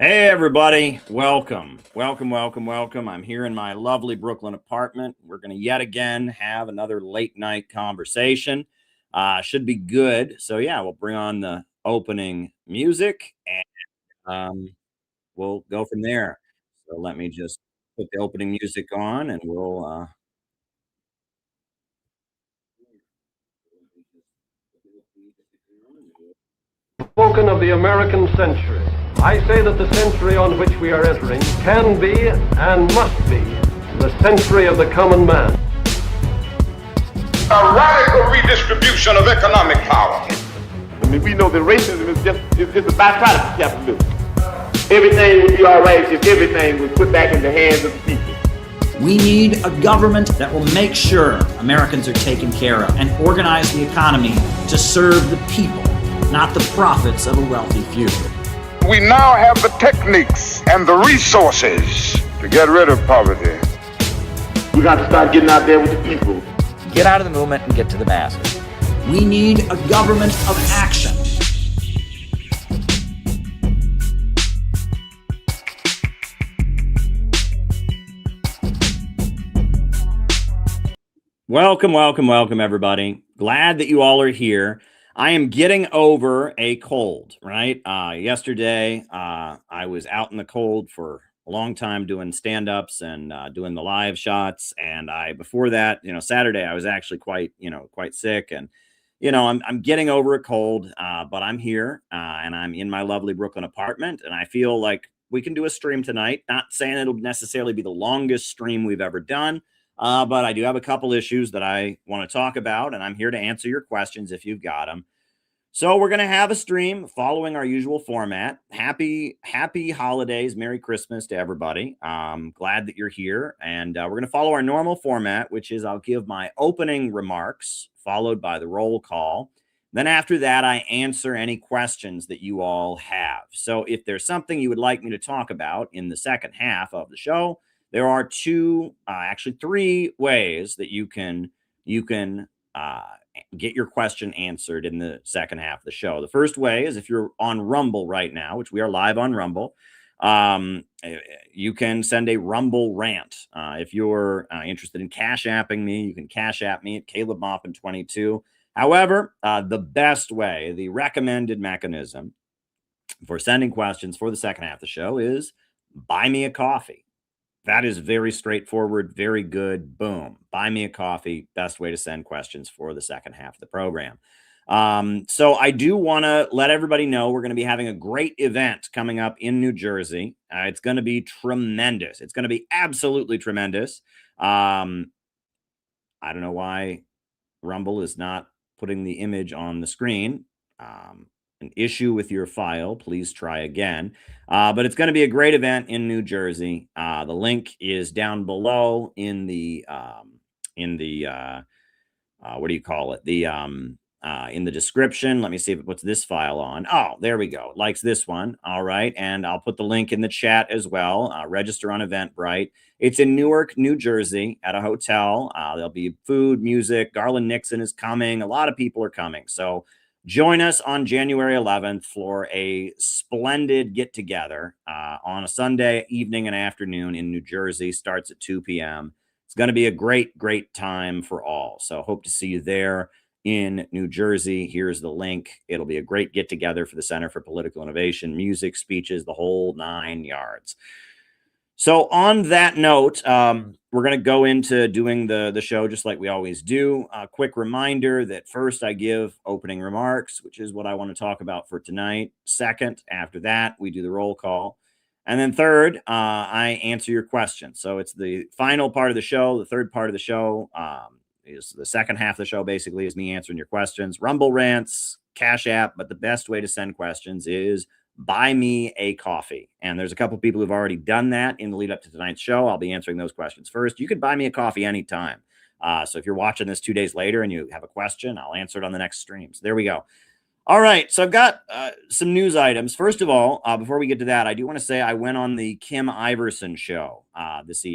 Hey everybody, welcome. I'm here in my lovely Brooklyn apartment. We're going to yet again have another late night conversation. Should be good. So yeah, we'll bring on the opening music and we'll go from there. So let me just put the opening music on and we'll Spoken of the American century. I say that the century on which we are entering can be and must be the century of the common man. A radical redistribution of economic power. I mean, we know that racism is just a byproduct of capitalism. Everything would be all right if everything was put back in the hands of the people. We need a government that will make sure Americans are taken care of and organize the economy to serve the people, not the profits of a wealthy few. We now have the techniques and the resources to get rid of poverty. We got to start getting out there with the people. Get out of the movement and get to the masses. We need a government of action. Welcome, everybody. Glad that you all are here. I am getting over a cold, right? Yesterday, I was out in the cold for a long time doing stand-ups and doing the live shots. And before that, Saturday, I was actually quite sick. And, I'm getting over a cold, but I'm here and I'm in my lovely Brooklyn apartment. And I feel like we can do a stream tonight. Not saying it'll necessarily be the longest stream we've ever done. But I do have a couple issues that I want to talk about, and I'm here to answer your questions if you've got them. So we're going to have a stream following our usual format. Happy holidays. Merry Christmas to everybody. Glad that you're here. And we're going to follow our normal format, which is I'll give my opening remarks, followed by the roll call. Then after that, I answer any questions that you all have. So if there's something you would like me to talk about in the second half of the show, there are actually three ways that you can get your question answered in the second half of the show. The first way is if you're on Rumble right now, which we are live on Rumble, you can send a Rumble rant. If you're interested in Cash Apping me, you can Cash App me at CalebMoffin22. However, the best way, the recommended mechanism for sending questions for the second half of the show is buy me a coffee. That is very straightforward, very good. Boom. Buy me a coffee. Best way to send questions for the second half of the program. So I do want to let everybody know we're going to be having a great event coming up in New Jersey. It's going to be tremendous. It's going to be absolutely tremendous. I don't know why Rumble is not putting the image on the screen. An issue with your file, please try again. But it's going to be a great event in New Jersey. The link is down below in the what do you call it? In the description. Let me see if it puts this file on. Oh, there we go. It likes this one. All right. And I'll put the link in the chat as well. Register on Eventbrite. It's in Newark, New Jersey at a hotel. There'll be food, music. Garland Nixon is coming. A lot of people are coming. So join us on January 11th for a splendid get-together on a Sunday evening and afternoon in New Jersey. Starts at 2 p.m. It's going to be a great, great time for all. So hope to see you there in New Jersey. Here's the link. It'll be a great get-together for the Center for Political Innovation, music, speeches, the whole 9 yards. So on that note, we're going to go into doing the show just like we always do. A quick reminder that first I give opening remarks, which is what I want to talk about for tonight. Second, after that, we do the roll call. And then third, I answer your questions. So it's the final part of the show. The third part of the show is the second half of the show, basically, is me answering your questions. Rumble rants, Cash App, but the best way to send questions is buy me a coffee. And there's a couple people who've already done that in the lead up to tonight's show. I'll be answering those questions first. You can buy me a coffee anytime. So if you're watching this 2 days later and you have a question, I'll answer it on the next stream. So there we go. All right. So I've got some news items. First of all, before we get to that, I do want to say I went on the Kim Iverson show this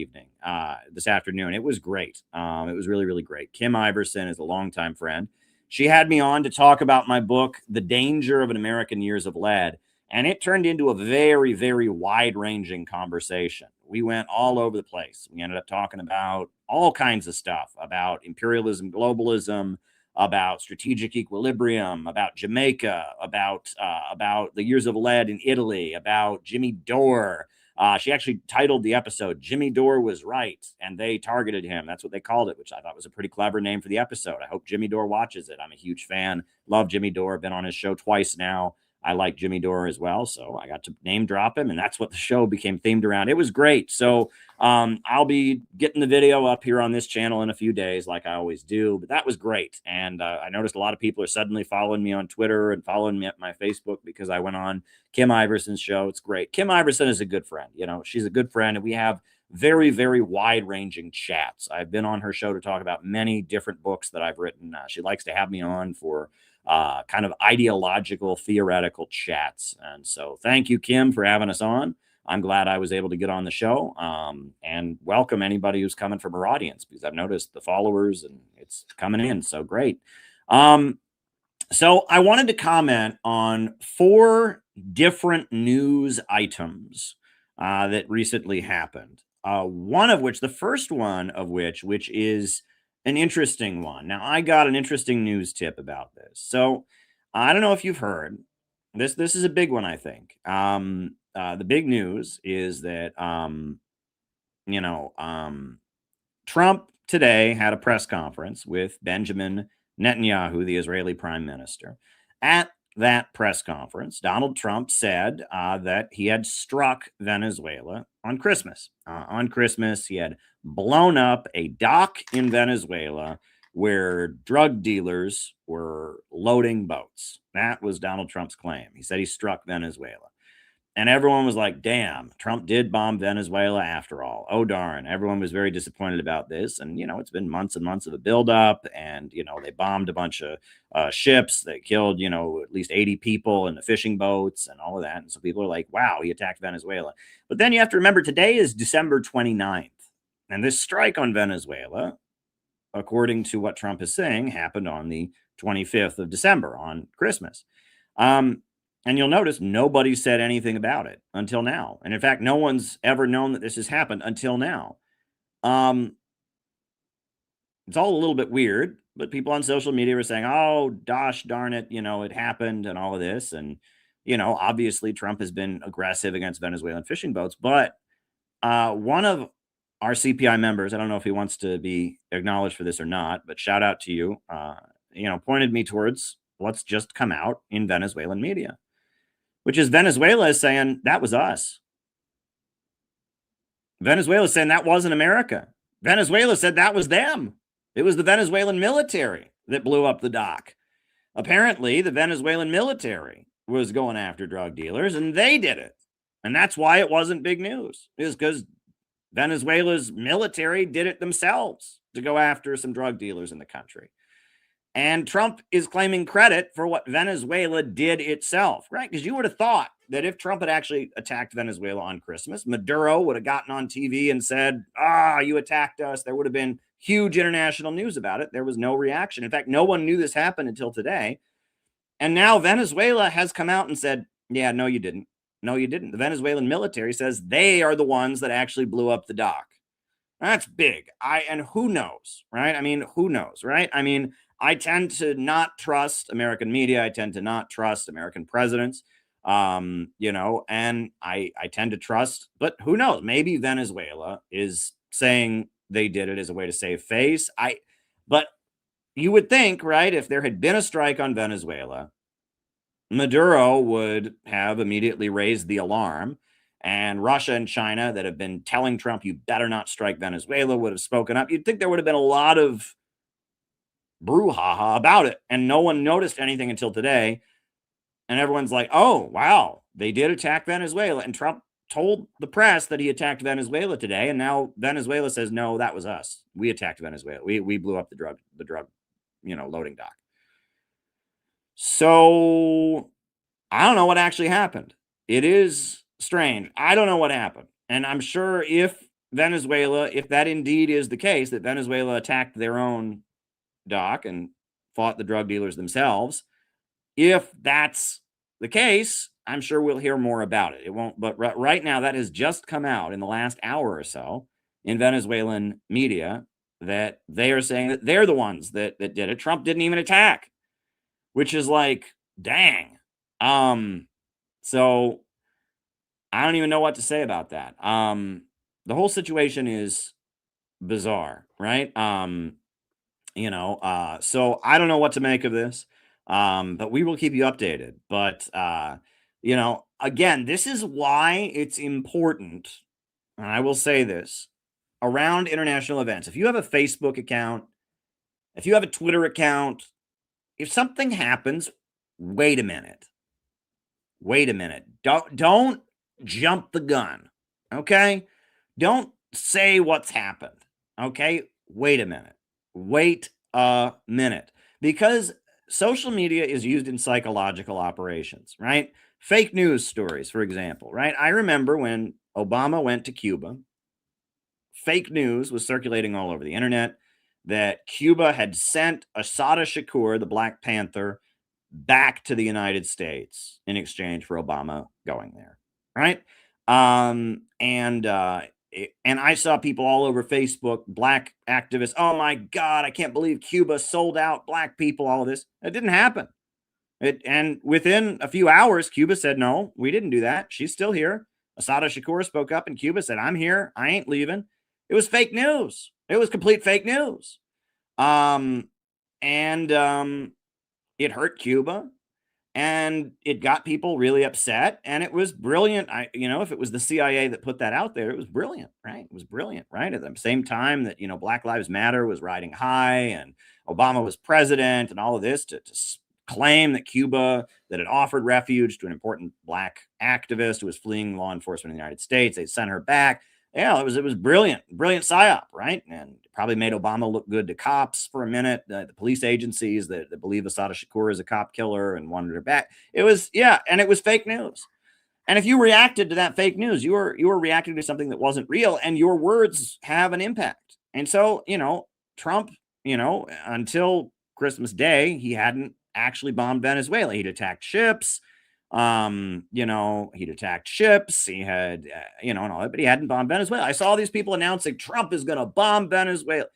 afternoon. It was great. It was really, really great. Kim Iverson is a longtime friend. She had me on to talk about my book, The Danger of an American Years of Lead. And it turned into a very, very wide-ranging conversation. We went all over the place. We ended up talking about all kinds of stuff, about imperialism, globalism, about strategic equilibrium, about Jamaica, about the years of lead in Italy, about Jimmy Dore. She actually titled the episode "Jimmy Dore Was Right," and they targeted him. That's what they called it, which I thought was a pretty clever name for the episode. I hope Jimmy Dore watches it. I'm a huge fan. Love Jimmy Dore. Been on his show twice now. I like Jimmy Dore as well, so I got to name drop him, and that's what the show became themed around. It was great. So I'll be getting the video up here on this channel in a few days, like I always do. But that was great, and I noticed a lot of people are suddenly following me on Twitter and following me at my Facebook because I went on Kim Iverson's show. It's great. Kim Iverson is a good friend. You know, she's a good friend, and we have very, very wide-ranging chats. I've been on her show to talk about many different books that I've written. She likes to have me on for kind of ideological, theoretical chats. And so thank you, Kim, for having us on. I'm glad I was able to get on the show, and welcome anybody who's coming from her audience, because I've noticed the followers and it's coming in. So great. So I wanted to comment on 4 different news items that recently happened. One of which, the first one of which is an interesting one. Now, I got an interesting news tip about this. So I don't know if you've heard this. This is a big one, I think. The big news is that, Trump today had a press conference with Benjamin Netanyahu, the Israeli prime minister. At that press conference, Donald Trump said that he had struck Venezuela on Christmas. On Christmas, he had blown up a dock in Venezuela where drug dealers were loading boats. That was Donald Trump's claim. He said he struck Venezuela. And everyone was like, damn, Trump did bomb Venezuela after all. Oh, darn. Everyone was very disappointed about this. And, it's been months and months of a buildup. And, they bombed a bunch of ships that killed, at least 80 people in the fishing boats and all of that. And so people are like, wow, he attacked Venezuela. But then you have to remember, today is December 29th. And this strike on Venezuela, according to what Trump is saying, happened on the 25th of December, on Christmas. And you'll notice nobody said anything about it until now. And in fact, no one's ever known that this has happened until now. It's all a little bit weird, but people on social media were saying, oh, gosh darn it, it happened and all of this. And, obviously Trump has been aggressive against Venezuelan fishing boats. But one of our CPI members, I don't know if he wants to be acknowledged for this or not, but shout out to you, pointed me towards what's just come out in Venezuelan media, which is Venezuela is saying that was us. Venezuela is saying that wasn't America. Venezuela said that was them. It was the Venezuelan military that blew up the dock. Apparently, the Venezuelan military was going after drug dealers, and they did it. And that's why it wasn't big news, is because Venezuela's military did it themselves to go after some drug dealers in the country. And Trump is claiming credit for what Venezuela did itself, right? Because you would have thought that if Trump had actually attacked Venezuela on Christmas, Maduro would have gotten on TV and said, you attacked us. There would have been huge international news about it. There was no reaction. In fact, no one knew this happened until today. And now Venezuela has come out and said, yeah, no, you didn't. No, you didn't. The Venezuelan military says they are the ones that actually blew up the dock. That's big. And who knows, right? I mean, who knows, right? I mean, I tend to not trust American media. I tend to not trust American presidents, and I tend to trust, but who knows? Maybe Venezuela is saying they did it as a way to save face. But you would think, right, if there had been a strike on Venezuela, Maduro would have immediately raised the alarm, and Russia and China, that have been telling Trump, you better not strike Venezuela, would have spoken up. You'd think there would have been a lot of brouhaha about it, and no one noticed anything until today. And everyone's like, oh, wow, they did attack Venezuela. And Trump told the press that he attacked Venezuela today. And now Venezuela says, no, that was us. We attacked Venezuela. We blew up the drug, loading dock. So I don't know what actually happened. It is strange. I don't know what happened. And I'm sure if that indeed is the case, that Venezuela attacked their own dock and fought the drug dealers themselves, if that's the case, I'm sure we'll hear more about it. It won't, but right now that has just come out in the last hour or so in Venezuelan media that they are saying that they're the ones that did it. Trump didn't even attack, which is like, dang. So I don't even know what to say about that. The whole situation is bizarre, right? So I don't know what to make of this. But we will keep you updated. But again, this is why it's important, and I will say this around international events. If you have a Facebook account, if you have a Twitter account, if something happens, wait a minute. Wait a minute. Don't jump the gun. Okay? Don't say what's happened. Okay? Wait a minute. Wait a minute. Because social media is used in psychological operations, right? Fake news stories, for example, right? I remember when Obama went to Cuba, fake news was circulating all over the internet that Cuba had sent Assata Shakur, the Black Panther, back to the United States in exchange for Obama going there, right? And I saw people all over Facebook, black activists. Oh my God, I can't believe Cuba sold out black people. All of this, it didn't happen. And within a few hours, Cuba said, no, we didn't do that. She's still here. Assata Shakur spoke up in Cuba, said, I'm here. I ain't leaving. It was fake news. It was complete fake news. It hurt Cuba, and it got people really upset, and it was brilliant. If it was the CIA that put that out there, it was brilliant, right? It was brilliant, right? At the same time that, Black Lives Matter was riding high and Obama was president and all of this to claim that Cuba, that had offered refuge to an important black activist who was fleeing law enforcement in the United States. They sent her back. Yeah, it was brilliant psyop, right? And probably made Obama look good to cops for a minute, the police agencies that believe Assata Shakur is a cop killer and wanted her back. It was fake news. And if you reacted to that fake news, you were reacting to something that wasn't real, and your words have an impact. And so, Trump, until Christmas Day, he hadn't actually bombed Venezuela. He'd attacked ships. He'd attacked ships. He had, and all that, but he hadn't bombed Venezuela. I saw these people announcing Trump is going to bomb Venezuela.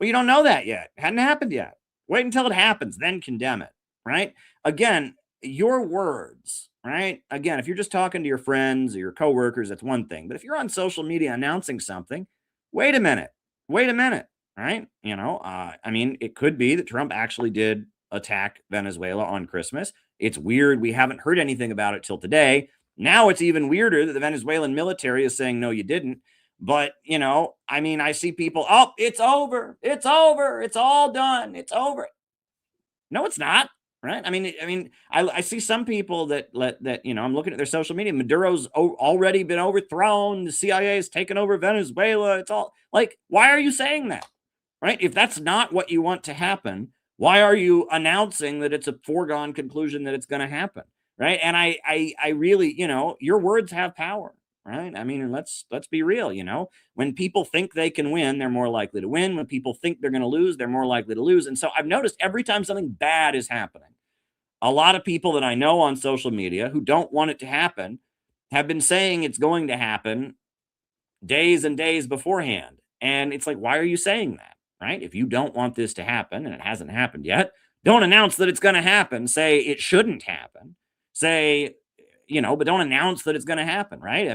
Well, you don't know that yet. It hadn't happened yet. Wait until it happens, then condemn it, right? Again, your words, right? Again, if you're just talking to your friends or your coworkers, that's one thing. But if you're on social media announcing something, wait a minute, right? It could be that Trump actually did attack Venezuela on Christmas. It's weird. We haven't heard anything about it till today. Now it's even weirder that the Venezuelan military is saying, no, you didn't. But, I see people, oh, it's over. It's over. It's all done. It's over. No, it's not. Right. I see some people that I'm looking at their social media. Maduro's already been overthrown. The CIA has taken over Venezuela. It's all like, why are you saying that? Right. If that's not what you want to happen, why are you announcing that it's a foregone conclusion that it's going to happen? Right. And I really, your words have power. Right. Let's be real. When people think they can win, they're more likely to win. When people think they're going to lose, they're more likely to lose. And so I've noticed every time something bad is happening, a lot of people that I know on social media who don't want it to happen have been saying it's going to happen days and days beforehand. And it's like, why are you saying that? Right? If you don't want this to happen and it hasn't happened yet, don't announce that it's going to happen. Say it shouldn't happen. Say, but don't announce that it's going to happen. Right?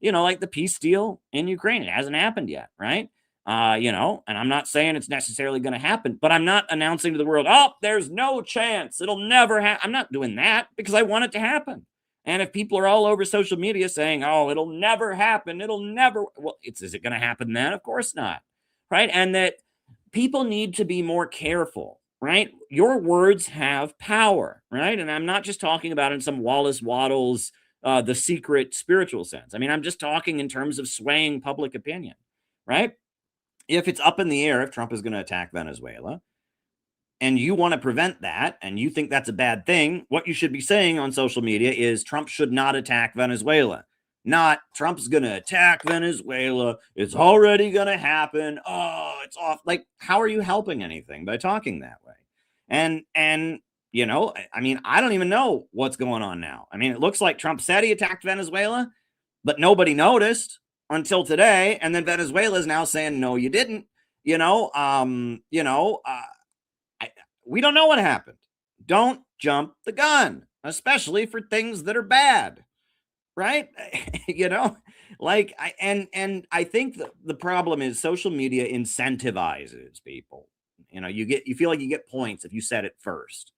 Like the peace deal in Ukraine, it hasn't happened yet. Right? And I'm not saying it's necessarily going to happen, but I'm not announcing to the world, oh, there's no chance. It'll never happen. I'm not doing that because I want it to happen. And if people are all over social media saying, oh, it'll never happen, well, is it going to happen then? Of course not. Right? And that people need to be more careful, right? Your words have power, right? And I'm not just talking about in some Wallace Wattles, The Secret spiritual sense. I'm just talking in terms of swaying public opinion, right? If it's up in the air, if Trump is going to attack Venezuela, and you want to prevent that, and you think that's a bad thing, what you should be saying on social media is Trump should not attack Venezuela. Not Trump's going to attack Venezuela. It's already going to happen. Oh, it's off. Like, how are you helping anything by talking that way? And I mean, I don't even know what's going on now. I mean, it looks like Trump said he attacked Venezuela, but nobody noticed until today. And then Venezuela is now saying, no, you didn't. We don't know what happened. Don't jump the gun, especially for things that are bad, right? I think the problem is social media incentivizes people. You feel like you get points if you said it first.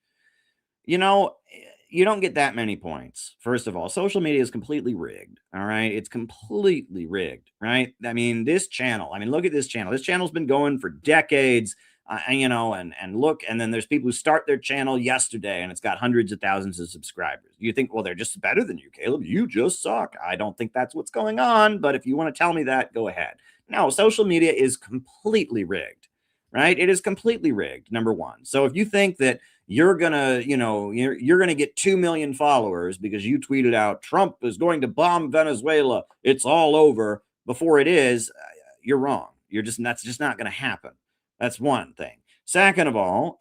You don't get that many points. First of all, social media is completely rigged. All right. It's completely rigged, right? I mean, look at this channel. This channel's been going for decades, and look, and then there's people who start their channel yesterday and it's got hundreds of thousands of subscribers. You think, well, they're just better than you, Caleb. You just suck. I don't think that's what's going on. But if you want to tell me that, go ahead. No, social media is completely rigged, right? It is completely rigged, number one. So if you think that you're gonna get 2 million followers because you tweeted out Trump is going to bomb Venezuela, it's all over, before it is, you're wrong. That's just not going to happen. That's one thing. Second of all,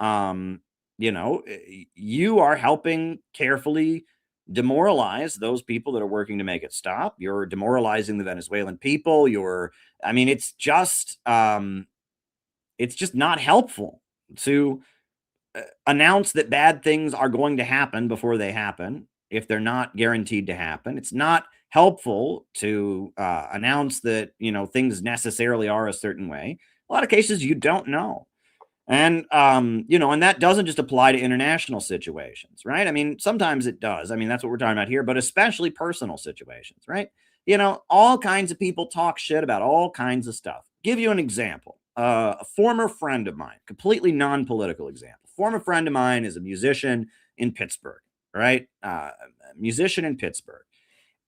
you are helping carefully demoralize those people that are working to make it stop. You're demoralizing the Venezuelan people. It's just not helpful to announce that bad things are going to happen before they happen if they're not guaranteed to happen. It's not helpful to announce that things necessarily are a certain way. A lot of cases you don't know. And and that doesn't just apply to international situations, right? I mean, sometimes it does. I mean, that's what we're talking about here, but especially personal situations, right? All kinds of people talk shit about all kinds of stuff. Give you an example. A former friend of mine, completely non-political example. Former friend of mine is a musician in Pittsburgh, right? Musician in Pittsburgh.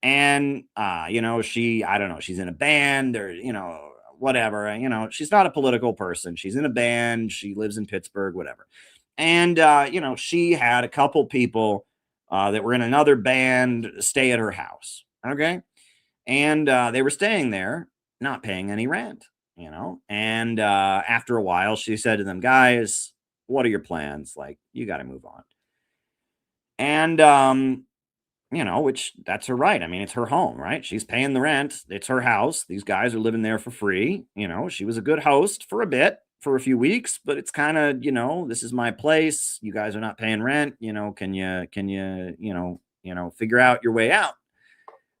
And, I don't know, she's in a band or, whatever, she's not a political person. She's in a band. She lives in Pittsburgh, whatever. And, she had a couple people that were in another band stay at her house. Okay. And they were staying there, not paying any rent. And after a while, she said to them, guys, what are your plans? Like, you got to move on. And, which that's her right. I mean, it's her home, right? She's paying the rent. It's her house. These guys are living there for free. She was a good host for a bit, for a few weeks, but it's kind of, this is my place. You guys are not paying rent. Can you figure out your way out?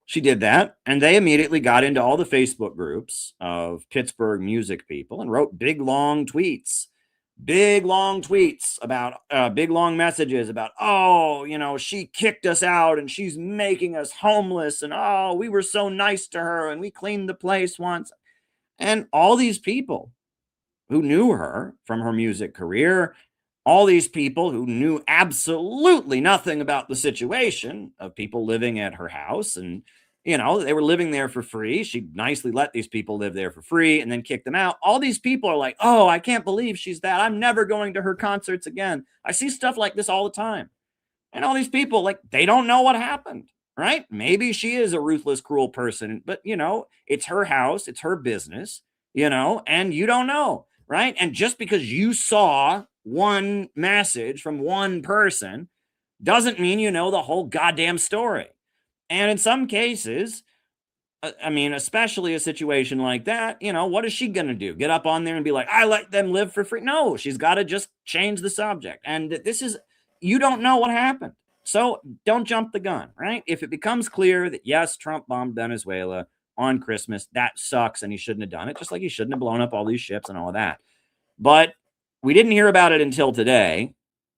She did that, and they immediately got into all the Facebook groups of Pittsburgh music people and wrote big, long tweets about big, long messages about, she kicked us out and she's making us homeless. And, we were so nice to her and we cleaned the place once. And all these people who knew her from her music career, all these people who knew absolutely nothing about the situation of people living at her house, and they were living there for free. She nicely let these people live there for free and then kicked them out. All these people are like, oh, I can't believe she's that. I'm never going to her concerts again. I see stuff like this all the time. And all these people, like, they don't know what happened, right? Maybe she is a ruthless, cruel person, but, it's her house, it's her business, and you don't know, right? And just because you saw one message from one person doesn't mean you know the whole goddamn story. And in some cases, especially a situation like that, what is she going to do? Get up on there and be like, I let them live for free? No, she's got to just change the subject. And you don't know what happened. So don't jump the gun, right? If it becomes clear that, yes, Trump bombed Venezuela on Christmas, that sucks and he shouldn't have done it, just like he shouldn't have blown up all these ships and all of that. But we didn't hear about it until today.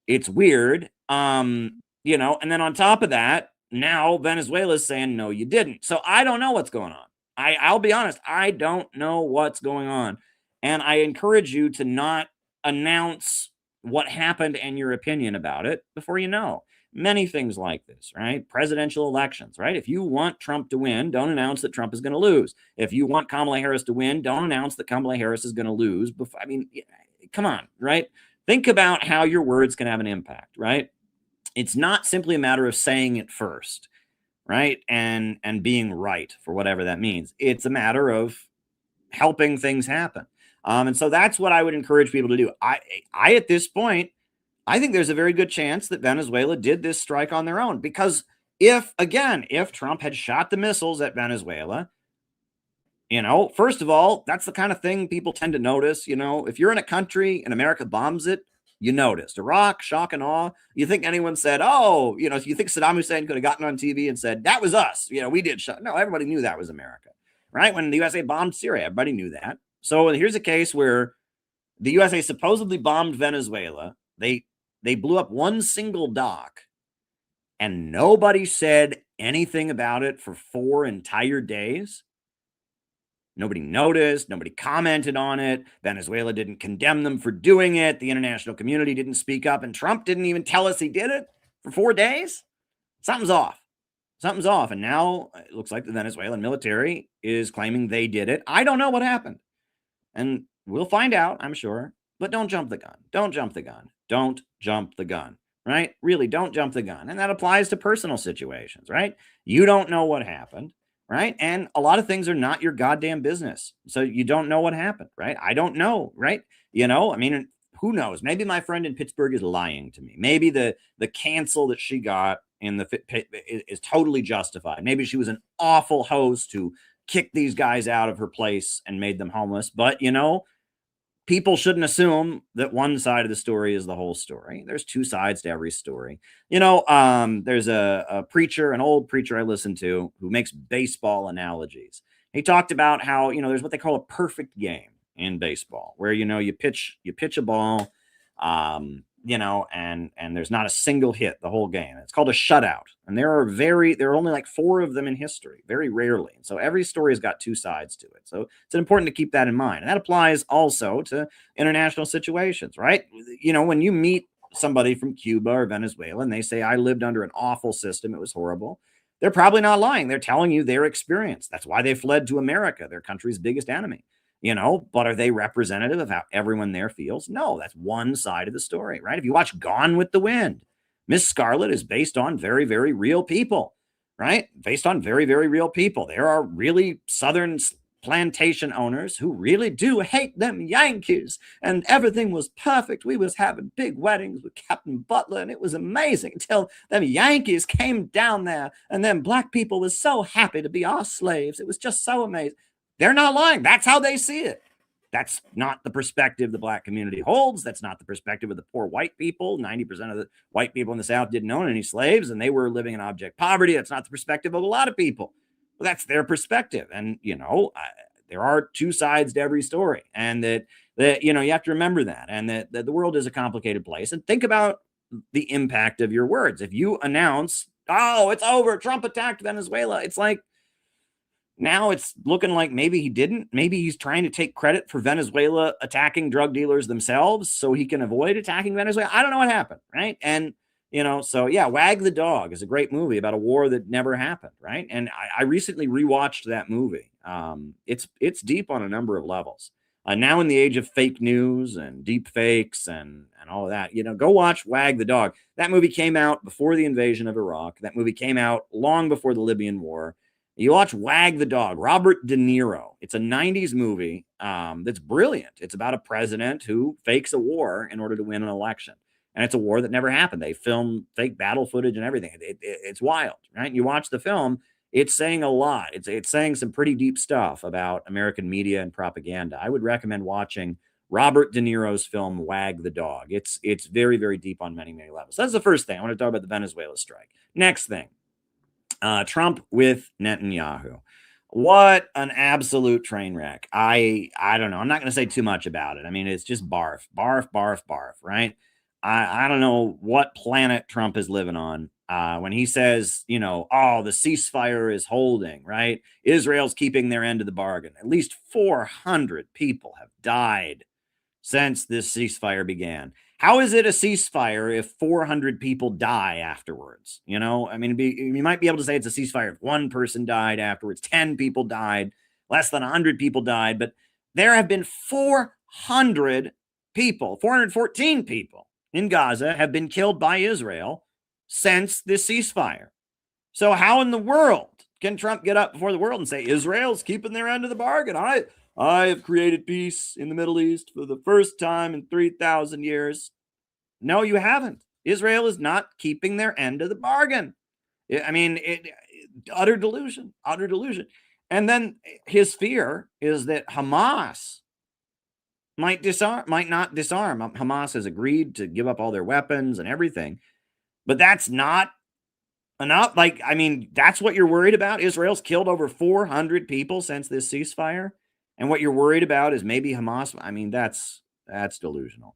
It's weird. And then on top of that, now Venezuela is saying, no, you didn't. So I don't know what's going on. I'll be honest. I don't know what's going on. And I encourage you to not announce what happened and your opinion about it before you know. Many things like this, right? Presidential elections, right? If you want Trump to win, don't announce that Trump is going to lose. If you want Kamala Harris to win, don't announce that Kamala Harris is going to lose. Come on, right? Think about how your words can have an impact, right? It's not simply a matter of saying it first, right? And being right for whatever that means. It's a matter of helping things happen. And so that's what I would encourage people to do. I at this point, I think there's a very good chance that Venezuela did this strike on their own, because if Trump had shot the missiles at Venezuela, first of all, that's the kind of thing people tend to notice. If you're in a country and America bombs it, you noticed. Iraq, shock and awe. You think anyone said, oh, you think Saddam Hussein could have gotten on TV and said, that was us. We did shot. No, everybody knew that was America, right? When the USA bombed Syria, everybody knew that. So here's a case where the USA supposedly bombed Venezuela. They blew up one single dock and nobody said anything about it for 4 entire days. Nobody noticed. Nobody commented on it. Venezuela didn't condemn them for doing it. The international community didn't speak up, and Trump didn't even tell us he did it for 4 days. Something's off. Something's off. And now it looks like the Venezuelan military is claiming they did it. I don't know what happened. And we'll find out, I'm sure. But don't jump the gun. Don't jump the gun. Don't jump the gun. Right? Really, don't jump the gun. And that applies to personal situations, right? You don't know what happened. Right. And a lot of things are not your goddamn business. So you don't know what happened. Right. I don't know. Right. I mean, who knows? Maybe my friend in Pittsburgh is lying to me. Maybe the cancel that she got in the is totally justified. Maybe she was an awful host who kicked these guys out of her place and made them homeless. But, people shouldn't assume that one side of the story is the whole story. There's two sides to every story. There's a preacher, an old preacher I listen to, who makes baseball analogies. He talked about how, there's what they call a perfect game in baseball, where, you pitch a ball, and there's not a single hit the whole game. It's called a shutout. And there are only like 4 of them in history, very rarely. So every story has got two sides to it. So it's important to keep that in mind. And that applies also to international situations, right? When you meet somebody from Cuba or Venezuela and they say, I lived under an awful system, it was horrible, they're probably not lying. They're telling you their experience. That's why they fled to America, their country's biggest enemy. But are they representative of how everyone there feels? No, that's one side of the story, right? If you watch Gone with the Wind, Miss Scarlet is based on very, very real people, right? Based on very, very real people. There are really Southern plantation owners who really do hate them Yankees, and everything was perfect. We was having big weddings with Captain Butler, and it was amazing until them Yankees came down there, and then black people was so happy to be our slaves. It was just so amazing. They're not lying. That's how they see it. That's not the perspective the black community holds. That's not the perspective of the poor white people. 90% of the white people in the South didn't own any slaves, and they were living in abject poverty. That's not the perspective of a lot of people. Well, that's their perspective. And, there are two sides to every story. And that you have to remember that. And that the world is a complicated place. And think about the impact of your words. If you announce, oh, it's over, Trump attacked Venezuela, it's like, now it's looking like maybe he didn't. Maybe he's trying to take credit for Venezuela attacking drug dealers themselves so he can avoid attacking Venezuela. I don't know what happened, right? And, so yeah, Wag the Dog is a great movie about a war that never happened, right? And I recently rewatched that movie. It's deep on a number of levels. Now in the age of fake news and deep fakes and all of that, go watch Wag the Dog. That movie came out before the invasion of Iraq. That movie came out long before the Libyan War. You watch Wag the Dog, Robert De Niro. It's a 90s movie that's brilliant. It's about a president who fakes a war in order to win an election. And it's a war that never happened. They film fake battle footage and everything. It's wild, right? And you watch the film, it's saying a lot. It's saying some pretty deep stuff about American media and propaganda. I would recommend watching Robert De Niro's film, Wag the Dog. It's very, very deep on many, many levels. So that's the first thing. I want to talk about the Venezuela strike. Next thing. Trump with Netanyahu. What an absolute train wreck. I don't know. I'm not going to say too much about it. I mean, it's just barf, right? I don't know what planet Trump is living on when he says, oh, the ceasefire is holding, right? Israel's keeping their end of the bargain. At least 400 people have died since this ceasefire began. How is it a ceasefire if 400 people die afterwards? I mean, you might be able to say it's a ceasefire if one person died afterwards, 10 people died, less than 100 people died, but there have been 400 people, 414 people in Gaza have been killed by Israel since this ceasefire. So how in the world can Trump get up before the world and say Israel's keeping their end of the bargain? I have created peace in the Middle East for the first time in 3,000 years. No, you haven't. Israel is not keeping their end of the bargain. I mean, utter delusion, utter delusion. And then his fear is that Hamas might not disarm. Hamas has agreed to give up all their weapons and everything, but that's not enough. Like, I mean, that's what you're worried about. Israel's killed over 400 people since this ceasefire, and what you're worried about is maybe Hamas. I mean, that's delusional.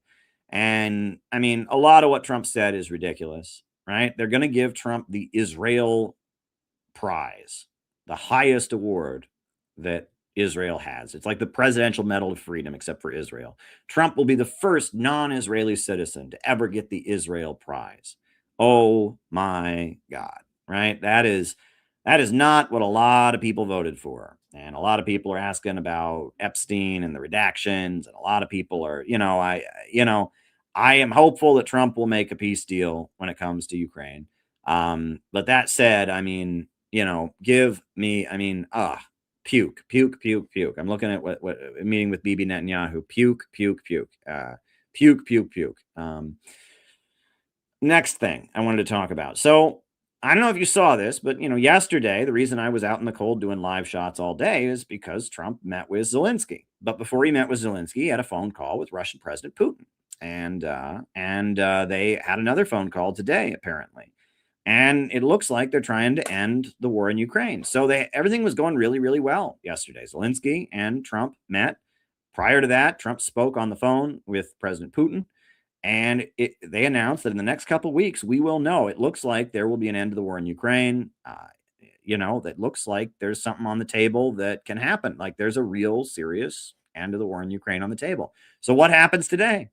And I mean, a lot of what Trump said is ridiculous, right? They're going to give Trump the Israel Prize, the highest award that Israel has. It's like the Presidential Medal of Freedom, except for Israel. Trump will be the first non-Israeli citizen to ever get the Israel Prize. Oh my God, right? That is not what a lot of people voted for. And a lot of people are asking about Epstein and the redactions. And a lot of people are, I am hopeful that Trump will make a peace deal when it comes to Ukraine. But that said, I mean, give me, puke. I'm looking at what a meeting with Bibi Netanyahu. Puke. Puke. Next thing I wanted to talk about. So I don't know if you saw this, but yesterday, the reason I was out in the cold doing live shots all day is because Trump met with Zelensky. But before he met with Zelensky, he had a phone call with Russian President Putin. And they had another phone call today, apparently. And it looks like they're trying to end the war in Ukraine. So everything was going really, really well yesterday. Zelensky and Trump met. Prior to that, Trump spoke on the phone with President Putin. And they announced that in the next couple of weeks, we will know. It looks like there will be an end to the war in Ukraine. That looks like there's something on the table that can happen. Like there's a real serious end of the war in Ukraine on the table. So what happens today?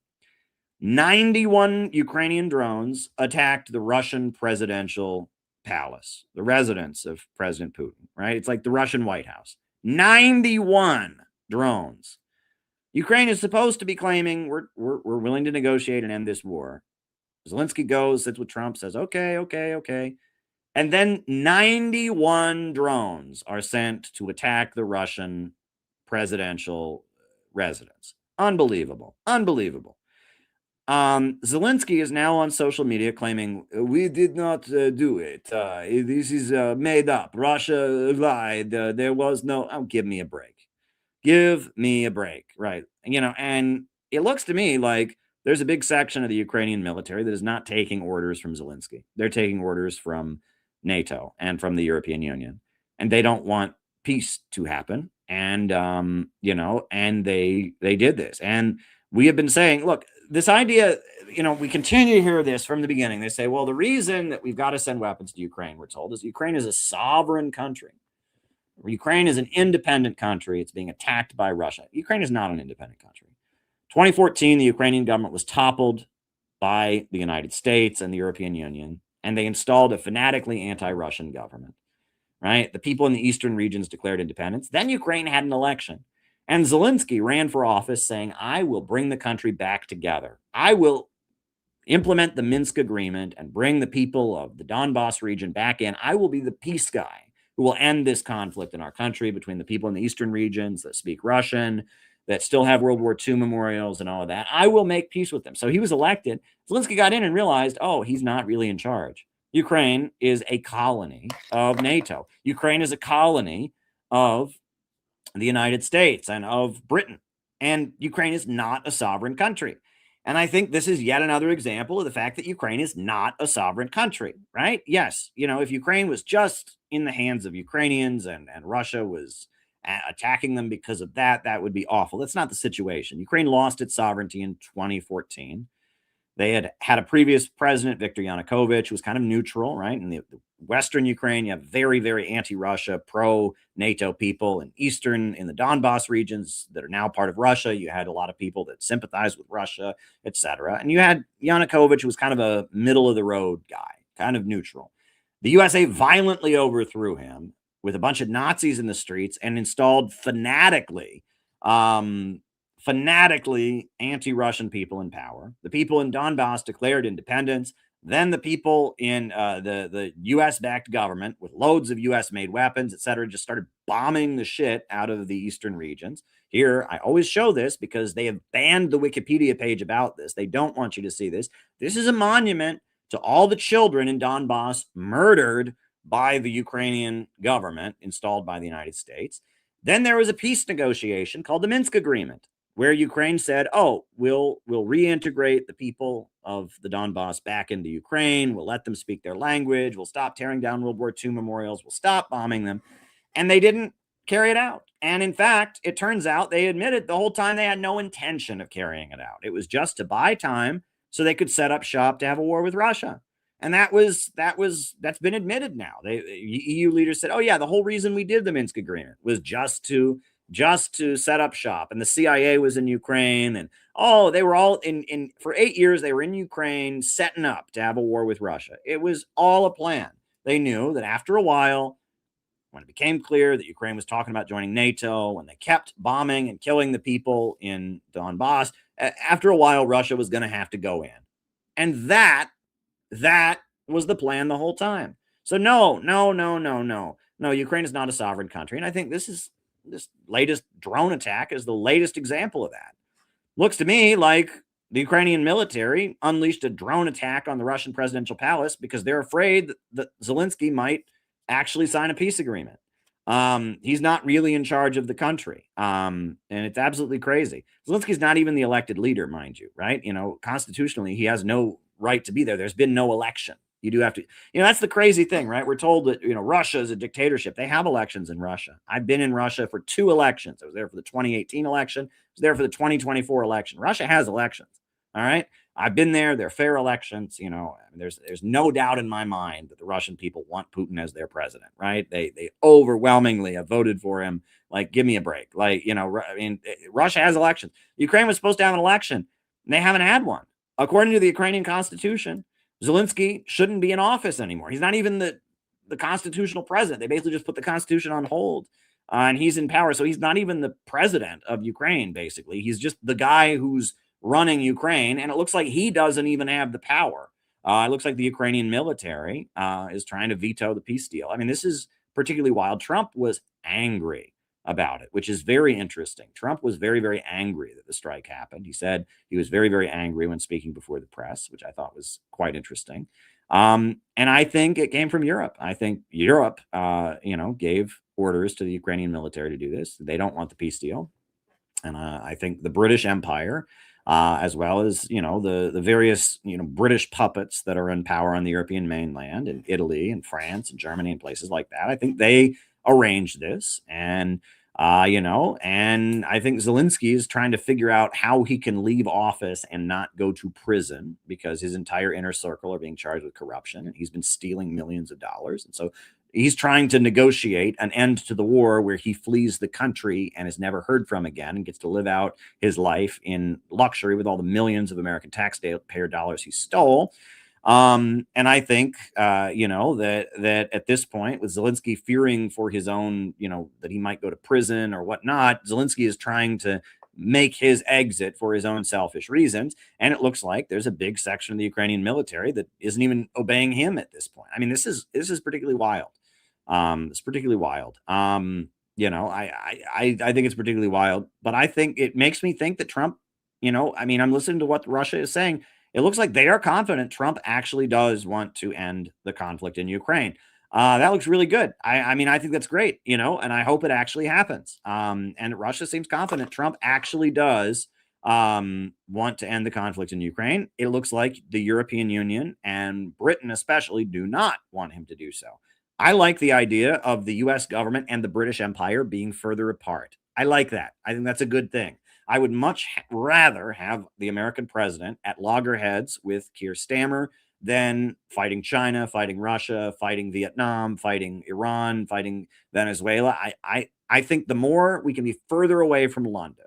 91 Ukrainian drones attacked the Russian presidential palace, the residence of President Putin, right? It's like the Russian White House. 91 drones. Ukraine is supposed to be claiming we're willing to negotiate and end this war. Zelensky goes, sits with Trump, says, okay. And then 91 drones are sent to attack the Russian presidential residence. Unbelievable. Zelensky is now on social media claiming we did not do it. This is made up. Russia lied. There was no. Oh, give me a break. Right? And it looks to me like there's a big section of the Ukrainian military that is not taking orders from Zelensky. They're taking orders from NATO and from the European Union, and they don't want peace to happen. And and they did this. And we have been saying, look, this idea, we continue to hear this from the beginning. They say, well, the reason that we've got to send weapons to Ukraine, we're told, is Ukraine is a sovereign country. Ukraine is an independent country. It's being attacked by Russia. Ukraine is not an independent country. 2014, the Ukrainian government was toppled by the United States and the European Union, and they installed a fanatically anti-Russian government, right? The people in the eastern regions declared independence. Then Ukraine had an election. And Zelensky ran for office saying, I will bring the country back together. I will implement the Minsk agreement and bring the people of the Donbass region back in. I will be the peace guy who will end this conflict in our country between the people in the eastern regions that speak Russian, that still have World War II memorials and all of that. I will make peace with them. So he was elected. Zelensky got in and realized, oh, he's not really in charge. Ukraine is a colony of NATO. Ukraine is a colony of the United States and of Britain. And Ukraine is not a sovereign country. And I think this is yet another example of the fact that Ukraine is not a sovereign country, right? Yes, if Ukraine was just in the hands of Ukrainians and Russia was attacking them because of that, that would be awful. That's not the situation. Ukraine lost its sovereignty in 2014. They had a previous president, Viktor Yanukovych, who was kind of neutral, right? In the Western Ukraine, you have very, very anti-Russia, pro-NATO people. In the Donbass regions that are now part of Russia, you had a lot of people that sympathize with Russia, etc. And you had Yanukovych, who was kind of a middle-of-the-road guy, kind of neutral. The USA violently overthrew him with a bunch of Nazis in the streets and installed fanatically anti-Russian people in power. The people in Donbass declared independence. Then the people in the U.S.-backed government with loads of U.S.-made weapons, et cetera, just started bombing the shit out of the eastern regions. Here, I always show this because they have banned the Wikipedia page about this. They don't want you to see this. This is a monument to all the children in Donbass murdered by the Ukrainian government installed by the United States. Then there was a peace negotiation called the Minsk Agreement, where Ukraine said, oh, we'll reintegrate the people of the Donbass back into Ukraine. We'll let them speak their language. We'll stop tearing down World War II memorials. We'll stop bombing them. And they didn't carry it out. And in fact, it turns out they admitted the whole time they had no intention of carrying it out. It was just to buy time so they could set up shop to have a war with Russia. And that's been admitted now. EU leaders said, oh yeah, the whole reason we did the Minsk Agreement was just to set up shop. And the CIA was in Ukraine, and they were all in for 8 years. They were in Ukraine setting up to have a war with Russia. It was all a plan. They knew that after a while, when it became clear that Ukraine was talking about joining NATO, when they kept bombing and killing the people in Donbass, after a while, Russia was going to have to go in. And that was the plan the whole time. So no, Ukraine is not a sovereign country. And I think this latest drone attack is the latest example of that. Looks to me like the Ukrainian military unleashed a drone attack on the Russian presidential palace because they're afraid that Zelensky might actually sign a peace agreement. He's not really in charge of the country. And it's absolutely crazy. Zelensky's not even the elected leader, mind you, right? Constitutionally, he has no right to be there. There's been no election. You do have to, that's the crazy thing, right? We're told that, Russia is a dictatorship. They have elections in Russia. I've been in Russia for 2 elections. I was there for the 2018 election. I was there for the 2024 election. Russia has elections. All right. I've been there. They're fair elections. There's no doubt in my mind that the Russian people want Putin as their president, right? They overwhelmingly have voted for him. Like, give me a break. Russia has elections. Ukraine was supposed to have an election, and they haven't had one. According to the Ukrainian constitution, Zelensky shouldn't be in office anymore. He's not even the constitutional president. They basically just put the constitution on hold, and he's in power. So he's not even the president of Ukraine, basically. He's just the guy who's running Ukraine, and it looks like he doesn't even have the power. It looks like the Ukrainian military is trying to veto the peace deal. I mean, this is particularly wild. Trump was angry about it, which is very interesting. Trump was very, very angry that the strike happened. He said he was very, very angry when speaking before the press, which I thought was quite interesting. And I think it came from Europe. I think Europe, gave orders to the Ukrainian military to do this. They don't want the peace deal. And I think the British Empire, as well as, the various, British puppets that are in power on the European mainland, and Italy and France and Germany and places like that, I think they arranged this. And, and I think Zelensky is trying to figure out how he can leave office and not go to prison because his entire inner circle are being charged with corruption, and he's been stealing millions of dollars. And so he's trying to negotiate an end to the war where he flees the country and is never heard from again and gets to live out his life in luxury with all the millions of American taxpayer dollars he stole. And I think, that at this point, with Zelensky fearing for his own, that he might go to prison or whatnot, Zelensky is trying to make his exit for his own selfish reasons. And it looks like there's a big section of the Ukrainian military that isn't even obeying him at this point. I mean, this is particularly wild. It's particularly wild. I think it's particularly wild, but I think it makes me think that Trump, I'm listening to what Russia is saying. It looks like they are confident Trump actually does want to end the conflict in Ukraine. That looks really good. I think that's great, and I hope it actually happens. And Russia seems confident Trump actually does want to end the conflict in Ukraine. It looks like the European Union and Britain especially do not want him to do so. I like the idea of the U.S. government and the British Empire being further apart. I like that. I think that's a good thing. I would much rather have the American president at loggerheads with Keir Starmer than fighting China, fighting Russia, fighting Vietnam, fighting Iran, fighting Venezuela. I think the more we can be further away from London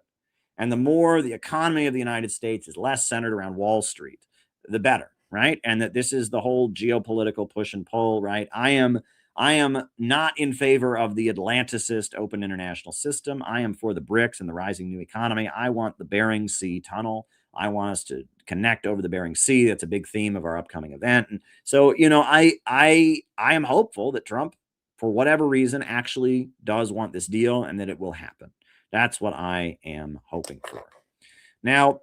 and the more the economy of the United States is less centered around Wall Street, the better, right? And that this is the whole geopolitical push and pull, right? I am not in favor of the Atlanticist open international system. I am for the BRICS and the rising new economy. I want the Bering Sea tunnel. I want us to connect over the Bering Sea. That's a big theme of our upcoming event. And so, you know, I am hopeful that Trump, for whatever reason, actually does want this deal and that it will happen. That's what I am hoping for. Now,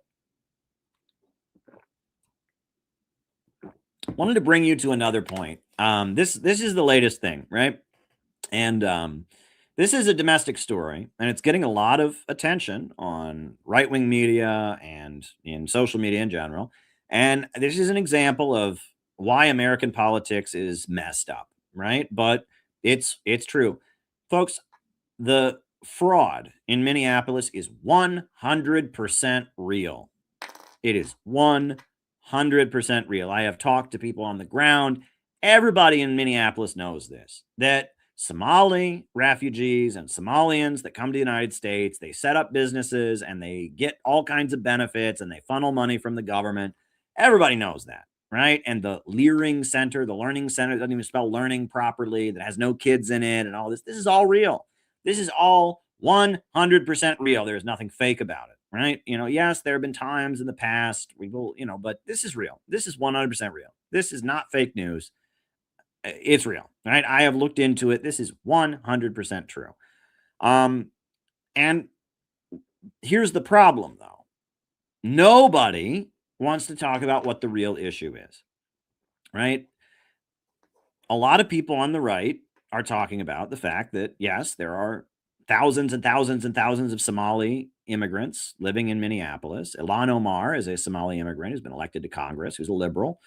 I wanted to bring you to another point. This is the latest thing, right? And this is a domestic story, and it's getting a lot of attention on right-wing media and in social media in general. And this is an example of why American politics is messed up, right? But it's true. Folks, the fraud in Minneapolis is 100% real. It is 100% real. I have talked to people on the ground. Everybody in Minneapolis knows this, that Somali refugees and Somalians that come to the United States, they set up businesses and they get all kinds of benefits and they funnel money from the government. Everybody knows that, right? And the Learning Center, the Learning Center, doesn't even spell learning properly, that has no kids in it and all this. This is all real. This is all 100% real. There's nothing fake about it, right? You know, yes, there have been times in the past we will, you know, but this is real. This is 100% real. This is not fake news. It's real, right? I have looked into it. This is 100% true. And here's the problem, though. Nobody wants to talk about what the real issue is, right? A lot of people on the right are talking about the fact that, yes, there are thousands and thousands and thousands of Somali immigrants living in Minneapolis. Ilhan Omar is a Somali immigrant who's been elected to Congress, who's a liberal.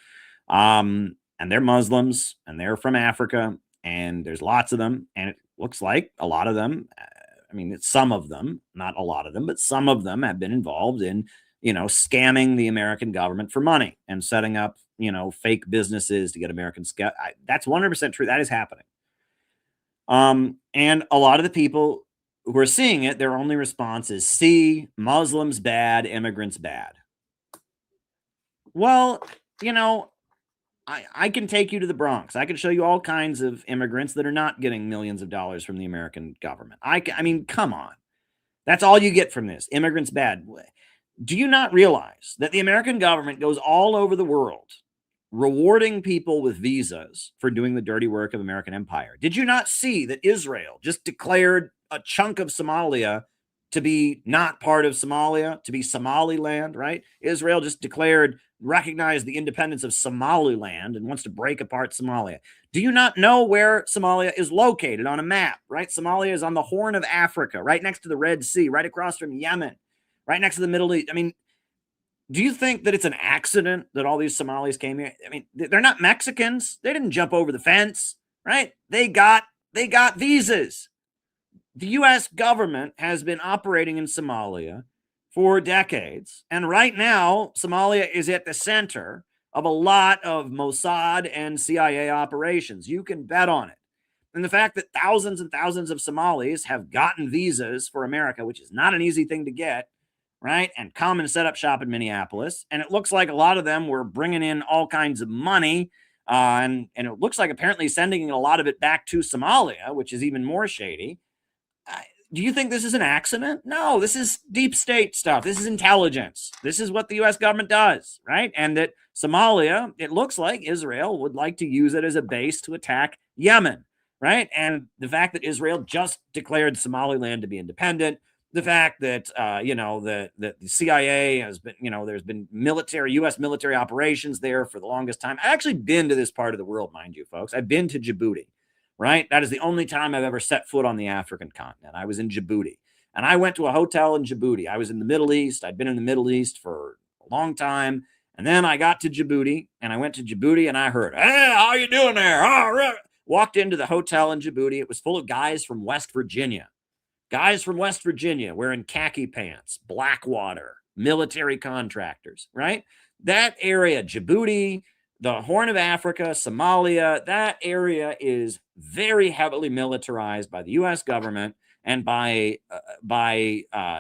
And they're Muslims and they're from Africa, and there's lots of them. And it looks like a lot of them, I mean, it's some of them, not a lot of them, but some of them have been involved in, you know, scamming the American government for money and setting up, you know, fake businesses to get American that's 100% true. That is happening. And a lot of the people who are seeing it, their only response is, see, Muslims bad, immigrants bad. Well, you know, I can take you to the Bronx. I can show you all kinds of immigrants that are not getting millions of dollars from the American government. I mean, come on. That's all you get from this. Immigrants bad. Do you not realize that the American government goes all over the world rewarding people with visas for doing the dirty work of American empire? Did you not see that Israel just declared a chunk of Somalia to be not part of Somalia, to be Somaliland, right? Israel just recognized the independence of Somaliland and wants to break apart Somalia. Do you not know where Somalia is located on a map, right? Somalia is on the Horn of Africa, right next to the Red Sea, right across from Yemen, right next to the Middle East. I mean, do you think that it's an accident that all these Somalis came here? I mean, they're not Mexicans. They didn't jump over the fence, right? They got visas. The U.S. government has been operating in Somalia for decades. And right now, Somalia is at the center of a lot of Mossad and CIA operations. You can bet on it. And the fact that thousands and thousands of Somalis have gotten visas for America, which is not an easy thing to get, right? And come and set up shop in Minneapolis. And it looks like a lot of them were bringing in all kinds of money. And it looks like apparently sending a lot of it back to Somalia, which is even more shady. Do you think this is an accident? No, this is deep state stuff. This is intelligence. This is what the U.S. government does, right? And that Somalia, it looks like Israel would like to use it as a base to attack Yemen, right? And the fact that Israel just declared Somaliland to be independent, the fact that, the CIA has been, there's been U.S. military operations there for the longest time. I've actually been to this part of the world, mind you, folks. I've been to Djibouti. Right? That is the only time I've ever set foot on the African continent. I was in Djibouti. And I went to a hotel in Djibouti. I was in the Middle East. I'd been in the Middle East for a long time. And then I got to Djibouti, and I went to Djibouti, and I heard, hey, how you doing there? Walked into the hotel in Djibouti. It was full of guys from West Virginia. Guys from West Virginia wearing khaki pants, Blackwater, military contractors, right? That area, Djibouti, the Horn of Africa, Somalia, that area is very heavily militarized by the U.S. government and by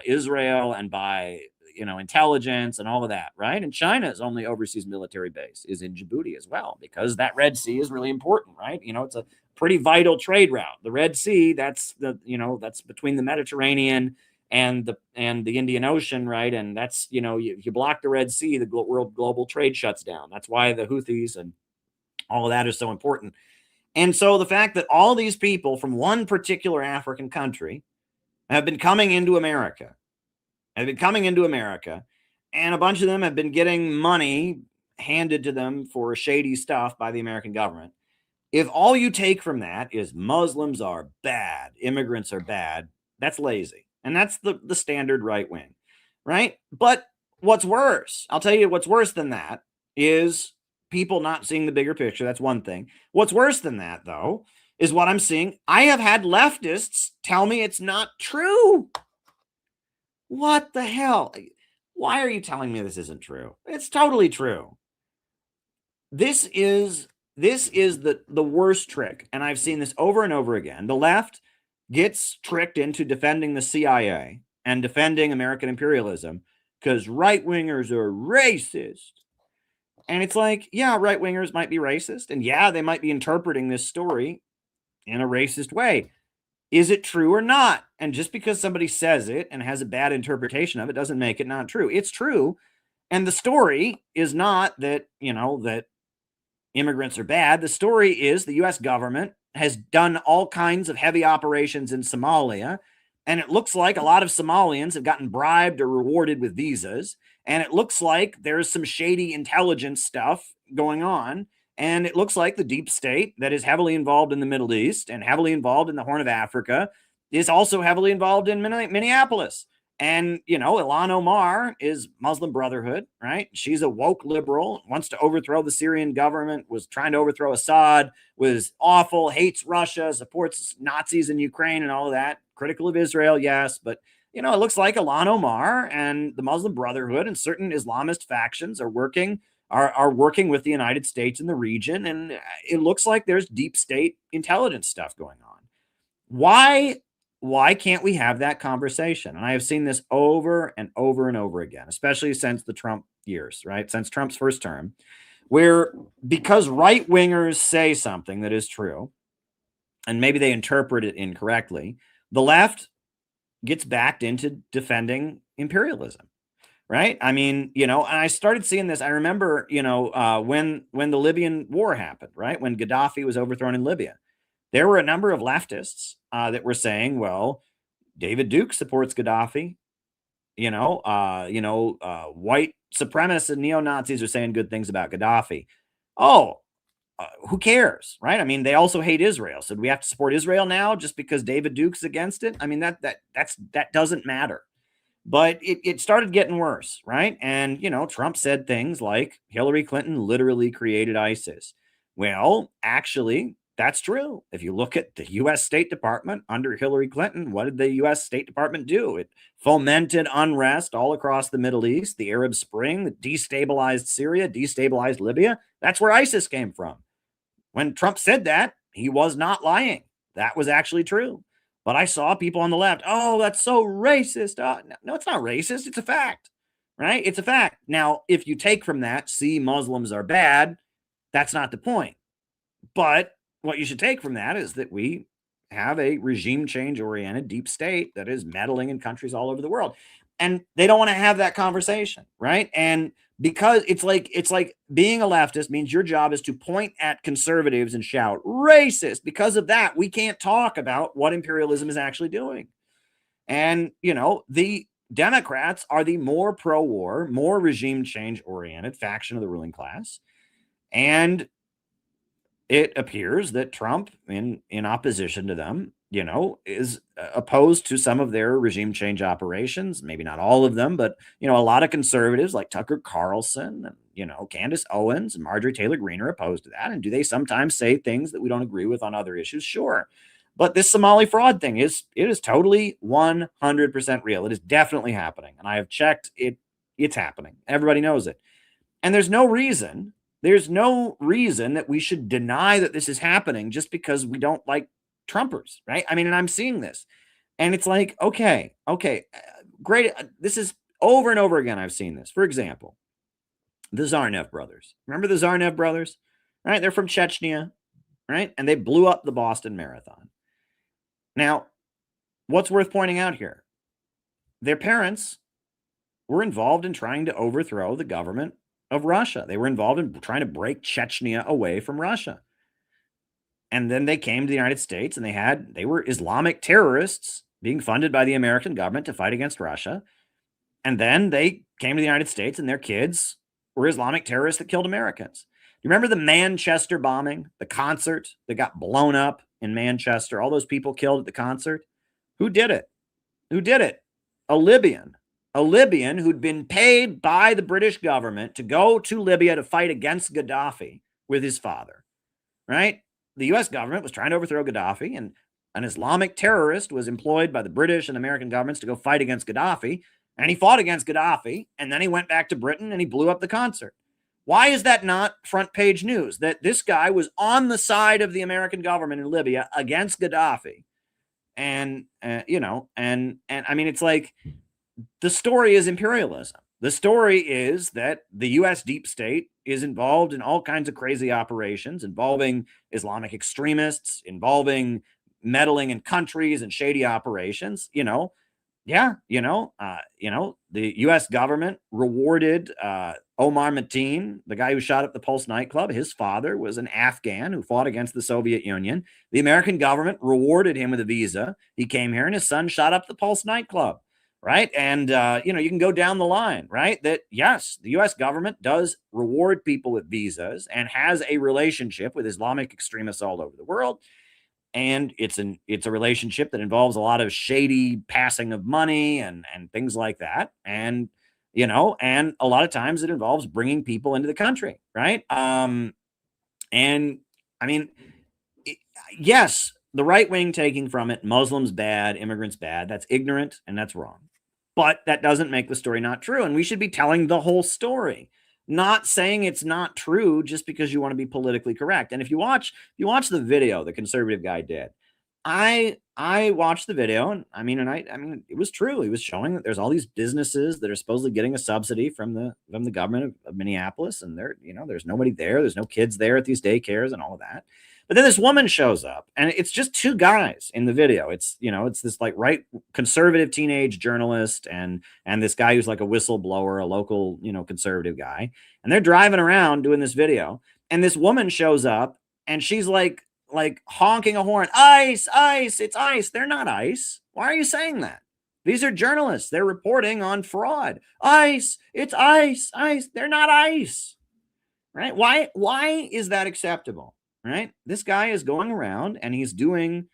Israel and by, intelligence and all of that, right? And China's only overseas military base is in Djibouti as well, because that Red Sea is really important, right? It's a pretty vital trade route. The Red Sea, that's between the Mediterranean and the Indian Ocean, right? And that's, you block the Red Sea, the world global trade shuts down. That's why the Houthis and all of that is so important. And so the fact that all these people from one particular African country have been coming into America, and a bunch of them have been getting money handed to them for shady stuff by the American government. If all you take from that is Muslims are bad, immigrants are bad, that's lazy. And that's the standard right wing, right? But what's worse, I'll tell you what's worse than that is people not seeing the bigger picture. That's one thing. What's worse than that, though, is what I'm seeing. I have had leftists tell me it's not true. What the hell? Why are you telling me this isn't true? It's totally true. This is the worst trick, and I've seen this over and over again. The left gets tricked into defending the CIA and defending American imperialism because right-wingers are racist. And it's like, yeah, right-wingers might be racist, and yeah, they might be interpreting this story in a racist way. Is it true or not? And just because somebody says it and has a bad interpretation of it doesn't make it not true. It's true. And the story is not that, that immigrants are bad. The story is the U.S. government has done all kinds of heavy operations in Somalia, and it looks like a lot of Somalians have gotten bribed or rewarded with visas, and it looks like there's some shady intelligence stuff going on, and it looks like the deep state that is heavily involved in the Middle East and heavily involved in the Horn of Africa is also heavily involved in Minneapolis. And, Ilhan Omar is Muslim Brotherhood, right? She's a woke liberal, wants to overthrow the Syrian government, was trying to overthrow Assad, was awful, hates Russia, supports Nazis in Ukraine and all of that. Critical of Israel, yes. But, it looks like Ilhan Omar and the Muslim Brotherhood and certain Islamist factions are working with the United States in the region. And it looks like there's deep state intelligence stuff going on. Why can't we have that conversation? And I have seen this over and over and over again, especially since the Trump years, right? Since Trump's first term, where because right wingers say something that is true, and maybe they interpret it incorrectly, the left gets backed into defending imperialism, right? I mean, and I started seeing this. I remember, when the Libyan war happened, right? When Gaddafi was overthrown in Libya. There were a number of leftists that were saying, well, David Duke supports Gaddafi. White supremacists and neo-Nazis are saying good things about Gaddafi. Oh, who cares, right? I mean, they also hate Israel. So do we have to support Israel now just because David Duke's against it? I mean, that doesn't matter. But it started getting worse, right? And, Trump said things like Hillary Clinton literally created ISIS. Well, actually, that's true. If you look at the U.S. State Department under Hillary Clinton, what did the U.S. State Department do? It fomented unrest all across the Middle East, the Arab Spring, destabilized Syria, destabilized Libya. That's where ISIS came from. When Trump said that, he was not lying. That was actually true. But I saw people on the left, oh, that's so racist. No, it's not racist. It's a fact, right? It's a fact. Now, if you take from that, see, Muslims are bad, that's not the point. But what you should take from that is that we have a regime change oriented deep state that is meddling in countries all over the world. And they don't want to have that conversation, right? And because it's like being a leftist means your job is to point at conservatives and shout racist. Because of that, we can't talk about what imperialism is actually doing. And, the Democrats are the more pro-war, more regime change oriented faction of the ruling class. And it appears that Trump, in opposition to them, is opposed to some of their regime change operations. Maybe not all of them, but, a lot of conservatives like Tucker Carlson and, Candace Owens and Marjorie Taylor Greene are opposed to that. And do they sometimes say things that we don't agree with on other issues? Sure. But this Somali fraud thing is totally 100% real. It is definitely happening. And I have checked it. It's happening. Everybody knows it. And there's no reason that we should deny that this is happening just because we don't like Trumpers, right? I mean, and I'm seeing this. And it's like, okay, great. This is over and over again. I've seen this. For example, the Tsarnaev brothers. Remember the Tsarnaev brothers? Right? They're from Chechnya, right? And they blew up the Boston Marathon. Now, what's worth pointing out here? their parents were involved in trying to overthrow the government of Russia. They were involved in trying to break Chechnya away from Russia. And then they came to the United States and they were Islamic terrorists being funded by the American government to fight against Russia. And then they came to the United States and their kids were Islamic terrorists that killed Americans. You remember the Manchester bombing, the concert that got blown up in Manchester, all those people killed at the concert? Who did it? Who did it? A Libyan who'd been paid by the British government to go to Libya to fight against Gaddafi with his father, right? The US government was trying to overthrow Gaddafi, and an Islamic terrorist was employed by the British and American governments to go fight against Gaddafi, and he fought against Gaddafi, and then he went back to Britain and he blew up the concert. Why is that not front page news? That this guy was on the side of the American government in Libya against Gaddafi. And, I mean, it's like the story is imperialism. The story is that the U.S. deep state is involved in all kinds of crazy operations involving Islamic extremists, involving meddling in countries and shady operations, the U.S. government rewarded Omar Mateen, the guy who shot up the Pulse nightclub. His father was an Afghan who fought against the Soviet Union. The American government rewarded him with a visa. He came here and his son shot up the Pulse nightclub, right? And, you can go down the line, right? That, yes, the U.S. government does reward people with visas and has a relationship with Islamic extremists all over the world. And it's a relationship that involves a lot of shady passing of money and things like that. And, and a lot of times it involves bringing people into the country, right? And I mean, yes, the right wing taking from it, Muslims bad, immigrants bad, that's ignorant and that's wrong. But that doesn't make the story not true. And we should be telling the whole story, not saying it's not true just because you want to be politically correct. And if you watch the video the conservative guy did, I watched the video and I mean it was true. He was showing that there's all these businesses that are supposedly getting a subsidy from the government of Minneapolis, and there's nobody there, there's no kids there at these daycares and all of that. But then this woman shows up, and it's just two guys in the video. It's this like right conservative teenage journalist and this guy who's like a whistleblower, a local, conservative guy. And they're driving around doing this video. And this woman shows up and she's like honking a horn. ICE, ICE, it's ICE. They're not ICE. Why are you saying that? These are journalists. They're reporting on fraud. ICE, it's ICE, ICE. They're not ICE. Right? Why is that acceptable? Right? This guy is going around and he's doing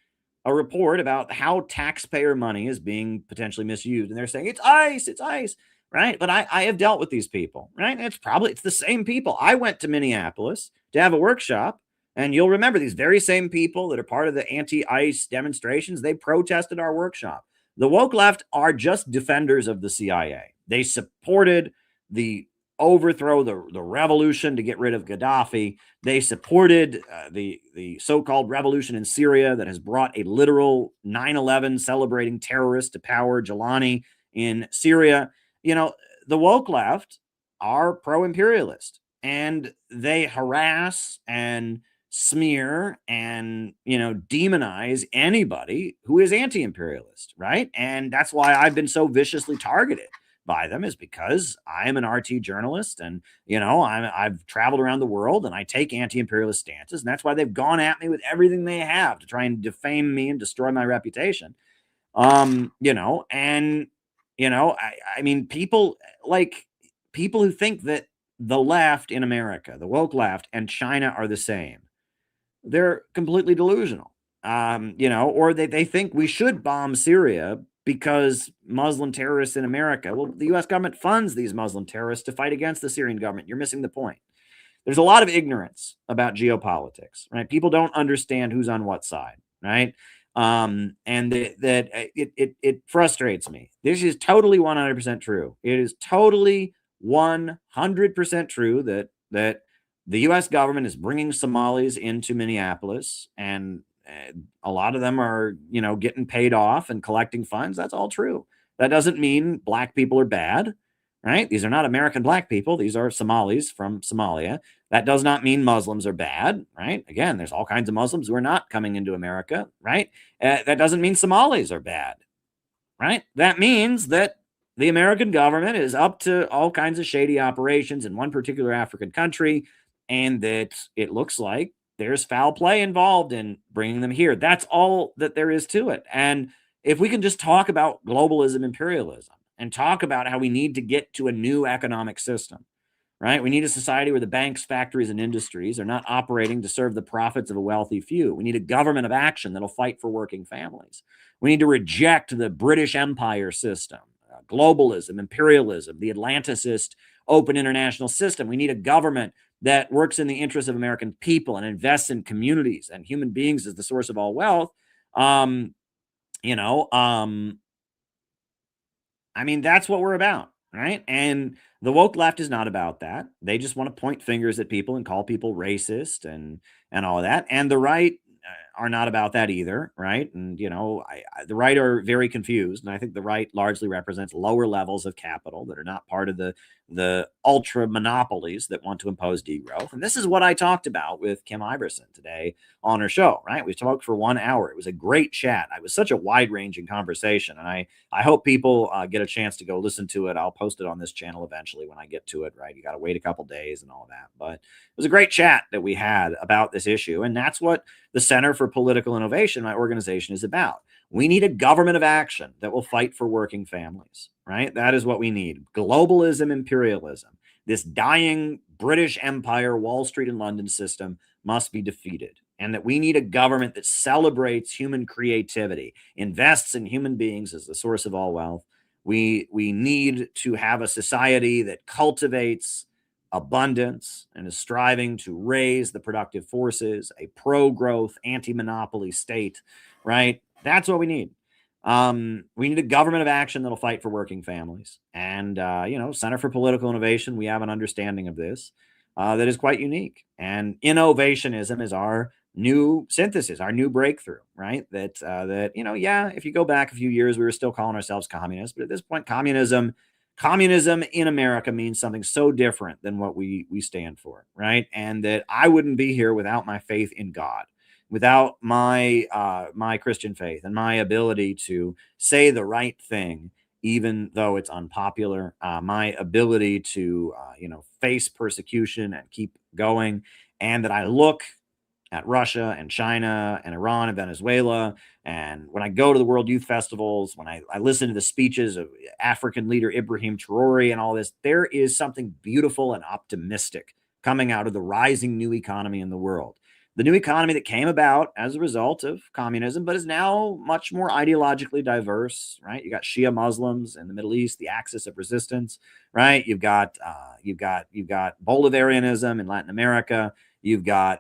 a report about how taxpayer money is being potentially misused. And they're saying, it's ICE, it's ICE, right? But I have dealt with these people, right? And it's the same people. I went to Minneapolis to have a workshop, and you'll remember these very same people that are part of the anti-ICE demonstrations. They protested our workshop. The woke left are just defenders of the CIA. They supported the overthrow, the revolution to get rid of Gaddafi. They supported the so-called revolution in Syria that has brought a literal 9/11 celebrating terrorist to power, Jelani in Syria. The woke left are pro-imperialist, and they harass and smear and demonize anybody who is anti-imperialist, right? And that's why I've been so viciously targeted by them, is because I am an RT journalist, and I've traveled around the world and I take anti-imperialist stances, and that's why they've gone at me with everything they have to try and defame me and destroy my reputation. I mean, people who think that the left in America, the woke left, and China are the same, they're completely delusional. Or they think we should bomb Syria because Muslim terrorists in America. Well, the U.S. government funds these Muslim terrorists to fight against the Syrian government. You're missing the point. There's a lot of ignorance about geopolitics, right? People don't understand who's on what side, right? And that it frustrates me. This is totally 100% true. It is totally 100% true that the U.S. government is bringing Somalis into Minneapolis, and a lot of them are, getting paid off and collecting funds. That's all true. That doesn't mean black people are bad, right? These are not American black people. These are Somalis from Somalia. That does not mean Muslims are bad, right? Again, there's all kinds of Muslims who are not coming into America, right? That doesn't mean Somalis are bad, right? That means that the American government is up to all kinds of shady operations in one particular African country, and that it looks like there's foul play involved in bringing them here. That's all that there is to it. And if we can just talk about globalism, imperialism, and talk about how we need to get to a new economic system, right? We need a society where the banks, factories, and industries are not operating to serve the profits of a wealthy few. We need a government of action that'll fight for working families. We need to reject the British Empire system, globalism, imperialism, the Atlanticist open international system. We need a government that works in the interest of American people and invests in communities and human beings as the source of all wealth. Um, you know, um, I mean, that's what we're about, right? And the woke left is not about that. They just want to point fingers at people and call people racist and all of that. And the right are not about that either, right? And the right are very confused, and I think the right largely represents lower levels of capital that are not part of the ultra monopolies that want to impose degrowth. And this is what I talked about with Kim Iverson today on her show, right? We talked for 1 hour. It was a great chat. It was such a wide-ranging conversation, and I hope people get a chance to go listen to it. I'll post it on this channel eventually when I get to it, right? You got to wait a couple days and all that. But it was a great chat that we had about this issue. And that's what the Center for Political Innovation, my organization, is about. We need a government of action that will fight for working families, right? That is what we need. Globalism, imperialism, this dying British Empire, Wall Street and London system must be defeated. And that we need a government that celebrates human creativity, invests in human beings as the source of all wealth. We need to have a society that cultivates abundance and is striving to raise the productive forces, a pro-growth, anti-monopoly state, right? That's what we need. We need a government of action that'll fight for working families. And, Center for Political Innovation, we have an understanding of this that is quite unique. And innovationism is our new synthesis, our new breakthrough, right? If you go back a few years, we were still calling ourselves communists, but at this point, communism in America means something so different than what we stand for, right? And that I wouldn't be here without my faith in God, without my Christian faith and my ability to say the right thing, even though it's unpopular, my ability to face persecution and keep going, and that I look at Russia and China and Iran and Venezuela. And when I go to the World Youth Festivals, when I listen to the speeches of African leader Ibrahim Traore and all this, there is something beautiful and optimistic coming out of the rising new economy in the world. The new economy that came about as a result of communism, but is now much more ideologically diverse, right? You got Shia Muslims in the Middle East, the axis of resistance, right? You've got Bolivarianism in Latin America. You've got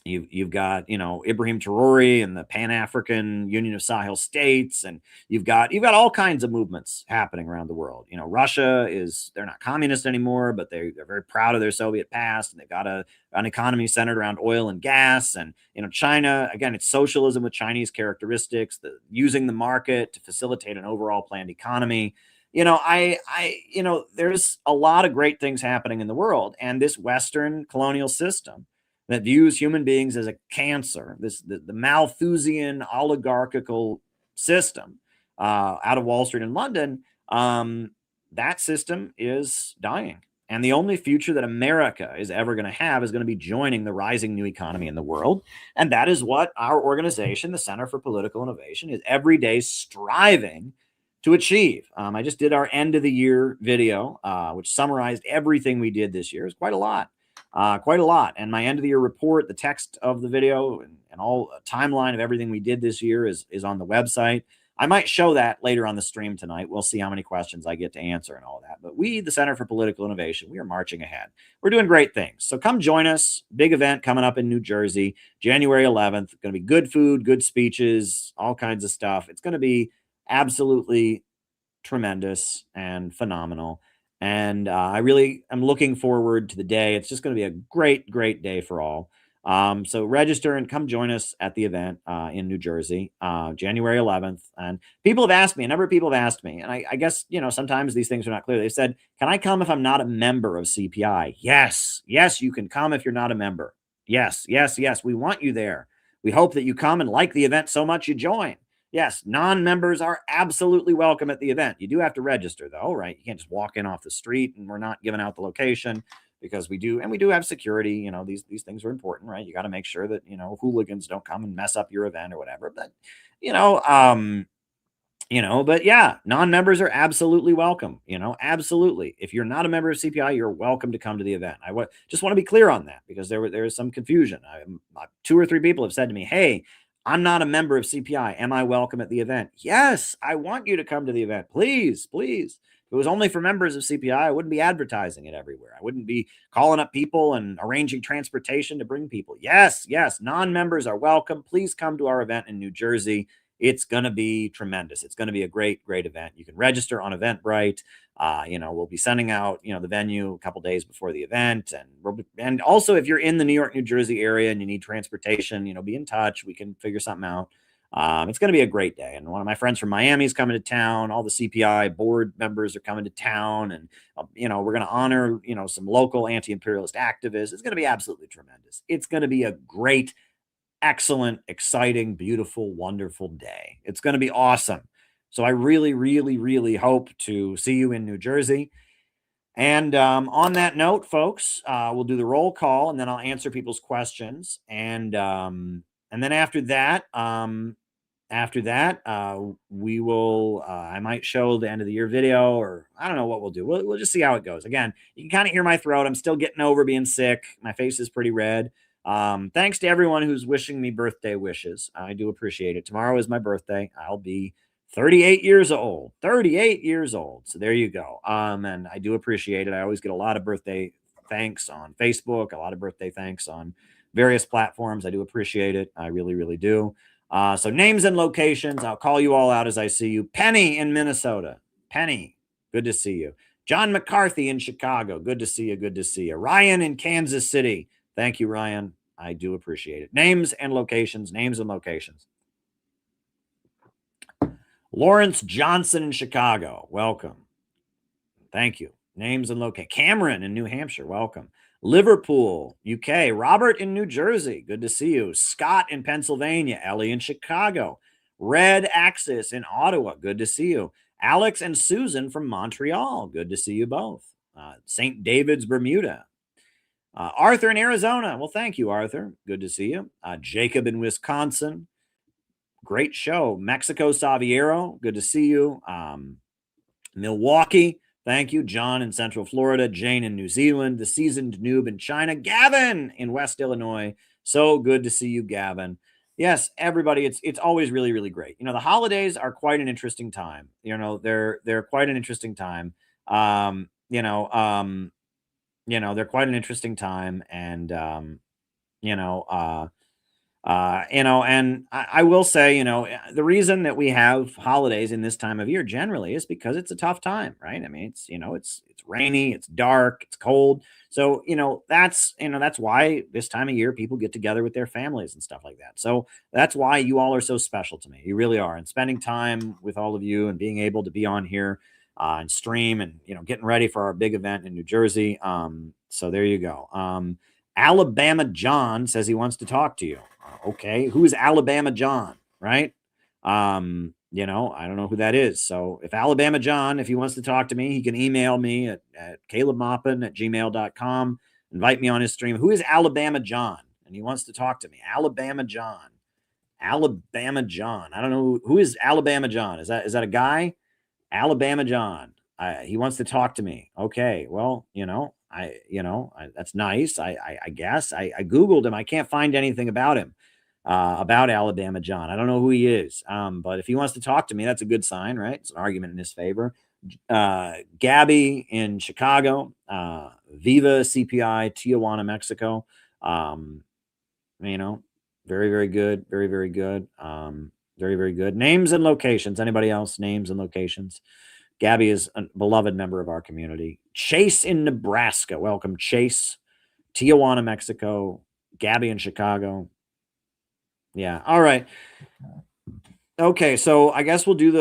Ibrahim Traore and the Pan-African Union of Sahel States, and you've got all kinds of movements happening around the world. Russia they're not communist anymore, but they're very proud of their Soviet past, and they've got an economy centered around oil and gas. And China, again, it's socialism with Chinese characteristics, using the market to facilitate an overall planned economy. There's a lot of great things happening in the world, and this Western colonial system that views human beings as a cancer, the Malthusian oligarchical system out of Wall Street and London, that system is dying. And the only future that America is ever going to have is going to be joining the rising new economy in the world. And that is what our organization, the Center for Political Innovation, is every day striving to achieve. I just did our end of the year video, which summarized everything we did this year. It's quite a lot. And my end of the year report, the text of the video and all timeline of everything we did this year is on the website. I might show that later on the stream tonight. We'll see how many questions I get to answer and all that. But we, the Center for Political Innovation, we are marching ahead. We're doing great things. So come join us. Big event coming up in New Jersey, January 11th. Going to be good food, good speeches, all kinds of stuff. It's going to be absolutely tremendous and phenomenal. And I really am looking forward to the day. It's just going to be a great, great day for all. So register and come join us at the event in New Jersey, January 11th. And people have asked me, a number of people have asked me, and I guess, sometimes these things are not clear. They said, can I come if I'm not a member of CPI? Yes, you can come if you're not a member. Yes. We want you there. We hope that you come and like the event so much you join. Yes, non-members are absolutely welcome at the event. You do have to register, though, right? You can't just walk in off the street, and we're not giving out the location because we do have security. You know, these things are important, right? You got to make sure that, you know, hooligans don't come and mess up your event or whatever. But, but yeah, non-members are absolutely welcome, absolutely. If you're not a member of CPI, you're welcome to come to the event. Just want to be clear on that because there is some confusion. 2 or 3 people have said to me, hey, I'm not a member of CPI. Am I welcome at the event? Yes, I want you to come to the event. Please, please. If it was only for members of CPI, I wouldn't be advertising it everywhere. I wouldn't be calling up people and arranging transportation to bring people. Yes, non-members are welcome. Please come to our event in New Jersey. It's going to be tremendous. It's going to be a great, great event. You can register on Eventbrite. We'll be sending out, the venue a couple days before the event. And also, if you're in the New York, New Jersey area and you need transportation, be in touch. We can figure something out. It's going to be a great day. And one of my friends from Miami is coming to town. All the CPI board members are coming to town. And, we're going to honor, some local anti-imperialist activists. It's going to be absolutely tremendous. It's going to be a great, excellent, exciting, beautiful, wonderful day. It's going to be awesome. So I really, really, really hope to see you in New Jersey. And on that note, folks, we'll do the roll call and then I'll answer people's questions. And then after that, we will, I might show the end of the year video, or I don't know what we'll do. We'll just see how it goes. Again, you can kind of hear my throat. I'm still getting over being sick. My face is pretty red. Thanks to everyone who's wishing me birthday wishes. I do appreciate it. Tomorrow is my birthday. I'll be 38 years old. 38 years old. So there you go. And I do appreciate it. I always get a lot of birthday thanks on Facebook, a lot of birthday thanks on various platforms. I do appreciate it. I really, really do. So names and locations. I'll call you all out as I see you. Penny in Minnesota. Penny, good to see you. John McCarthy in Chicago. Good to see you. Good to see you. Ryan in Kansas City. Thank you, Ryan. I do appreciate it. Names and locations. Names and locations. Lawrence Johnson in Chicago. Welcome. Thank you. Names and locations. Cameron in New Hampshire. Welcome. Liverpool, UK. Robert in New Jersey. Good to see you. Scott in Pennsylvania. Ellie in Chicago. Red Axis in Ottawa. Good to see you. Alex and Susan from Montreal. Good to see you both. St. David's, Bermuda. Arthur in Arizona. Well, thank you, Arthur. Good to see you. Jacob in Wisconsin. Great show. Mexico, Saviero. Good to see you. Milwaukee. Thank you. John in Central Florida. Jane in New Zealand. The Seasoned Noob in China. Gavin in West Illinois. So good to see you, Gavin. Yes, everybody, it's always really, really great. The holidays are quite an interesting time. They're quite an interesting time. They're quite an interesting time. And, and I will say, the reason that we have holidays in this time of year generally is because it's a tough time, right? I mean, it's rainy, it's dark, it's cold. So, that's why this time of year people get together with their families and stuff like that. So that's why you all are so special to me. You really are. And spending time with all of you and being able to be on here and stream and, getting ready for our big event in New Jersey. So there you go. Alabama John says he wants to talk to you. Okay. Who is Alabama John? Right. I don't know who that is. So if Alabama John, if he wants to talk to me, he can email me at calebmaupin@gmail.com, invite me on his stream. Who is Alabama John? And he wants to talk to me. Alabama John. Alabama John. I don't know who is Alabama John. Is that a guy? Alabama John. He wants to talk to me. Okay. Well, that's nice. I guess I Googled him. I can't find anything about him, about Alabama John. I don't know who he is. But if he wants to talk to me, that's a good sign, right? It's an argument in his favor. Gabby in Chicago, Viva CPI, Tijuana, Mexico. Very, very good. Very, very good. Very, very good. Names and locations. Anybody else? Names and locations. Gabby is a beloved member of our community. Chase in Nebraska. Welcome, Chase. Tijuana, Mexico. Gabby in Chicago. Yeah. All right. Okay. So I guess we'll do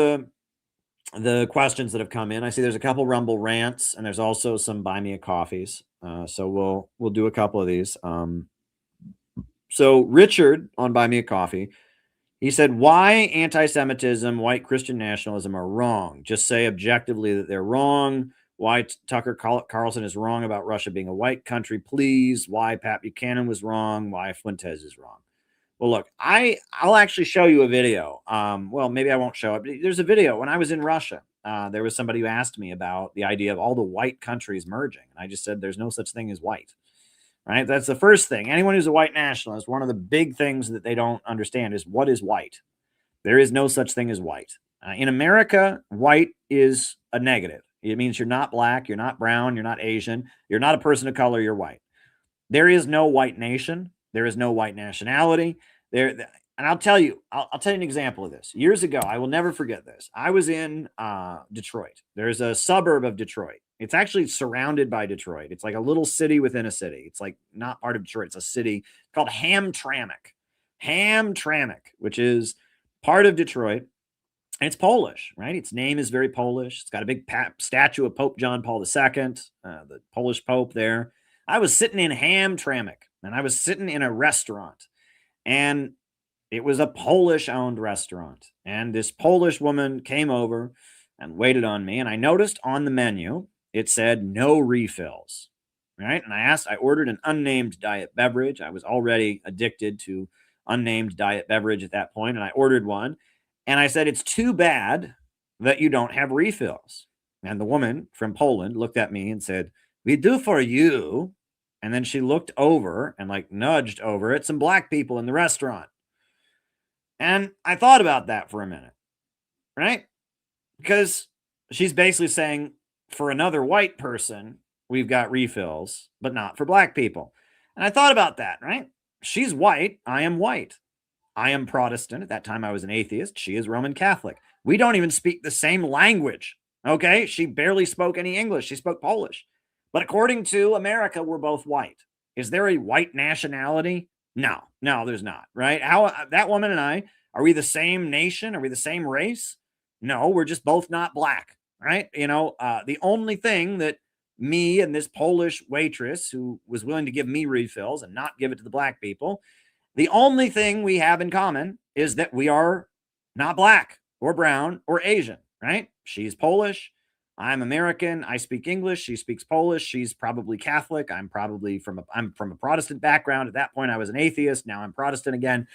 the questions that have come in. I see there's a couple Rumble rants and there's also some Buy Me a Coffees. So we'll do a couple of these. So Richard on Buy Me a Coffee, He said, why anti-Semitism, white Christian nationalism are wrong. Just say objectively that they're wrong. Why Tucker Carlson is wrong about Russia being a white country, please. Why Pat Buchanan was wrong. Why Fuentes is wrong. Well, look, I'll actually show you a video. Well, maybe I won't show it. There's a video when I was in Russia. There was somebody who asked me about the idea of all the white countries merging. And I just said, there's no such thing as white. Right? That's the first thing. Anyone who's a white nationalist, one of the big things that they don't understand is what is white. There is no such thing as white. In America, white is a negative. It means you're not black, you're not brown, you're not Asian, you're not a person of color, you're white. There is no white nation. There is no white nationality. And I'll tell you an example of this. Years ago, I will never forget this. I was in Detroit. There's a suburb of Detroit. It's actually surrounded by Detroit. It's like a little city within a city. It's like not part of Detroit. It's a city called Hamtramck, which is part of Detroit. And it's Polish, right? Its name is very Polish. It's got a big statue of Pope John Paul II, the Polish Pope there. I was sitting in Hamtramck, and I was sitting in a restaurant, and it was a Polish-owned restaurant. And this Polish woman came over and waited on me, and I noticed on the menu, it said no refills, right? And I ordered an unnamed diet beverage. I was already addicted to unnamed diet beverage at that point, and I ordered one. And I said, it's too bad that you don't have refills. And the woman from Poland looked at me and said, we do for you. And then she looked over and like nudged over at some black people in the restaurant. And I thought about that for a minute, right? Because she's basically saying for another white person, we've got refills, but not for black people. And I thought about that, right? She's white. I am white. I am Protestant. At that time, I was an atheist. She is Roman Catholic. We don't even speak the same language. Okay. She barely spoke any English. She spoke Polish. But according to America, we're both white. Is there a white nationality? No, there's not, right? How that woman and I, are we the same nation? Are we the same race? No, we're just both not black, right? The only thing that me and this Polish waitress who was willing to give me refills and not give it to the black people, the only thing we have in common is that we are not black or brown or Asian, right? She's Polish. I'm American. I speak English. She speaks Polish. She's probably Catholic. I'm from a Protestant background. At that point, I was an atheist. Now I'm Protestant again.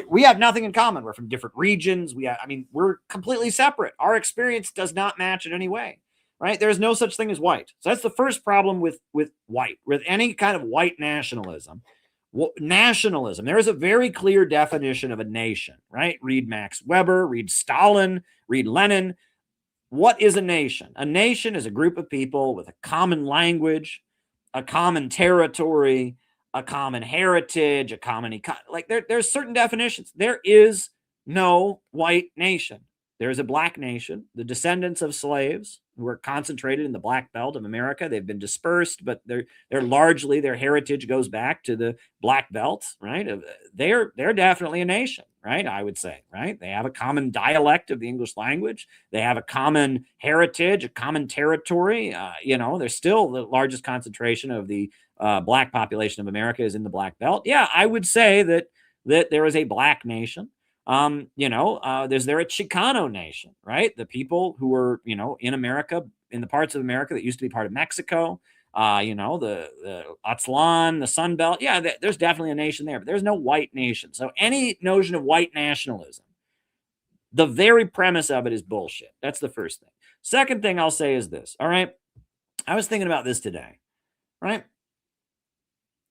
We have nothing in common. We're from different regions. We're completely separate. Our experience does not match in any way, right? There's no such thing as white. So that's the first problem with white, with any kind of white nationalism. Nationalism. There is a very clear definition of a nation, right? Read Max Weber, read Stalin, read Lenin. What is a nation? A nation is a group of people with a common language, a common territory, a common heritage, a common there's certain definitions. There is no white nation. There is a black nation, the descendants of slaves who are concentrated in the black belt of America. They've been dispersed, but they're largely, their heritage goes back to the black belt, right? They're definitely a nation, right? I would say, right? They have a common dialect of the English language. They have a common heritage, a common territory. They're still the largest concentration of the black population of America is in the black belt. Yeah, I would say that there is a black nation. There's a Chicano nation, right? The people who were, in America, in the parts of America that used to be part of Mexico, the Aztlan, the Sun Belt. Yeah, there's definitely a nation there, but there's no white nation. So any notion of white nationalism, the very premise of it is bullshit. That's the first thing. Second thing I'll say is this. All right. I was thinking about this today, right?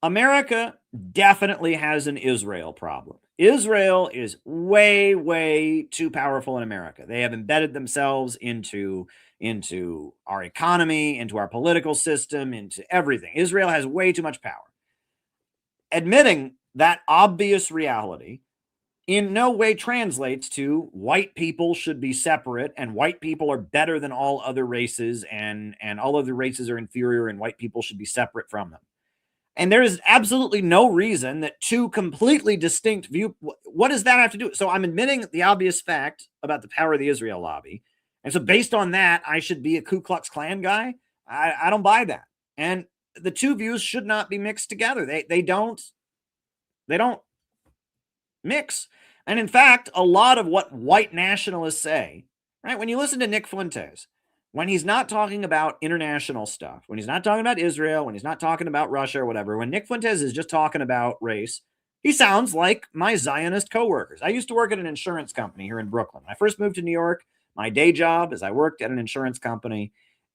America definitely has an Israel problem. Israel is way, way too powerful in America. They have embedded themselves into our economy, into our political system, into everything. Israel has way too much power. Admitting that obvious reality in no way translates to white people should be separate and white people are better than all other races and all other races are inferior and white people should be separate from them. And there is absolutely no reason that two completely distinct view. What does that have to do? So I'm admitting the obvious fact about the power of the Israel lobby. And so based on that, I should be a Ku Klux Klan guy. I don't buy that. And the two views should not be mixed together. They don't mix. And in fact, a lot of what white nationalists say, right? When you listen to Nick Fuentes, when he's not talking about international stuff, when he's not talking about Israel, when he's not talking about Russia or whatever, when Nick Fuentes is just talking about race, he sounds like my Zionist coworkers. I used to work at an insurance company here in Brooklyn. When I first moved to New York, my day job is I worked at an insurance company,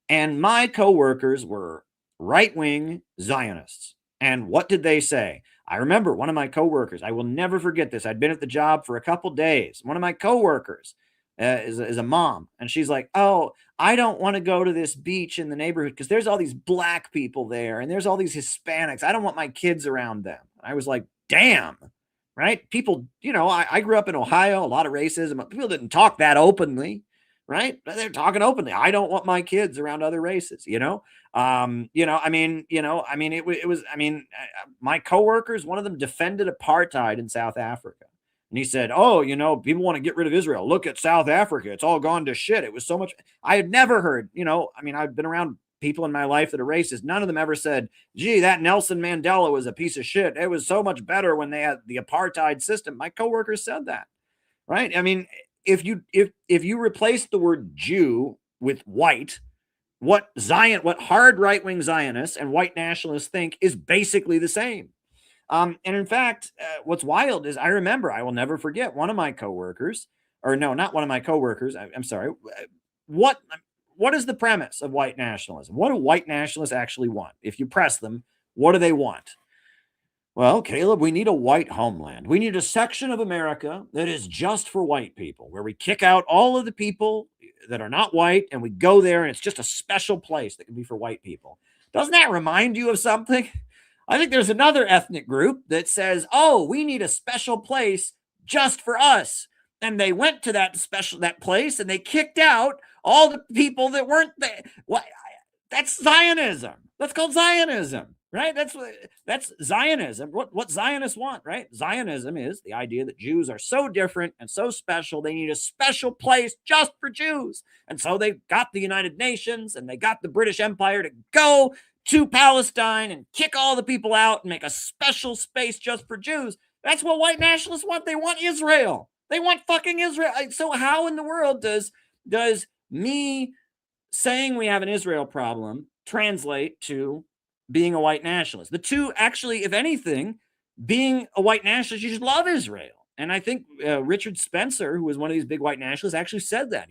and my coworkers were right-wing Zionists. And what did they say? I remember one of my coworkers, I will never forget this. I'd been at the job for a couple days. One of my coworkers is a mom, and she's like, oh, I don't want to go to this beach in the neighborhood because there's all these black people there and there's all these Hispanics. I don't want my kids around them. I was like, damn, right? People, I grew up in Ohio, a lot of racism. People didn't talk that openly, right? They're talking openly. I don't want my kids around other races, my coworkers, one of them defended apartheid in South Africa. And he said, oh, people want to get rid of Israel. Look at South Africa. It's all gone to shit. It was so much. I had never heard, I've been around people in my life that are racist. None of them ever said, gee, that Nelson Mandela was a piece of shit. It was so much better when they had the apartheid system. My coworkers said that, right? I mean, if you replace the word Jew with white, what hard right-wing Zionists and white nationalists think is basically the same. And in fact, what's wild is I will never forget one of my coworkers, or no, not one of my coworkers. I'm sorry. What is the premise of white nationalism? What do white nationalists actually want? If you press them, what do they want? Well, Caleb, we need a white homeland. We need a section of America that is just for white people, where we kick out all of the people that are not white and we go there and it's just a special place that can be for white people. Doesn't that remind you of something? I think there's another ethnic group that says, oh, we need a special place just for us. And they went to that place and they kicked out all the people that weren't there. That's Zionism. That's called Zionism, right? That's Zionism. What Zionists want, right? Zionism is the idea that Jews are so different and so special, they need a special place just for Jews. And so they got the United Nations and they got the British Empire to go to Palestine and kick all the people out and make a special space just for Jews. That's what white nationalists want. They want Israel. They want fucking Israel. So how in the world does me saying we have an Israel problem translate to being a white nationalist? The two, actually, if anything, being a white nationalist, you should love Israel. And I think Richard Spencer, who was one of these big white nationalists, actually said that.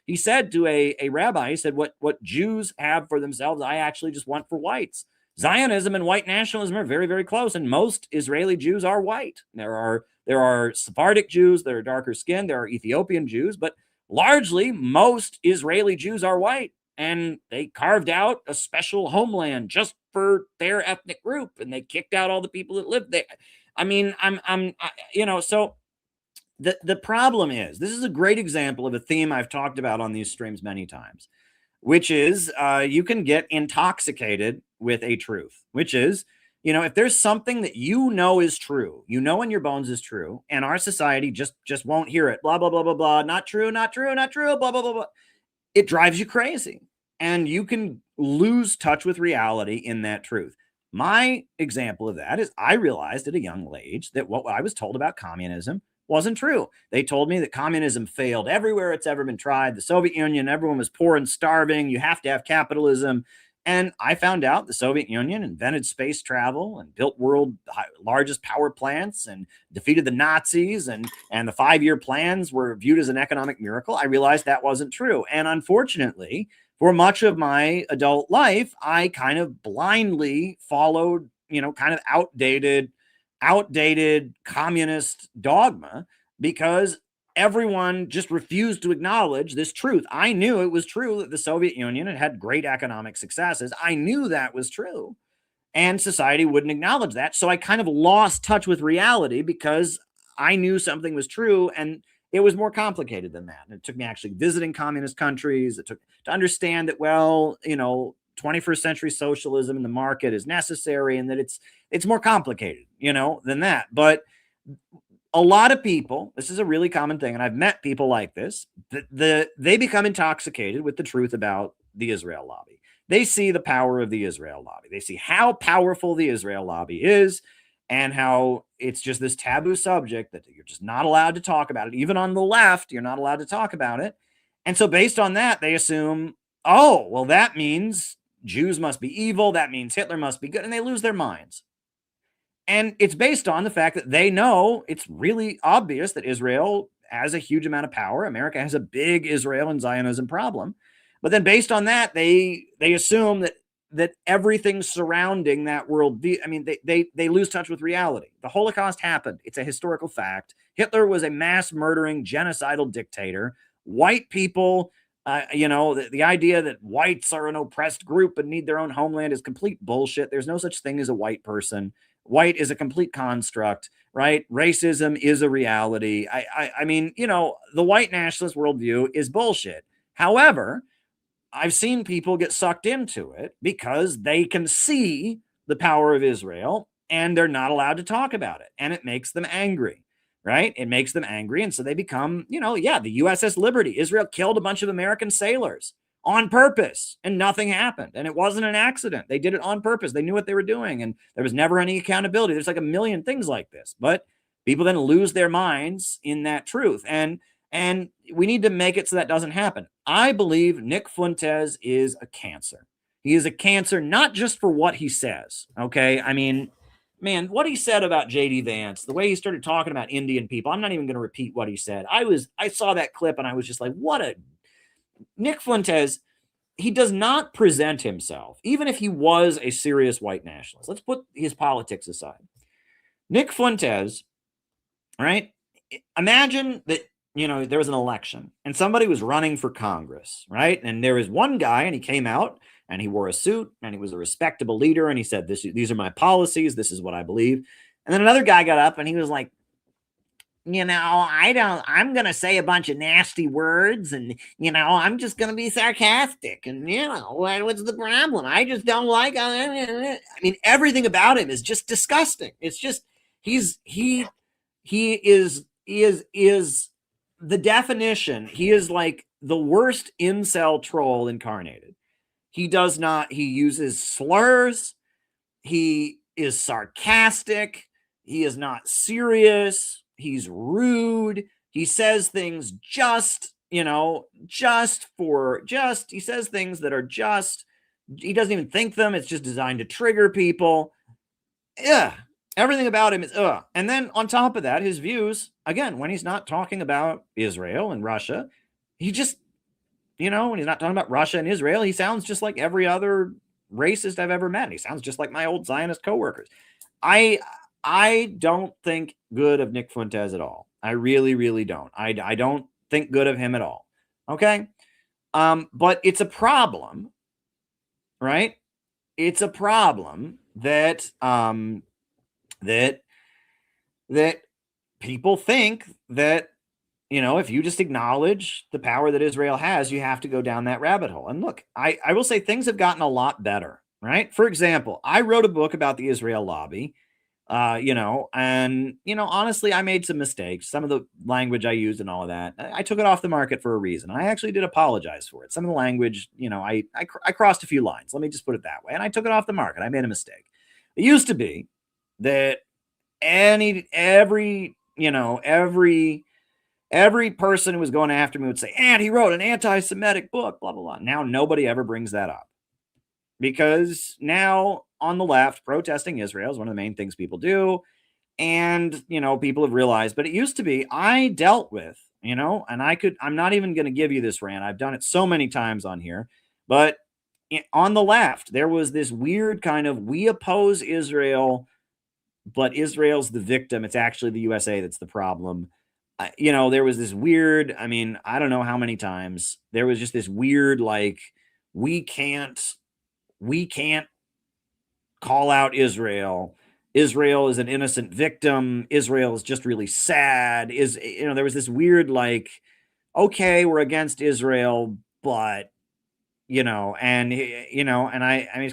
He said to a rabbi, he said, what Jews have for themselves, I actually just want for whites. Zionism and white nationalism are very, very close, and most Israeli Jews are white. There are Sephardic Jews that are darker skinned. There are Ethiopian Jews, but largely most Israeli Jews are white, and they carved out a special homeland just for their ethnic group, and they kicked out all the people that lived there. I mean, so the problem is, this is a great example of a theme I've talked about on these streams many times, which is you can get intoxicated with a truth, which is, if there's something that is true, in your bones is true, and our society just won't hear it, blah, blah, blah, blah, blah, not true, not true, not true, blah, blah, blah, blah. It drives you crazy, and you can lose touch with reality in that truth. My example of that is I realized at a young age that what I was told about communism wasn't true. They told me that communism failed everywhere it's ever been tried. The Soviet Union, everyone was poor and starving. You have to have capitalism. And I found out the Soviet Union invented space travel and built world largest power plants and defeated the Nazis, and the 5-year plans were viewed as an economic miracle. I realized that wasn't true. And unfortunately, for much of my adult life, I kind of blindly followed, kind of outdated communist dogma, because everyone just refused to acknowledge this truth. I knew it was true that the Soviet Union had great economic successes. I knew that was true, and society wouldn't acknowledge that. So I kind of lost touch with reality because I knew something was true, and it was more complicated than that. And it took me actually visiting communist countries. It took to understand that, 21st century socialism and the market is necessary, and that it's more complicated, than that. But a lot of people, this is a really common thing, and I've met people like this, they become intoxicated with the truth about the Israel lobby. They see the power of the Israel lobby. They see how powerful the Israel lobby is, and how it's just this taboo subject that you're just not allowed to talk about it. Even on the left, you're not allowed to talk about it. And so based on that, they assume, oh, well, that means Jews must be evil. That means Hitler must be good. And they lose their minds. And it's based on the fact that they know it's really obvious that Israel has a huge amount of power. America has a big Israel and Zionism problem. But then based on that, they assume that everything surrounding that world, I mean, they lose touch with reality. The Holocaust happened. It's a historical fact. Hitler was a mass murdering, genocidal dictator. White people, the idea that whites are an oppressed group and need their own homeland is complete bullshit. There's no such thing as a white person. White is a complete construct, right? Racism is a reality. I mean, the white nationalist worldview is bullshit. However, I've seen people get sucked into it because they can see the power of Israel and they're not allowed to talk about it. And it makes them angry, right? It makes them angry. And so they become, the USS Liberty. Israel killed a bunch of American sailors on purpose and nothing happened. And it wasn't an accident. They did it on purpose. They knew what they were doing and there was never any accountability. There's like a million things like this, but people then lose their minds in that truth. And we need to make it so that doesn't happen. I believe Nick Fuentes is a cancer. He is a cancer, not just for what he says. Okay. I mean, man, what he said about JD Vance, the way he started talking about Indian people, I'm not even going to repeat what he said. I saw that clip and I was just like, Nick Fuentes, he does not present himself, even if he was a serious white nationalist. Let's put his politics aside. Nick Fuentes, right? Imagine that, there was an election and somebody was running for Congress, right? And there was one guy and he came out and he wore a suit and he was a respectable leader. And he said, these are my policies. This is what I believe. And then another guy got up and he was like, I'm going to say a bunch of nasty words and, I'm just going to be sarcastic and, what's the problem? I just don't like, I mean, everything about him is just disgusting. It's just, he is the definition. He is like the worst incel troll incarnated. He uses slurs. He is sarcastic. He is not serious. He's rude. He says things he says things that are just, he doesn't even think them. It's just designed to trigger people. Yeah. Everything about him is, And then on top of that, his views, again, when he's not talking about Israel and Russia, he just, when he's not talking about Russia and Israel, he sounds just like every other racist I've ever met. He sounds just like my old Zionist coworkers. I don't think good of Nick Fuentes at all. I really, really don't. I don't think good of him at all. Okay. But it's a problem, right? It's a problem that, that people think that, if you just acknowledge the power that Israel has, you have to go down that rabbit hole. And look, I will say things have gotten a lot better, right? For example, I wrote a book about the Israel lobby, honestly, I made some mistakes. Some of the language I used and all of that, I took it off the market for a reason. I actually did apologize for it. Some of the language, I crossed a few lines. Let me just put it that way. And I took it off the market. I made a mistake. It used to be that every person who was going after me would say, and he wrote an anti-Semitic book, blah, blah, blah. Now nobody ever brings that up because now on the left, protesting Israel is one of the main things people do. And, people have realized, but it used to be, I dealt with, and I'm not even going to give you this rant. I've done it so many times on here, but on the left, there was this weird kind of, we oppose Israel, but Israel's the victim. It's actually the USA that's the problem. There was this weird, I don't know how many times there was just this weird, like, we can't call out Israel. Israel is an innocent victim. Israel is just really sad. There was this weird, like, okay, we're against Israel, but, it's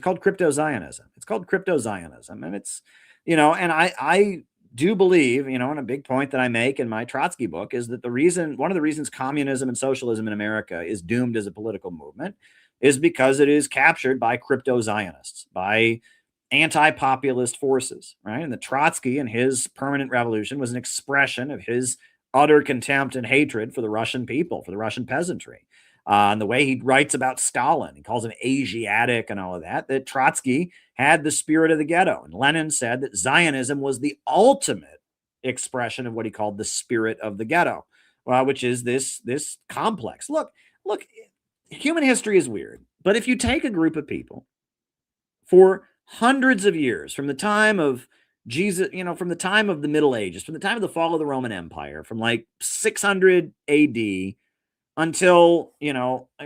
called crypto-Zionism. It's called crypto-Zionism. And it's, and I do believe, and a big point that I make in my Trotsky book is that one of the reasons communism and socialism in America is doomed as a political movement is because it is captured by crypto-Zionists, by anti-populist forces, right? And the Trotsky and his permanent revolution was an expression of his utter contempt and hatred for the Russian people, for the Russian peasantry. And the way he writes about Stalin, he calls him Asiatic and all of that, that Trotsky had the spirit of the ghetto. And Lenin said that Zionism was the ultimate expression of what he called the spirit of the ghetto, which is this complex. Look, human history is weird, but if you take a group of people for hundreds of years, from the time of Jesus, from the time of the Middle Ages, from the time of the fall of the Roman Empire, from like 600 AD until,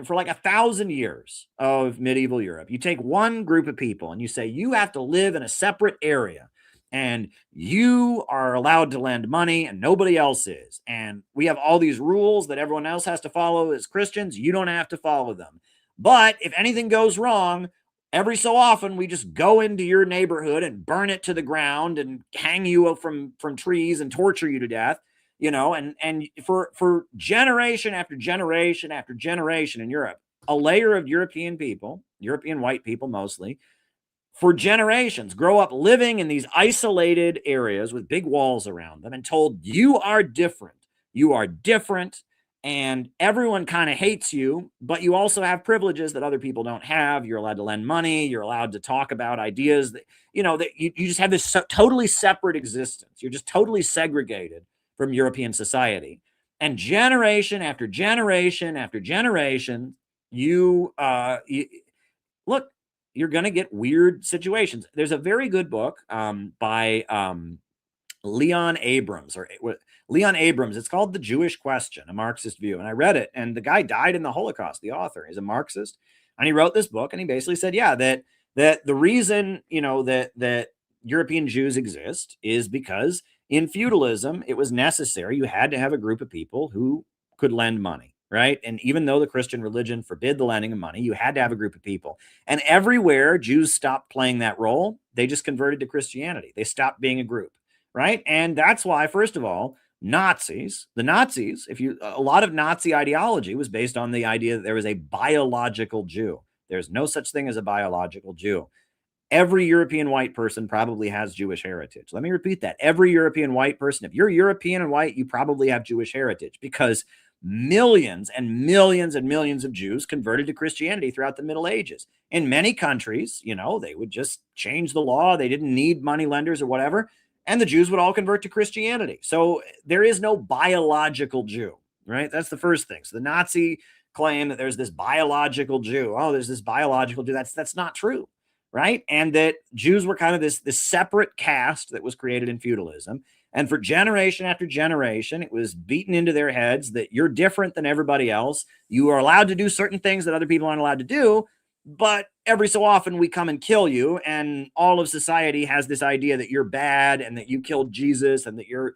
for like 1,000 years of medieval Europe, you take one group of people and you say, you have to live in a separate area and you are allowed to lend money and nobody else is. And we have all these rules that everyone else has to follow as Christians. You don't have to follow them. But if anything goes wrong, every so often we just go into your neighborhood and burn it to the ground and hang you from trees and torture you to death, and for generation after generation after generation in Europe, a layer of European people, European white people mostly, for generations grow up living in these isolated areas with big walls around them and told, you are different. You are different. And everyone kind of hates you, but you also have privileges that other people don't have. You're allowed to lend money. You're allowed to talk about ideas that, that you just have this totally separate existence. You're just totally segregated from European society. And generation after generation after generation, look, you're going to get weird situations. There's a very good book by Leon Abrams. It's called The Jewish Question, A Marxist View. And I read it, and the guy died in the Holocaust, the author. He's a Marxist. And he wrote this book, and he basically said, that the reason, that European Jews exist is because in feudalism, it was necessary. You had to have a group of people who could lend money. Right. And even though the Christian religion forbid the lending of money, you had to have a group of people. And everywhere Jews stopped playing that role, they just converted to Christianity. They stopped being a group. Right. And that's why, first of all, a lot of Nazi ideology was based on the idea that there was a biological Jew. There's no such thing as a biological Jew. Every European white person probably has Jewish heritage. Let me repeat that. Every European white person, if you're European and white, you probably have Jewish heritage, because millions and millions and millions of Jews converted to Christianity throughout the Middle Ages. In many countries, they would just change the law. They didn't need money lenders or whatever. And the Jews would all convert to Christianity. So there is no biological Jew, right? That's the first thing. So the Nazi claim that there's this biological Jew. Oh, there's this biological Jew. That's not true, right? And that Jews were kind of this separate caste that was created in feudalism. And for generation after generation, it was beaten into their heads that you're different than everybody else. You are allowed to do certain things that other people aren't allowed to do. But every so often we come and kill you. And all of society has this idea that you're bad and that you killed Jesus and that you're,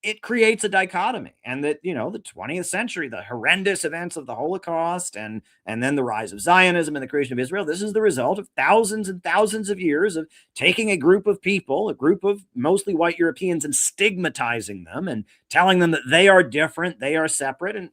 it creates a dichotomy. And that, the 20th century, the horrendous events of the Holocaust and then the rise of Zionism and the creation of Israel, this is the result of thousands and thousands of years of taking a group of people, a group of mostly white Europeans, and stigmatizing them and telling them that they are different, they are separate. And,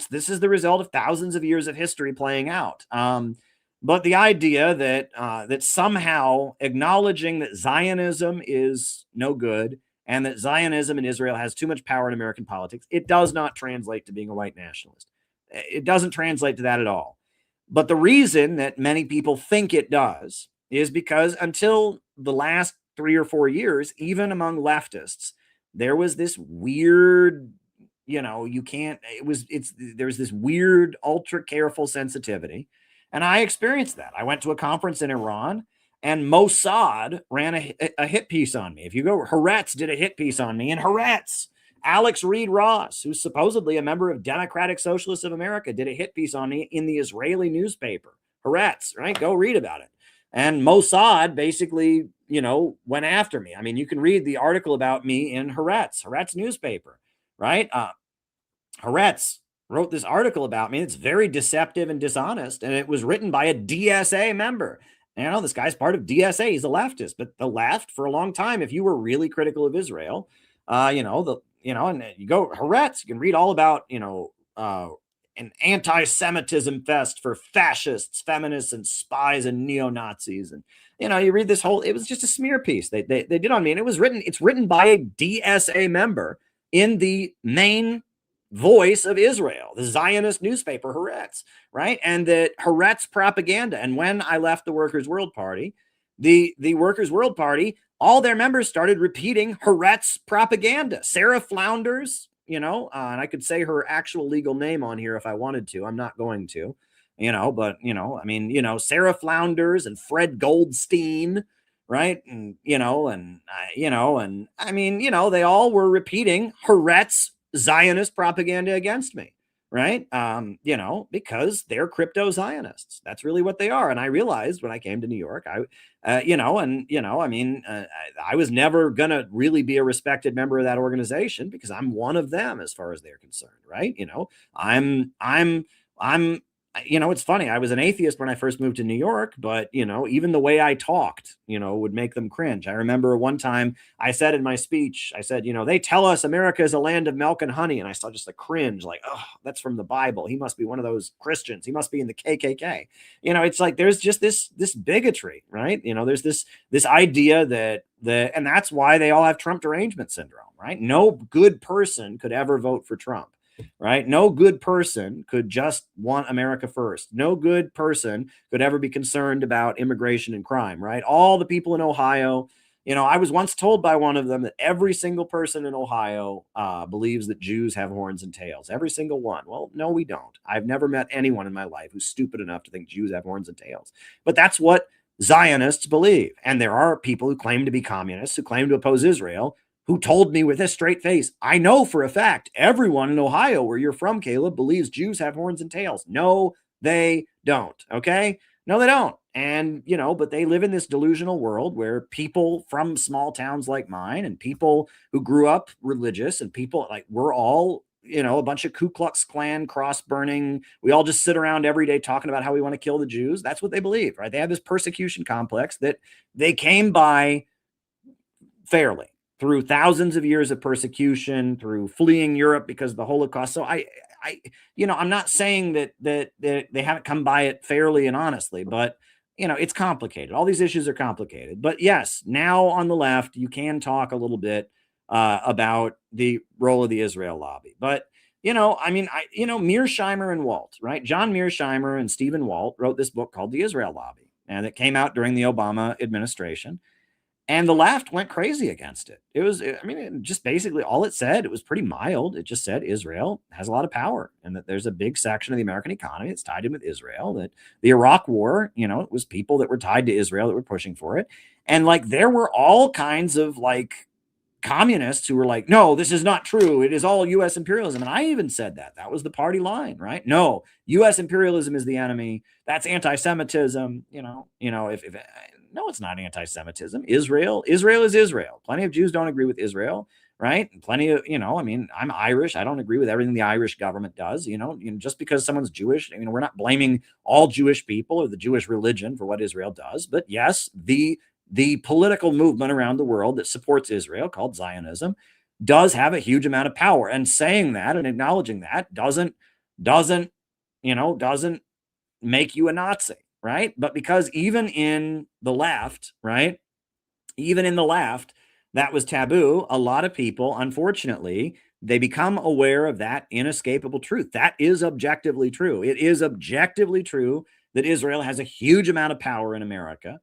this is the result of thousands of years of history playing out. But the idea that somehow acknowledging that Zionism is no good and that Zionism in Israel has too much power in American politics, it does not translate to being a white nationalist. It doesn't translate to that at all. But the reason that many people think it does is because until the last 3 or 4 years, even among leftists, there was this weird, there's this weird, ultra careful sensitivity. And I experienced that. I went to a conference in Iran, and Mossad ran a hit piece on me. If you go, Haaretz did a hit piece on me, and Haaretz, Alex Reed Ross, who's supposedly a member of Democratic Socialists of America, did a hit piece on me in the Israeli newspaper. Haaretz, right? Go read about it. And Mossad basically, went after me. I mean, you can read the article about me in Haaretz newspaper, right? Haaretz wrote this article about me. It's very deceptive and dishonest. And it was written by a DSA member. This guy's part of DSA. He's a leftist, but the left for a long time, if you were really critical of Israel, and you go Haaretz, you can read all about, an anti-Semitism fest for fascists, feminists, and spies and neo-Nazis. And, you read this whole, it was just a smear piece they did on me. And it's written by a DSA member in the main voice of Israel, the Zionist newspaper, Haaretz, right? And that Haaretz propaganda. And when I left the Workers' World Party, the Workers' World Party, all their members started repeating Haaretz propaganda. Sarah Flounders, and I could say her actual legal name on here if I wanted to. I'm not going to, but, Sarah Flounders and Fred Goldstein, right? And, they all were repeating Haaretz Zionist propaganda against me, right? Because they're crypto Zionists. That's really what they are. And I realized when I came to New York, I was never going to really be a respected member of that organization because I'm one of them as far as they're concerned, right? It's funny. I was an atheist when I first moved to New York, but, even the way I talked, would make them cringe. I remember one time I said in my speech, I said, they tell us America is a land of milk and honey. And I saw just a cringe like, oh, that's from the Bible. He must be one of those Christians. He must be in the KKK. It's like, there's just this bigotry, right? There's this idea and that's why they all have Trump derangement syndrome, right? No good person could ever vote for Trump. Right? No good person could just want America first. No good person could ever be concerned about immigration and crime, right? All the people in Ohio, I was once told by one of them that every single person in Ohio believes that Jews have horns and tails. Every single one. Well, no, we don't. I've never met anyone in my life who's stupid enough to think Jews have horns and tails. But that's what Zionists believe. And there are people who claim to be communists, who claim to oppose Israel, who told me with a straight face, I know for a fact everyone in Ohio where you're from, Caleb, believes Jews have horns and tails. No, they don't. Okay? No, they don't. And, but they live in this delusional world where people from small towns like mine and people who grew up religious and people like we're all, a bunch of Ku Klux Klan cross burning. We all just sit around every day talking about how we want to kill the Jews. That's what they believe, right? They have this persecution complex that they came by fairly through thousands of years of persecution, through fleeing Europe because of the Holocaust. So I'm not saying that they haven't come by it fairly and honestly, but it's complicated. All these issues are complicated. But yes, now on the left, you can talk a little bit about the role of the Israel lobby. But Mearsheimer and Walt, right? John Mearsheimer and Stephen Walt wrote this book called The Israel Lobby, and it came out during the Obama administration. And the left went crazy against it. Just basically all it said, it was pretty mild. It just said Israel has a lot of power and that there's a big section of the American economy that's tied in with Israel, that the Iraq war, it was people that were tied to Israel that were pushing for it. And like, there were all kinds of like communists who were like, no, this is not true. It is all U.S. imperialism. And I even said that. That was the party line, right? No, U.S. imperialism is the enemy. That's anti-Semitism. No, it's not anti-Semitism. Israel is Israel. Plenty of Jews don't agree with Israel, right? And plenty of, I'm Irish. I don't agree with everything the Irish government does. Just because someone's Jewish, we're not blaming all Jewish people or the Jewish religion for what Israel does. But yes, the political movement around the world that supports Israel, called Zionism, does have a huge amount of power. And saying that and acknowledging that doesn't make you a Nazi. Right. But because even in the left, right, that was taboo. A lot of people, unfortunately, they become aware of that inescapable truth. That is objectively true. It is objectively true that Israel has a huge amount of power in America.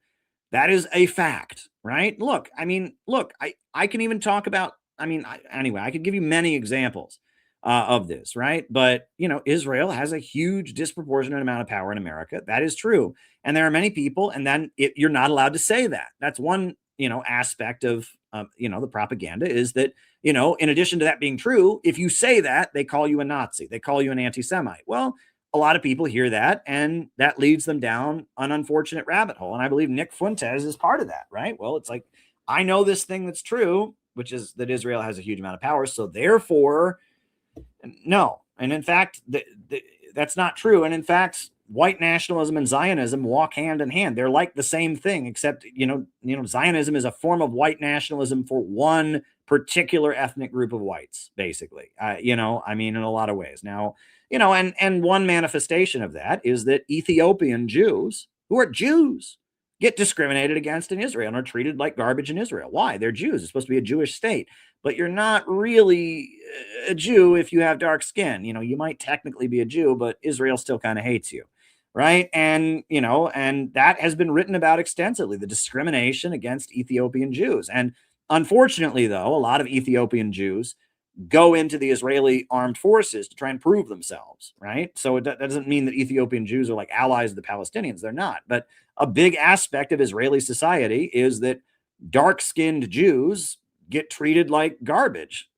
That is a fact, right? Look, I can even talk about, anyway, I could give you many examples of this, right? But, Israel has a huge disproportionate amount of power in America. That is true. And there are many people, and then you're not allowed to say that. That's one, aspect of, the propaganda is that, in addition to that being true, if you say that, they call you a Nazi, they call you an anti-Semite. Well, a lot of people hear that, and that leads them down an unfortunate rabbit hole. And I believe Nick Fuentes is part of that, right? Well, it's like, I know this thing that's true, which is that Israel has a huge amount of power. So therefore, no. And in fact, that's not true. And in fact, white nationalism and Zionism walk hand in hand. They're like the same thing, except, Zionism is a form of white nationalism for one particular ethnic group of whites, basically. You know, I mean, in a lot of ways. Now, you know, and one manifestation of that is that Ethiopian Jews, who are Jews, get discriminated against in Israel and are treated like garbage in Israel. Why? They're Jews. It's supposed to be a Jewish state, but you're not really a Jew if you have dark skin. You know, you might technically be a Jew, but Israel still kind of hates you. Right. And, you know, and that has been written about extensively, the discrimination against Ethiopian Jews. And unfortunately, though, a lot of Ethiopian Jews go into the Israeli armed forces to try and prove themselves, right? So that doesn't mean that Ethiopian Jews are like allies of the Palestinians. They're not. But a big aspect of Israeli society is that dark-skinned Jews get treated like garbage.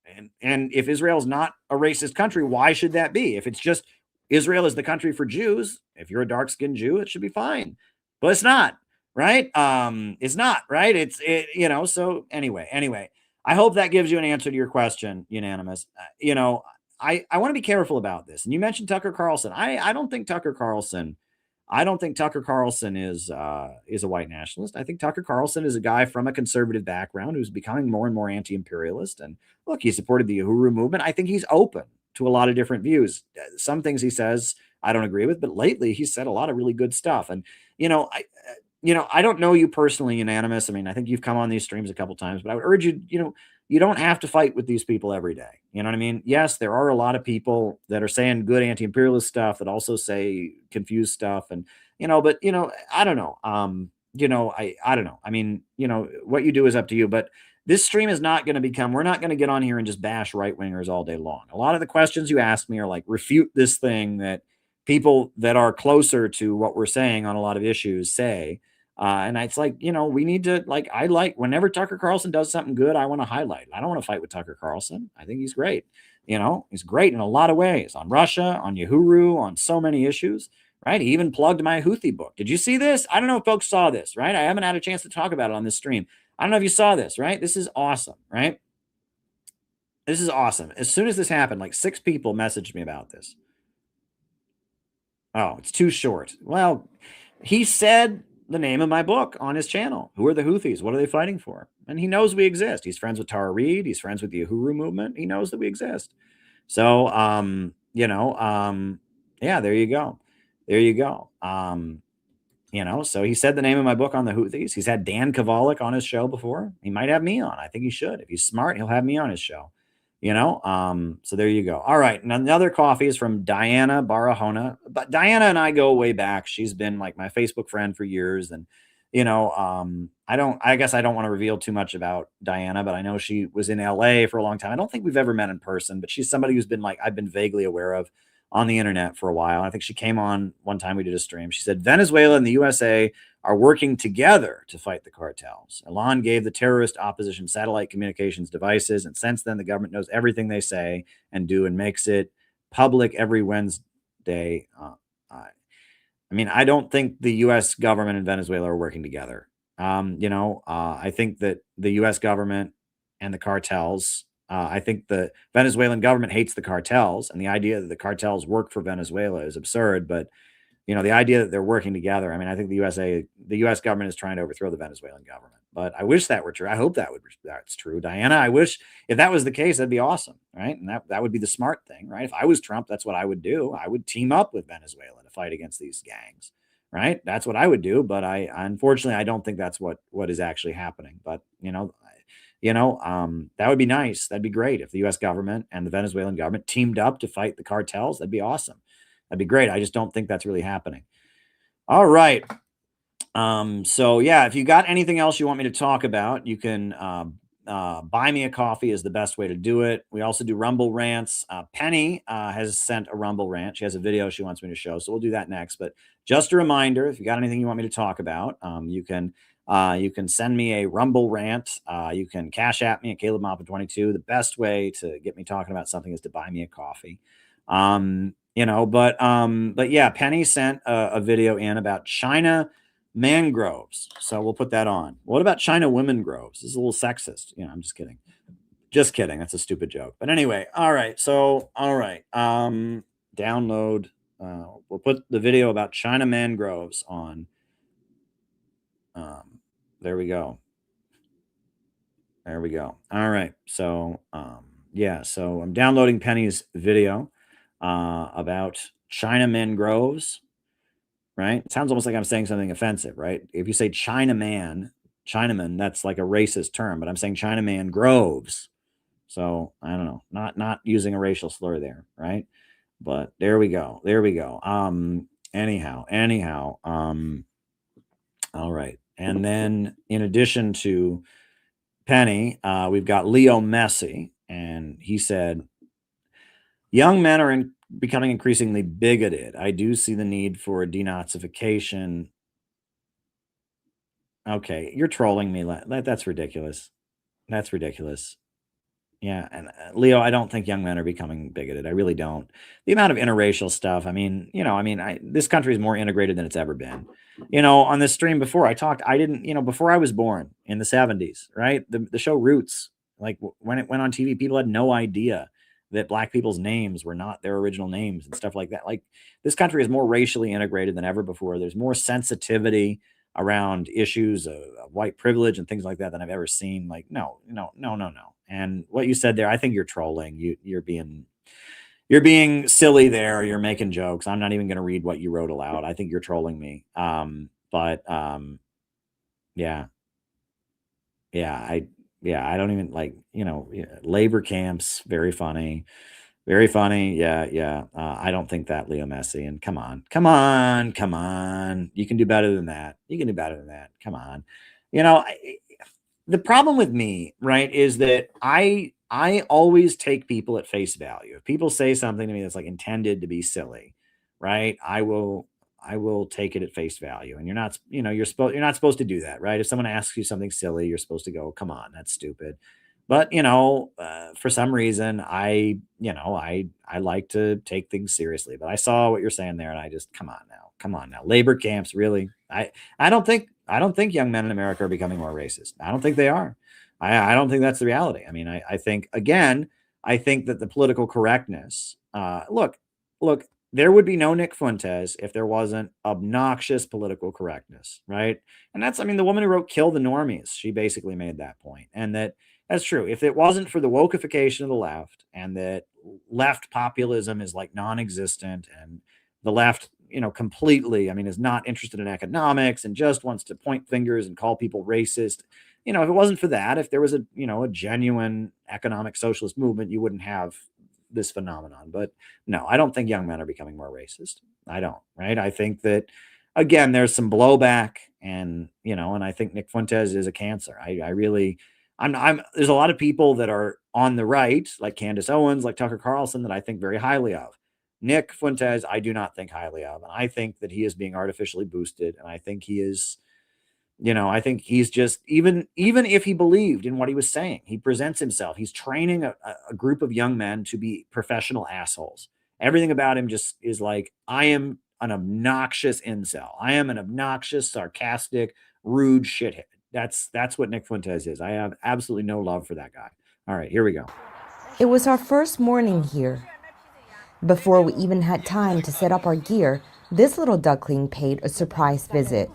And if Israel's not a racist country, why should that be? If it's just Israel is the country for Jews, if you're a dark-skinned Jew, it should be fine. But it's not, right? It's not, right? You know, so anyway. I hope that gives you an answer to your question, Unanimous. You know, I want to be careful about this. And you mentioned Tucker Carlson. I don't think Tucker Carlson is a white nationalist. I think Tucker Carlson is a guy from a conservative background who's becoming more and more anti-imperialist. And look, he supported the Uhuru movement. I think he's open to a lot of different views. Some things he says I don't agree with, but lately he's said a lot of really good stuff. And I don't know you personally, Unanimous. I mean, I think you've come on these streams a couple times, but I would urge you, you don't have to fight with these people every day. You know what I mean? Yes, there are a lot of people that are saying good anti-imperialist stuff that also say confused stuff. And, but, I don't know. I don't know. I mean, what you do is up to you, but this stream is not going to we're not going to get on here and just bash right-wingers all day long. A lot of the questions you ask me are like, refute this thing that people that are closer to what we're saying on a lot of issues say. And it's like, we need to whenever Tucker Carlson does something good, I want to highlight. I don't want to fight with Tucker Carlson. I think he's great. He's great in a lot of ways, on Russia, on Uhuru, on so many issues, right? He even plugged my Houthi book. Did you see this? I don't know if folks saw this, right? I haven't had a chance to talk about it on this stream. I don't know if you saw this, right? This is awesome, right? This is awesome. As soon as this happened, like 6 people messaged me about this. Oh, it's too short. Well, he said the name of my book on his channel. Who are the Houthis? What are they fighting for? And he knows we exist. He's friends with Tara Reid. He's friends with the Uhuru movement. He knows that we exist. So, yeah, there you go. There you go. So he said the name of my book on the Houthis. He's had Dan Kovalik on his show before. He might have me on. I think he should. If he's smart, he'll have me on his show. So there you go. All right. And another coffee is from Diana Barahona. But Diana and I go way back. She's been like my Facebook friend for years. And, I guess I don't want to reveal too much about Diana, but I know she was in LA for a long time. I don't think we've ever met in person, but she's somebody who's been I've been vaguely aware of on the internet for a while. I think she came on one time we did a stream. She said, Venezuela and the USA are working together to fight the cartels. Elon gave the terrorist opposition satellite communications devices, and since then the government knows everything they say and do and makes it public every Wednesday. I don't think the U.S. government and Venezuela are working together. I think that the U.S. government and the cartels, I think the Venezuelan government hates the cartels, and the idea that the cartels work for Venezuela is absurd. But the idea that they're working together, I think the U.S. government is trying to overthrow the Venezuelan government. But I wish that were true. I hope that's true, Diana. I wish if that was the case, that'd be awesome, right? And that would be the smart thing, right? If I was Trump, that's what I would do. I would team up with Venezuela to fight against these gangs, right? That's what I would do. But unfortunately, I don't think that's what is actually happening. But that would be nice. That'd be great if the U.S. government and the Venezuelan government teamed up to fight the cartels. That'd be awesome. That'd be great. I just don't think that's really happening. All right. So yeah, if you got anything else you want me to talk about, you can buy me a coffee is the best way to do it. We also do Rumble rants. Penny has sent a Rumble rant. She has a video she wants me to show, so we'll do that next. But just a reminder, if you got anything you want me to talk about, you can send me a Rumble rant. You can Cash App me at CalebMoppa22. The best way to get me talking about something is to buy me a coffee. But yeah, Penny sent a video in about China mangroves. So we'll put that on. What about China women groves? This is a little sexist. I'm just kidding. Just kidding. That's a stupid joke. But anyway, all right. So, all right. Download. We'll put the video about China mangroves on. There we go. There we go. All right. So, yeah, so I'm downloading Penny's video about Chinaman groves, right? It sounds almost like I'm saying something offensive, right? If you say Chinaman, that's like a racist term, but I'm saying Chinaman groves. So I don't know, not using a racial slur there, right? But there we go. There we go. Anyhow. All right. And then in addition to Penny, we've got Leo Messi, and he said, young men are becoming increasingly bigoted. I do see the need for denazification. Okay, you're trolling me. That's ridiculous. That's ridiculous. Yeah, and Leo, I don't think young men are becoming bigoted. I really don't. The amount of interracial stuff. I mean, this country is more integrated than it's ever been. On this stream before, I didn't, before I was born in the 70s, right? The show Roots, like when it went on TV, people had no idea that black people's names were not their original names and stuff like that. Like, this country is more racially integrated than ever before. There's more sensitivity around issues of white privilege and things like that than I've ever seen. Like, no. And what you said there, I think you're trolling. You're being silly there. You're making jokes. I'm not even going to read what you wrote aloud. I think you're trolling me. Yeah. I don't even like, labor camps. Very funny. Very funny. Yeah. I don't think that, Leo Messi. And come on. You can do better than that. Come on. The problem with me, right, is that I always take people at face value. If people say something to me that's like intended to be silly, right, I will take it at face value. And you're not supposed to do that, right? If someone asks you something silly, you're supposed to go, come on, that's stupid. But for some reason, I like to take things seriously. But I saw what you're saying there, and I just come on now. Labor camps, really? I don't think young men in America are becoming more racist. I don't think they are. I don't think that's the reality. I mean, I think that the political correctness. Look, there would be no Nick Fuentes if there wasn't obnoxious political correctness, right? And the woman who wrote "Kill the Normies," she basically made that point, and that's true. If it wasn't for the wokeification of the left, and that left populism is like non-existent, and the left, completely, is not interested in economics and just wants to point fingers and call people racist. If it wasn't for that, if there was a genuine economic socialist movement, you wouldn't have this phenomenon. But no, I don't think young men are becoming more racist. I don't, right? I think that, again, there's some blowback, and, and I think Nick Fuentes is a cancer. There's a lot of people that are on the right, like Candace Owens, like Tucker Carlson, that I think very highly of. Nick Fuentes, I do not think highly of. And I think that he is being artificially boosted. And I think he is, I think he's just, even if he believed in what he was saying, he presents himself. He's training a group of young men to be professional assholes. Everything about him just is like, I am an obnoxious incel. I am an obnoxious, sarcastic, rude shithead. That's what Nick Fuentes is. I have absolutely no love for that guy. All right, here we go. It was our first morning here. Before we even had time to set up our gear, this little duckling paid a surprise visit.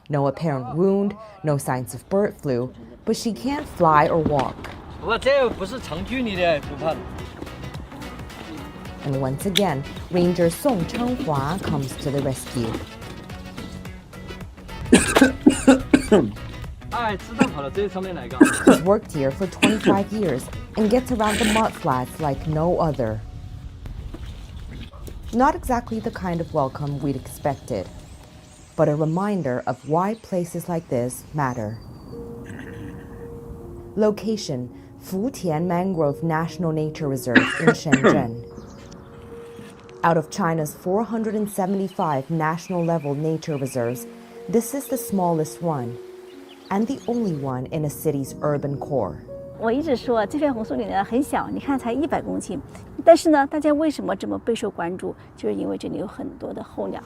No apparent wound, no signs of bird flu, but she can't fly or walk. And once again, Ranger Song Changhua comes to the rescue. He's worked here for 25 years and gets around the mud flats like no other. Not exactly the kind of welcome we'd expected, but a reminder of why places like this matter. Location: Futian Mangrove National Nature Reserve in Shenzhen. Out of China's 475 national-level nature reserves, this is the smallest one, and the only one in a city's urban core. 我一直说这片红树林呢很小，你看才100公顷，但是呢，大家为什么这么备受关注？就是因为这里有很多的候鸟。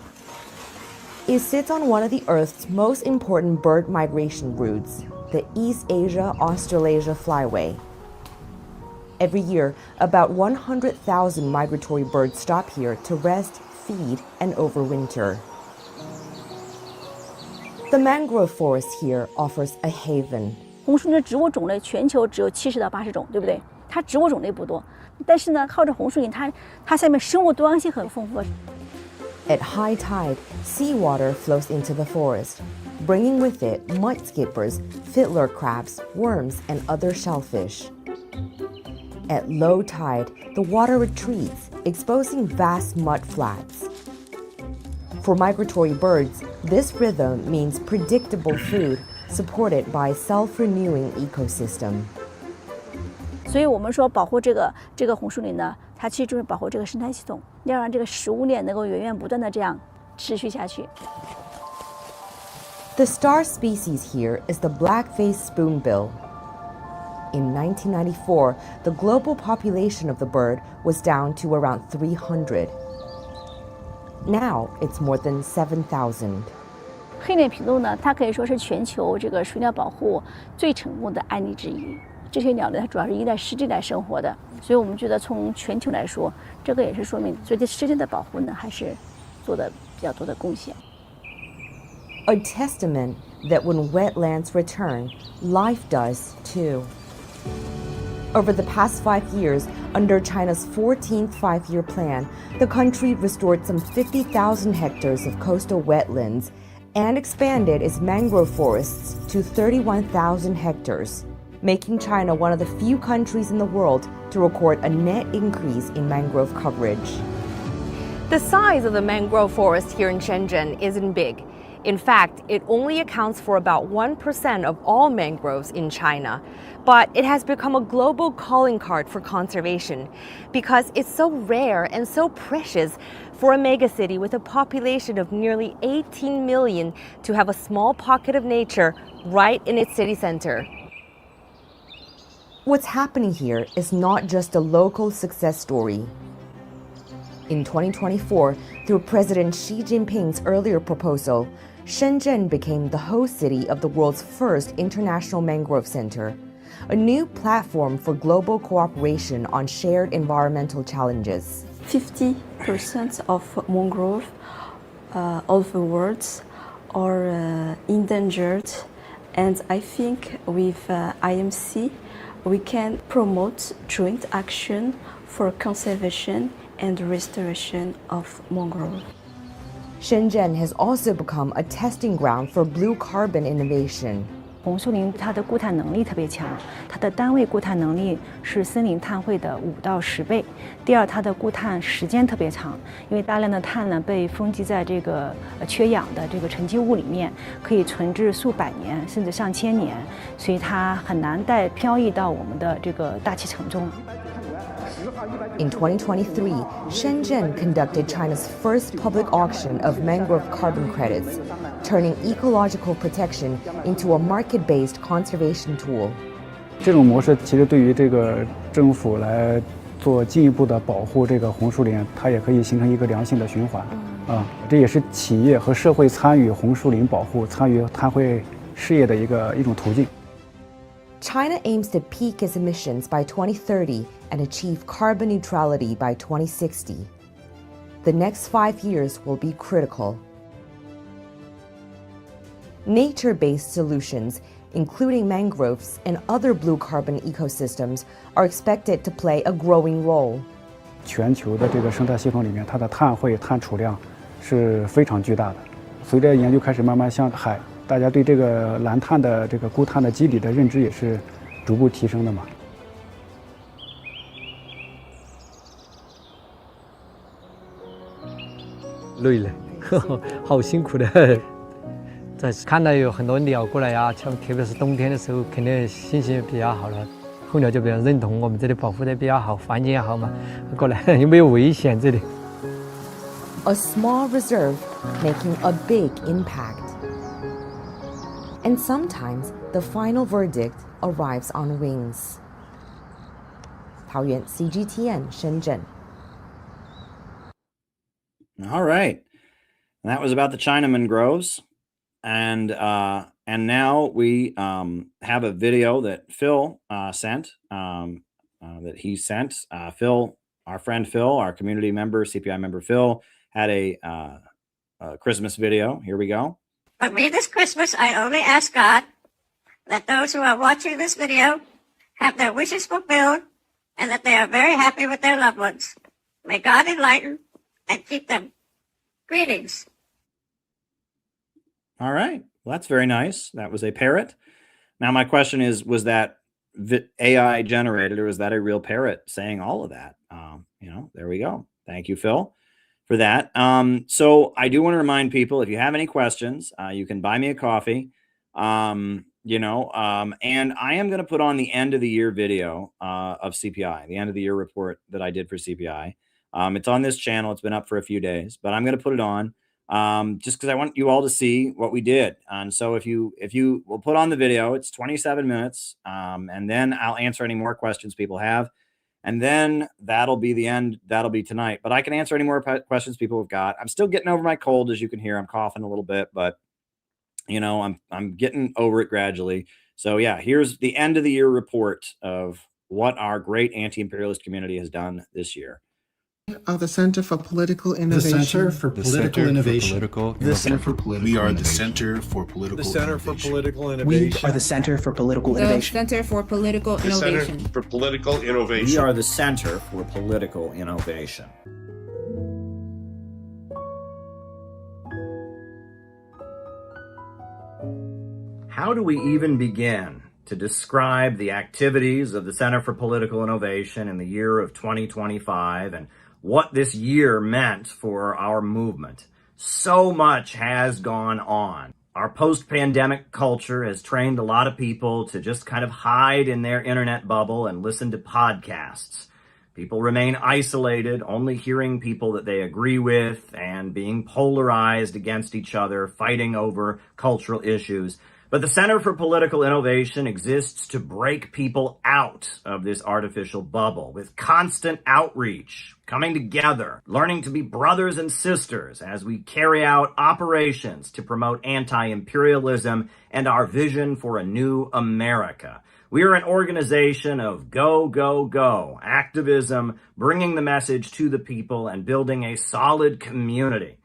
It sits on one of the Earth's most important bird migration routes, the East Asia-Australasia Flyway. Every year, about 100,000 migratory birds stop here to rest, feed, and overwinter. The mangrove forest here offers a haven. 红树林的植物种类全球只有70到80种，对不对？它植物种类不多，但是呢，靠着红树林，它下面生物多样性很丰富。At high tide, seawater flows into the forest, bringing with it mudskippers, fiddler crabs, worms, and other shellfish. At low tide, the water retreats, exposing vast mud flats. For migratory birds, this rhythm means predictable food supported by self-renewing ecosystem. 所以我们说保护这个红树林呢，它其实就是保护这个生态系统，要让这个食物链能够源源不断的这样持续下去。The star species here is the black-faced spoonbill. In 1994, the global population of the bird was down to around 300. Now it's more than 7,000. 黑脸琵鹭呢，它可以说是全球这个水鸟保护最成功的案例之一。这些鸟类它主要是依赖湿地来生活的，所以我们觉得从全球来说，这个也是说明对湿地的保护呢，还是做的比较多的贡献。A testament that when wetlands return, life does too. Over the past 5 years, under China's 14th five-year plan, the country restored some 50,000 hectares of coastal wetlands and expanded its mangrove forests to 31,000 hectares, making China one of the few countries in the world to record a net increase in mangrove coverage. The size of the mangrove forest here in Shenzhen isn't big. In fact, it only accounts for about 1% of all mangroves in China. But it has become a global calling card for conservation because it's so rare and so precious for a megacity with a population of nearly 18 million to have a small pocket of nature right in its city center. What's happening here is not just a local success story. In 2024, through President Xi Jinping's earlier proposal, Shenzhen became the host city of the world's first international mangrove center, a new platform for global cooperation on shared environmental challenges. 50% of mangrove all the world are endangered, and I think with IMC we can promote joint action for conservation and restoration of mangrove. Shenzhen has also become a testing ground for blue carbon innovation. 红树林它的固碳能力特别强，它的单位固碳能力是森林碳汇的5到10倍。第二，它的固碳时间特别长，因为大量的碳呢被封积在这个缺氧的这个沉积物里面，可以存至数百年甚至上千年，所以它很难再漂移到我们的这个大气层中。In 2023, Shenzhen conducted China's first public auction of mangrove carbon credits, turning ecological protection into a market-based conservation tool. 这种模式其实对于这个政府来做进一步的保护这个红树林，它也可以形成一个良性的循环。这也是企业和社会参与红树林保护、参与碳汇事业的一种途径。China aims to peak its emissions by 2030 and achieve carbon neutrality by 2060. The next 5 years will be critical. Nature-based solutions, including mangroves and other blue carbon ecosystems, are expected to play a growing role. 全球的这个生态系统里面，它的碳汇、碳储量是非常巨大的。随着研究开始慢慢向海，大家对这个蓝碳的这个固碳的机理的认知也是逐步提升的嘛。累了，好辛苦的。在看到有很多鸟过来呀，像特别是冬天的时候，肯定心情也比较好了。候鸟就比较认同我们这里保护的比较好，环境也好嘛，过来又没有危险这里。A small reserve making a big impact. And sometimes the final verdict arrives on wings. 桃园 CGTN Shenzhen. All right. And that was about the Chinaman groves. And now we have a video that Phil sent, Phil, our friend Phil, our community member, CPI member Phil, had a Christmas video. Here we go. For me this Christmas, I only ask God that those who are watching this video have their wishes fulfilled and that they are very happy with their loved ones. May God enlighten and keep them. Greetings. All right. Well, that's very nice. That was a parrot. Now, my question is, was that AI generated, or was that a real parrot saying all of that? There we go. Thank you, Phil, for that. So I do want to remind people, if you have any questions, you can buy me a coffee. And I am going to put on the end of the year video of CPI, the end of the year report that I did for CPI. It's on this channel. It's been up for a few days, but I'm going to put it on just because I want you all to see what we did. And so if you will put on the video, it's 27 minutes, and then I'll answer any more questions people have. And then that'll be the end. That'll be tonight. But I can answer any more questions people have got. I'm still getting over my cold, as you can hear. I'm coughing a little bit, but I'm getting over it gradually. So yeah, here's the end of the year report of what our great anti-imperialist community has done this year. The Center for Political Innovation. The Center for Political Innovation. We are the Center for Political Innovation. The Center for Political Innovation. We are the Center for Political Innovation. The Center for Political Innovation. For Political Innovation. We are the Center for Political Innovation. How do we even begin to describe the activities of the Center for Political Innovation in the year of 2025 and what this year meant for our movement? So much has gone on. Our post-pandemic culture has trained a lot of people to just kind of hide in their internet bubble and listen to podcasts. People remain isolated, only hearing people that they agree with and being polarized against each other, fighting over cultural issues. But the Center for Political Innovation exists to break people out of this artificial bubble with constant outreach, coming together, learning to be brothers and sisters as we carry out operations to promote anti-imperialism and our vision for a new America. We are an organization of go, go, go activism, bringing the message to the people and building a solid community.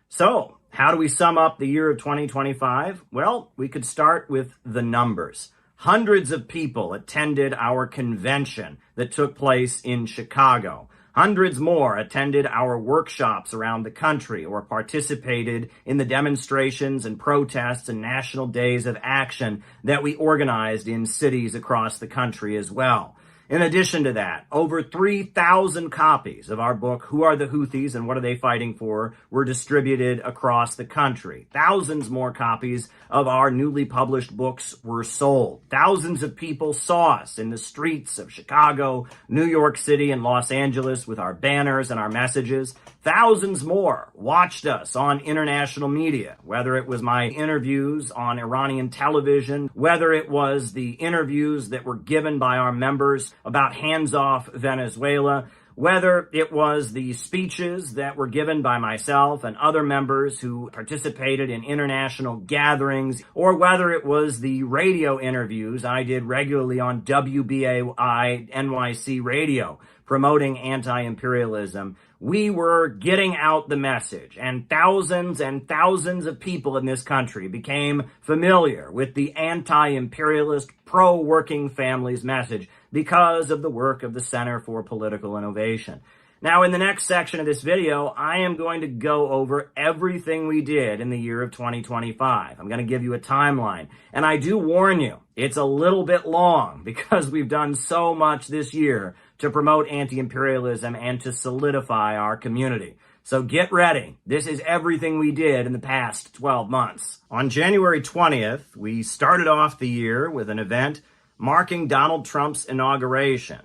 So, how do we sum up the year of 2025? Well, we could start with the numbers. Hundreds of people attended our convention that took place in Chicago. Hundreds more attended our workshops around the country or participated in the demonstrations and protests and national days of action that we organized in cities across the country as well. In addition to that, over 3,000 copies of our book, Who Are the Houthis and What Are They Fighting For?, were distributed across the country. Thousands more copies of our newly published books were sold. Thousands of people saw us in the streets of Chicago, New York City, and Los Angeles with our banners and our messages. Thousands more watched us on international media, whether it was my interviews on Iranian television, whether it was the interviews that were given by our members about hands-off Venezuela, whether it was the speeches that were given by myself and other members who participated in international gatherings, or whether it was the radio interviews I did regularly on WBAI NYC radio promoting anti-imperialism. We were getting out the message, and thousands of people in this country became familiar with the anti-imperialist, pro-working families message because of the work of the Center for Political Innovation. Now, in the next section of this video, I am going to go over everything we did in the year of 2025. I'm going to give you a timeline, and I do warn you, it's a little bit long because we've done so much this year to promote anti-imperialism and to solidify our community. So get ready. This is everything we did in the past 12 months. On January 20th, we started off the year with an event marking Donald Trump's inauguration.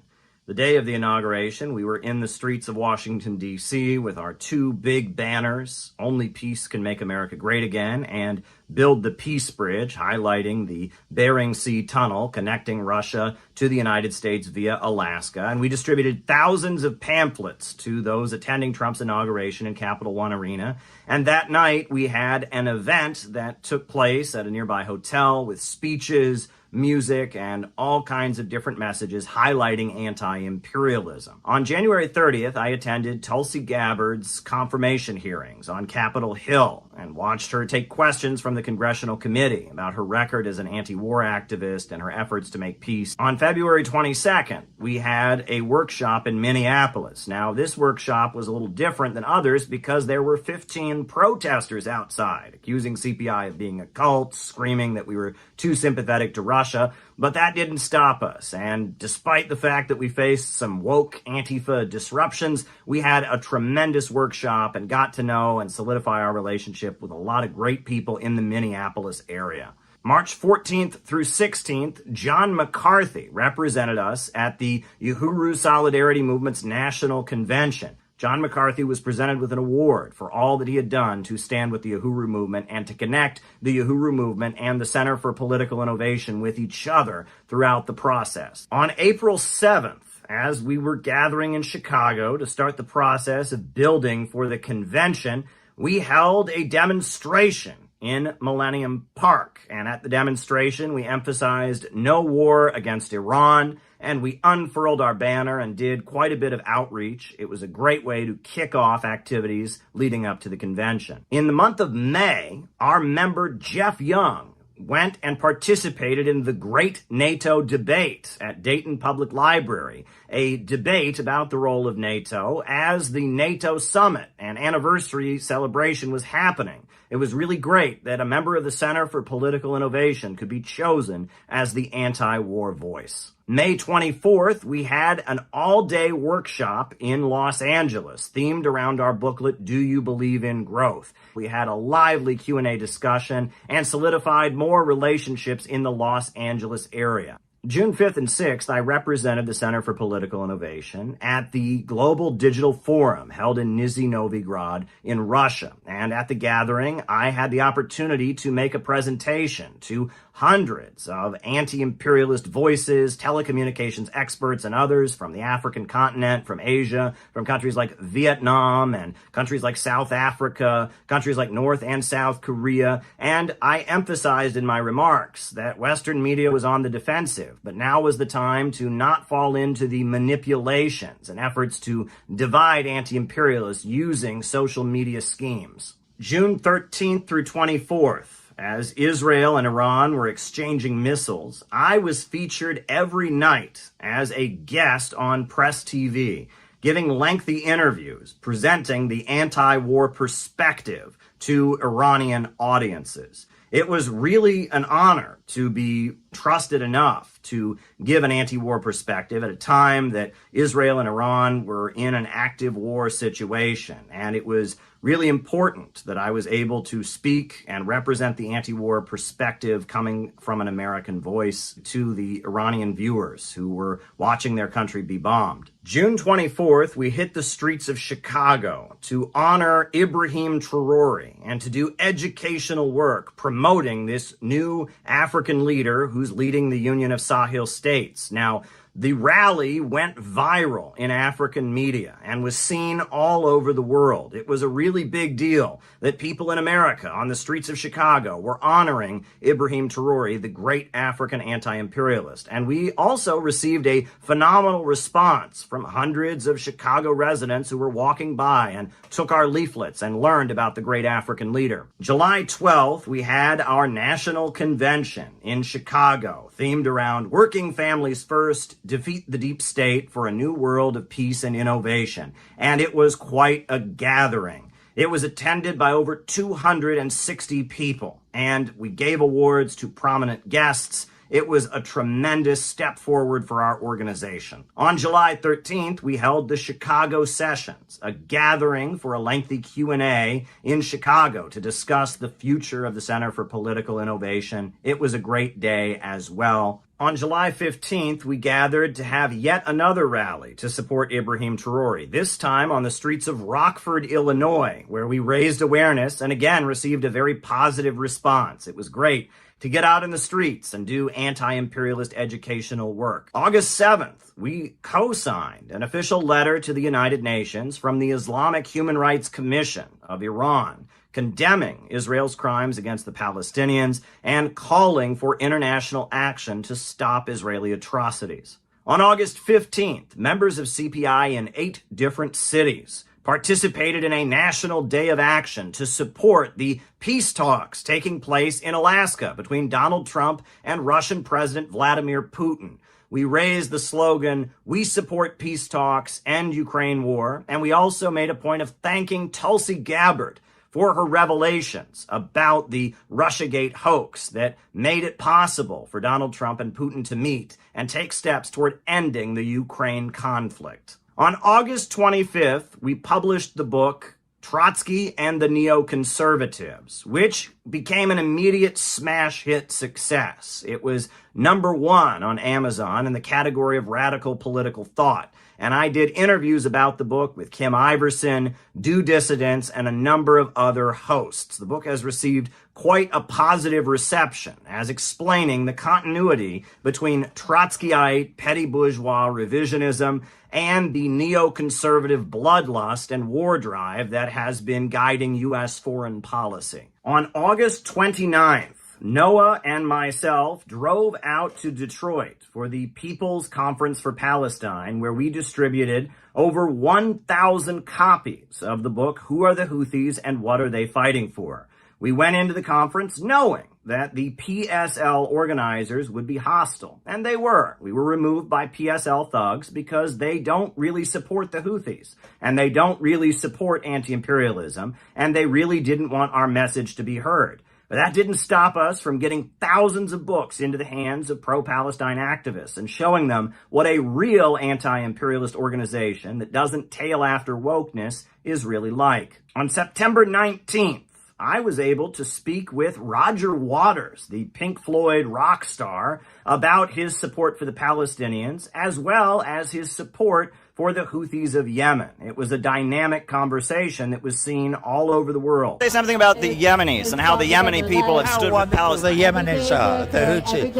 The day of the inauguration, we were in the streets of Washington, D.C. with our two big banners, Only Peace Can Make America Great Again, and Build the Peace Bridge, highlighting the Bering Sea Tunnel connecting Russia to the United States via Alaska. And we distributed thousands of pamphlets to those attending Trump's inauguration in Capital One Arena. And that night, we had an event that took place at a nearby hotel with speeches, music, and all kinds of different messages highlighting anti-imperialism. On January 30th, I attended Tulsi Gabbard's confirmation hearings on Capitol Hill, and watched her take questions from the Congressional Committee about her record as an anti-war activist and her efforts to make peace. On February 22nd, we had a workshop in Minneapolis. Now, this workshop was a little different than others because there were 15 protesters outside, accusing CPI of being a cult, screaming that we were too sympathetic to Russia. But that didn't stop us, and despite the fact that we faced some woke Antifa disruptions, we had a tremendous workshop and got to know and solidify our relationship with a lot of great people in the Minneapolis area. March 14th through 16th, John McCarthy represented us at the Uhuru Solidarity Movement's National Convention. John McCarthy was presented with an award for all that he had done to stand with the Uhuru movement and to connect the Uhuru movement and the Center for Political Innovation with each other throughout the process. On April 7th, as we were gathering in Chicago to start the process of building for the convention, we held a demonstration in Millennium Park. And at the demonstration, we emphasized no war against Iran, and we unfurled our banner and did quite a bit of outreach. It was a great way to kick off activities leading up to the convention. In the month of May, our member Jeff Young went and participated in the Great NATO Debate at Dayton Public Library, a debate about the role of NATO as the NATO Summit and anniversary celebration was happening. It was really great that a member of the Center for Political Innovation could be chosen as the anti-war voice. May 24th, we had an all-day workshop in Los Angeles themed around our booklet, Do You Believe in Growth? We had a lively Q&A discussion and solidified more relationships in the Los Angeles area. June 5th and 6th, I represented the Center for Political Innovation at the Global Digital Forum held in Nizhny Novgorod in Russia. And at the gathering, I had the opportunity to make a presentation to hundreds of anti-imperialist voices, telecommunications experts, and others from the African continent, from Asia, from countries like Vietnam and countries like South Africa, countries like North and South Korea. And I emphasized in my remarks that Western media was on the defensive, but now was the time to not fall into the manipulations and efforts to divide anti-imperialists using social media schemes. June 13th through 24th, as Israel and Iran were exchanging missiles, I was featured every night as a guest on Press TV, giving lengthy interviews, presenting the anti-war perspective to Iranian audiences. It was really an honor to be trusted enough to give an anti-war perspective at a time that Israel and Iran were in an active war situation. And it was really important that I was able to speak and represent the anti-war perspective coming from an American voice to the Iranian viewers who were watching their country be bombed. June 24th, we hit the streets of Chicago to honor Ibrahim Traore and to do educational work promoting this new African leader who's leading the Union of Sahel States. Now, the rally went viral in African media and was seen all over the world. It was a really big deal that people in America on the streets of Chicago were honoring Ibrahim Traore, the great African anti-imperialist. And we also received a phenomenal response from hundreds of Chicago residents who were walking by and took our leaflets and learned about the great African leader. July 12th, we had our national convention in Chicago, themed around Working Families First, Defeat the Deep State for a New World of Peace and Innovation. And it was quite a gathering. It was attended by over 260 people, and we gave awards to prominent guests. It was a tremendous step forward for our organization. On July 13th, we held the Chicago Sessions, a gathering for a lengthy Q&A in Chicago to discuss the future of the Center for Political Innovation. It was a great day as well. On July 15th, we gathered to have yet another rally to support Ibrahim Traore, this time on the streets of Rockford, Illinois, where we raised awareness and again received a very positive response. It was great to get out in the streets and do anti-imperialist educational work. August 7th, we co-signed an official letter to the United Nations from the Islamic Human Rights Commission of Iran, condemning Israel's crimes against the Palestinians and calling for international action to stop Israeli atrocities. On August 15th, members of CPI in 8 different cities participated in a national day of action to support the peace talks taking place in Alaska between Donald Trump and Russian President Vladimir Putin. We raised the slogan, "We support peace talks, end Ukraine war," and we also made a point of thanking Tulsi Gabbard for her revelations about the Russiagate hoax that made it possible for Donald Trump and Putin to meet and take steps toward ending the Ukraine conflict. On August 25th, we published the book Trotsky and the Neoconservatives, which became an immediate smash hit success. It was #1 on Amazon in the category of radical political thought. And I did interviews about the book with Kim Iverson, Do Dissidents, and a number of other hosts. The book has received quite a positive reception as explaining the continuity between Trotskyite, petty bourgeois revisionism and the neoconservative bloodlust and war drive that has been guiding U.S. foreign policy. On August 29th, Noah and myself drove out to Detroit for the People's Conference for Palestine, where we distributed over 1,000 copies of the book, Who Are the Houthis and What Are They Fighting For? We went into the conference knowing that the PSL organizers would be hostile, and they were. We were removed by PSL thugs because they don't really support the Houthis, and they don't really support anti-imperialism, and they really didn't want our message to be heard. But that didn't stop us from getting thousands of books into the hands of pro-Palestine activists and showing them what a real anti-imperialist organization that doesn't tail after wokeness is really like. On September 19th, I was able to speak with Roger Waters, the Pink Floyd rock star, about his support for the Palestinians, as well as his support for the Houthis of Yemen. It was a dynamic conversation that was seen all over the world. Say something about the Yemenis and how the Yemeni people have stood with Palestine. The Yemenis are, the Houthis.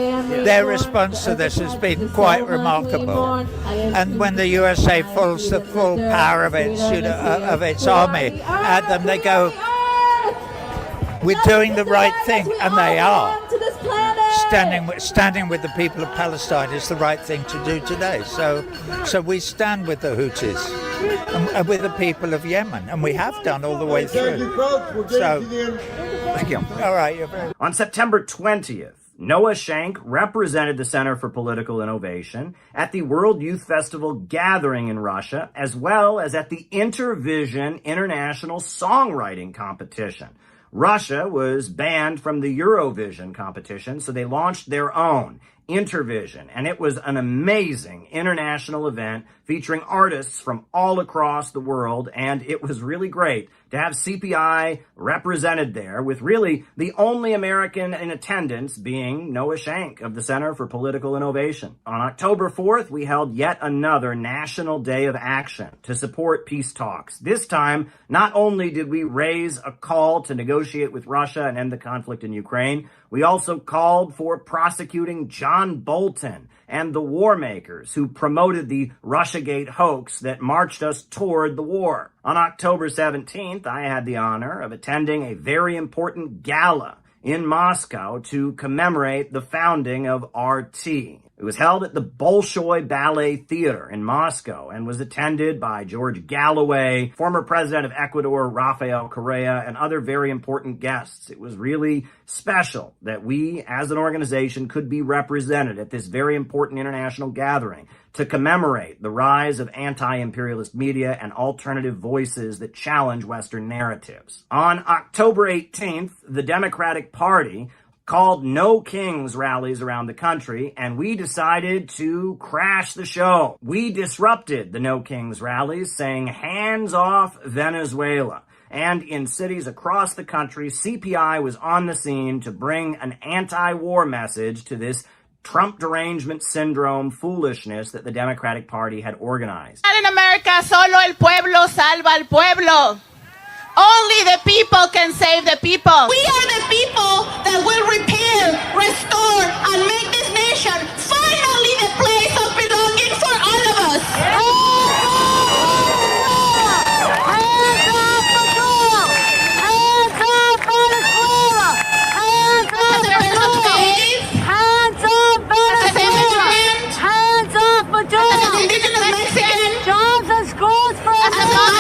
Their response to this has been quite remarkable. And when the USA pulls the full power of its army at them, they go, "We're doing the right thing," and they are. Standing with the people of Palestine is the right thing to do today. So we stand with the Houthis and with the people of Yemen, and we have done all the way through. So, thank you. All right. On September 20th, Noah Shank represented the Center for Political Innovation at the World Youth Festival gathering in Russia, as well as at the Intervision International Songwriting Competition. Russia was banned from the Eurovision competition, so they launched their own, Intervision, and it was an amazing international event featuring artists from all across the world, and it was really great to have CPI represented there, with really the only American in attendance being Noah Shank of the Center for Political Innovation. On October 4th, we held yet another National Day of Action to support peace talks. This time, not only did we raise a call to negotiate with Russia and end the conflict in Ukraine, we also called for prosecuting John Bolton and the war makers who promoted the Russiagate hoax that marched us toward the war. On October 17th, I had the honor of attending a very important gala in Moscow to commemorate the founding of RT. It was held at the Bolshoi Ballet Theater in Moscow and was attended by George Galloway, former president of Ecuador, Rafael Correa, and other very important guests. It was really special that we, as an organization, could be represented at this very important international gathering to commemorate the rise of anti-imperialist media and alternative voices that challenge Western narratives. On October 18th, the Democratic Party called No Kings rallies around the country, and we decided to crash the show. We disrupted the No Kings rallies, saying, "Hands off Venezuela." And in cities across the country, CPI was on the scene to bring an anti-war message to this Trump derangement syndrome foolishness that the Democratic Party had organized. In America, solo el pueblo salva al pueblo. Only the people can save the people. We are the people that will repair, restore, and make this nation finally the place of belonging for all of us. Hands up Venezuela! Hands up Venezuela! Hands up Venezuela! Hands up Venezuela! Hands up Venezuela! As an indigenous Mexican, jobs and schools for us all.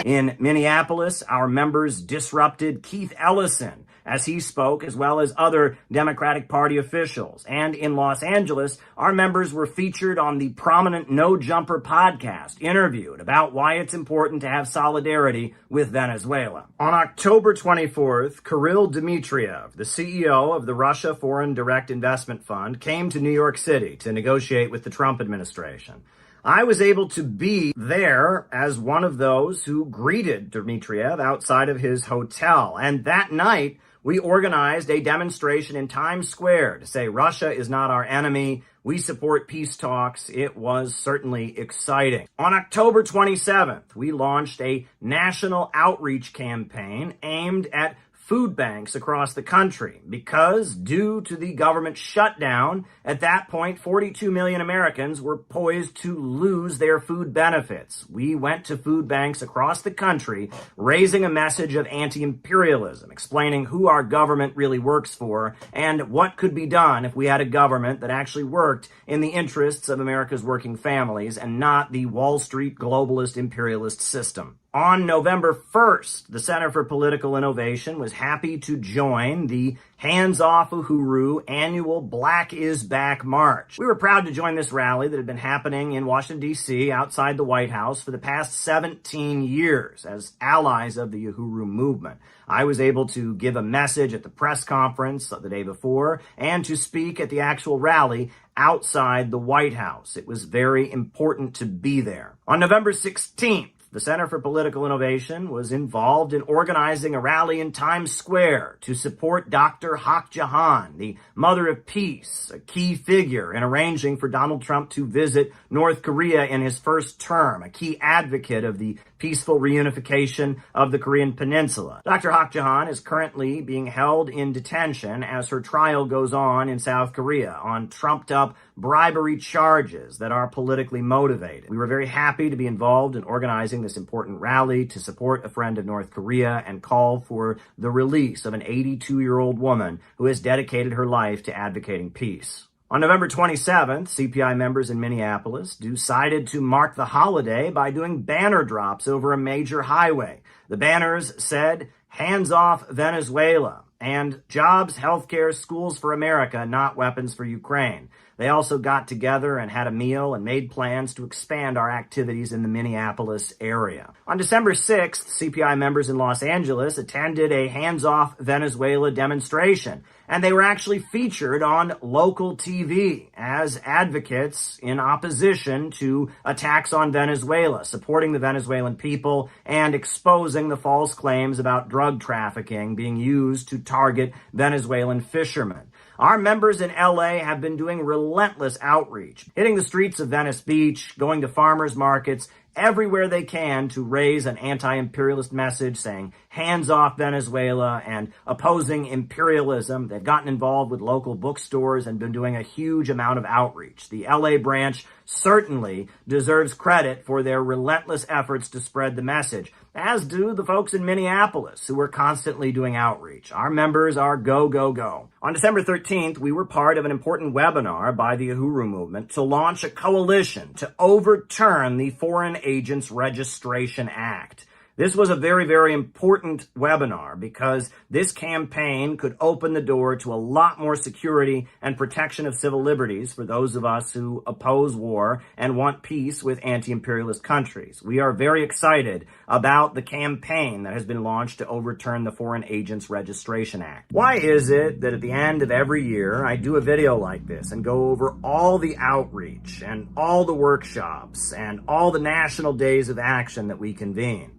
In Minneapolis, our members disrupted Keith Ellison as he spoke, as well as other Democratic Party officials. And in Los Angeles, our members were featured on the prominent No Jumper podcast, interviewed about why it's important to have solidarity with Venezuela. On October 24th, Kirill Dmitriev, the CEO of the Russia Foreign Direct Investment Fund, came to New York City to negotiate with the Trump administration. I was able to be there as one of those who greeted Dmitriev outside of his hotel. And that night, we organized a demonstration in Times Square to say Russia is not our enemy. We support peace talks. It was certainly exciting. On October 27th, we launched a national outreach campaign aimed at food banks across the country because, due to the government shutdown, at that point, 42 million Americans were poised to lose their food benefits. We went to food banks across the country, raising a message of anti-imperialism, explaining who our government really works for and what could be done if we had a government that actually worked in the interests of America's working families and not the Wall Street globalist imperialist system. On November 1st, the Center for Political Innovation was happy to join the Hands Off Uhuru annual Black is Back March. We were proud to join this rally that had been happening in Washington, D.C., outside the White House for the past 17 years as allies of the Uhuru movement. I was able to give a message at the press conference the day before and to speak at the actual rally outside the White House. It was very important to be there. On November 16th, the Center for Political Innovation was involved in organizing a rally in Times Square to support Dr. Haq Jahan, the mother of peace, a key figure in arranging for Donald Trump to visit North Korea in his first term, a key advocate of the peaceful reunification of the Korean Peninsula. Dr. Haq Jahan is currently being held in detention as her trial goes on in South Korea on trumped-up bribery charges that are politically motivated. We were very happy to be involved in organizing this important rally to support a friend of North Korea and call for the release of an 82-year-old woman who has dedicated her life to advocating peace. On November 27th, CPI members in Minneapolis decided to mark the holiday by doing banner drops over a major highway. The banners said, "Hands off Venezuela," and "Jobs, healthcare, schools for America, not weapons for Ukraine." They also got together and had a meal and made plans to expand our activities in the Minneapolis area. On December 6th, CPI members in Los Angeles attended a Hands Off Venezuela demonstration, and they were actually featured on local TV as advocates in opposition to attacks on Venezuela, supporting the Venezuelan people and exposing the false claims about drug trafficking being used to target Venezuelan fishermen. Our members in LA have been doing relentless outreach, hitting the streets of Venice Beach, going to farmers markets, everywhere they can to raise an anti-imperialist message saying hands off Venezuela and opposing imperialism. They've gotten involved with local bookstores and been doing a huge amount of outreach. The LA branch certainly deserves credit for their relentless efforts to spread the message, as do the folks in Minneapolis who are constantly doing outreach. Our members are go, go, go. On December 13th, we were part of an important webinar by the Uhuru movement to launch a coalition to overturn the Foreign Agents Registration Act. This was a very, very important webinar because this campaign could open the door to a lot more security and protection of civil liberties for those of us who oppose war and want peace with anti-imperialist countries. We are very excited about the campaign that has been launched to overturn the Foreign Agents Registration Act. Why is it that at the end of every year I do a video like this and go over all the outreach and all the workshops and all the national days of action that we convene?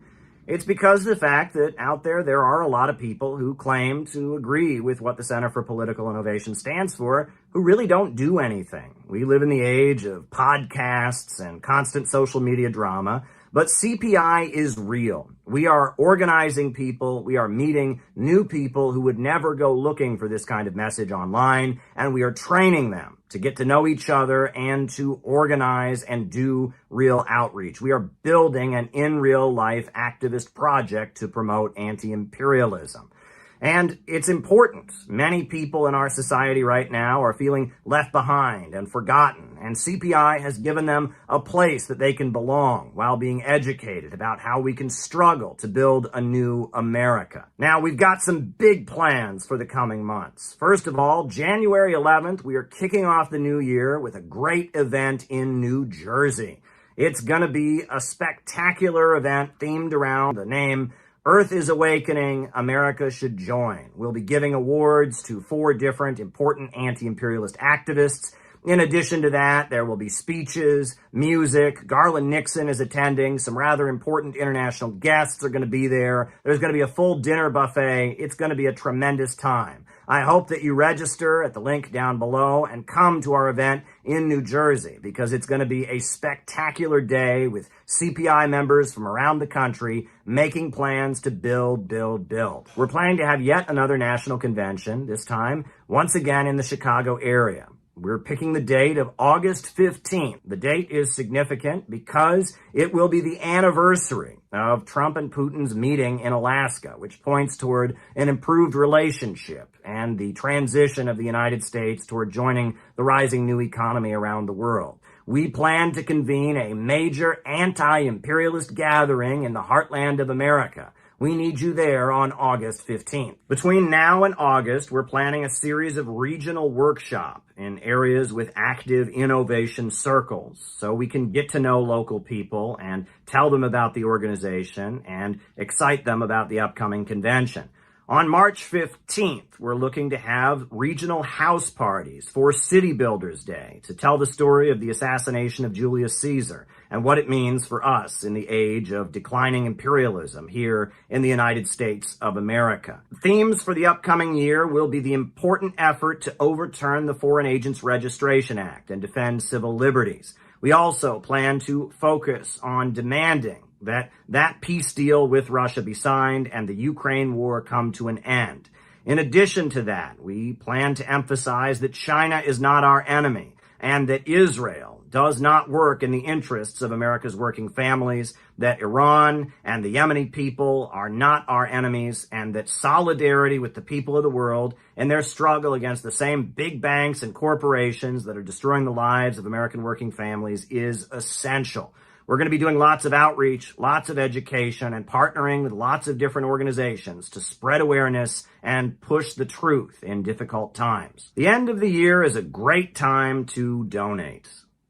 It's because of the fact that out there are a lot of people who claim to agree with what the Center for Political Innovation stands for, who really don't do anything. We live in the age of podcasts and constant social media drama, but CPI is real. We are organizing people, we are meeting new people who would never go looking for this kind of message online, and we are training them to get to know each other and to organize and do real outreach. We are building an in real life activist project to promote anti-imperialism. And it's important. Many people in our society right now are feeling left behind and forgotten, and CPI has given them a place that they can belong while being educated about how we can struggle to build a new America. Now, we've got some big plans for the coming months. First of all, January 11th, we are kicking off the new year with a great event in New Jersey. It's going to be a spectacular event themed around the name Earth is Awakening, America Should Join. We'll be giving awards to 4 different important anti-imperialist activists. In addition to that, there will be speeches, music. Garland Nixon is attending. Some rather important international guests are going to be there. There's going to be a full dinner buffet. It's going to be a tremendous time. I hope that you register at the link down below and come to our event in New Jersey, because it's going to be a spectacular day with CPI members from around the country making plans to build, build, build. We're planning to have yet another national convention, this time once again in the Chicago area. We're picking the date of August 15th. The date is significant because it will be the anniversary of Trump and Putin's meeting in Alaska, which points toward an improved relationship and the transition of the United States toward joining the rising new economy around the world. We plan to convene a major anti-imperialist gathering in the heartland of America. We need you there on August 15th. Between now and August, we're planning a series of regional workshops in areas with active innovation circles, so we can get to know local people and tell them about the organization and excite them about the upcoming convention. On March 15th, we're looking to have regional house parties for City Builders Day to tell the story of the assassination of Julius Caesar and what it means for us in the age of declining imperialism here in the United States of America. Themes for the upcoming year will be the important effort to overturn the Foreign Agents Registration Act and defend civil liberties. We also plan to focus on demanding that peace deal with Russia be signed and the Ukraine war come to an end. In addition to that, we plan to emphasize that China is not our enemy and that Israel does not work in the interests of America's working families, that Iran and the Yemeni people are not our enemies, and that solidarity with the people of the world in their struggle against the same big banks and corporations that are destroying the lives of American working families is essential. We're going to be doing lots of outreach, lots of education, and partnering with lots of different organizations to spread awareness and push the truth in difficult times. The end of the year is a great time to donate.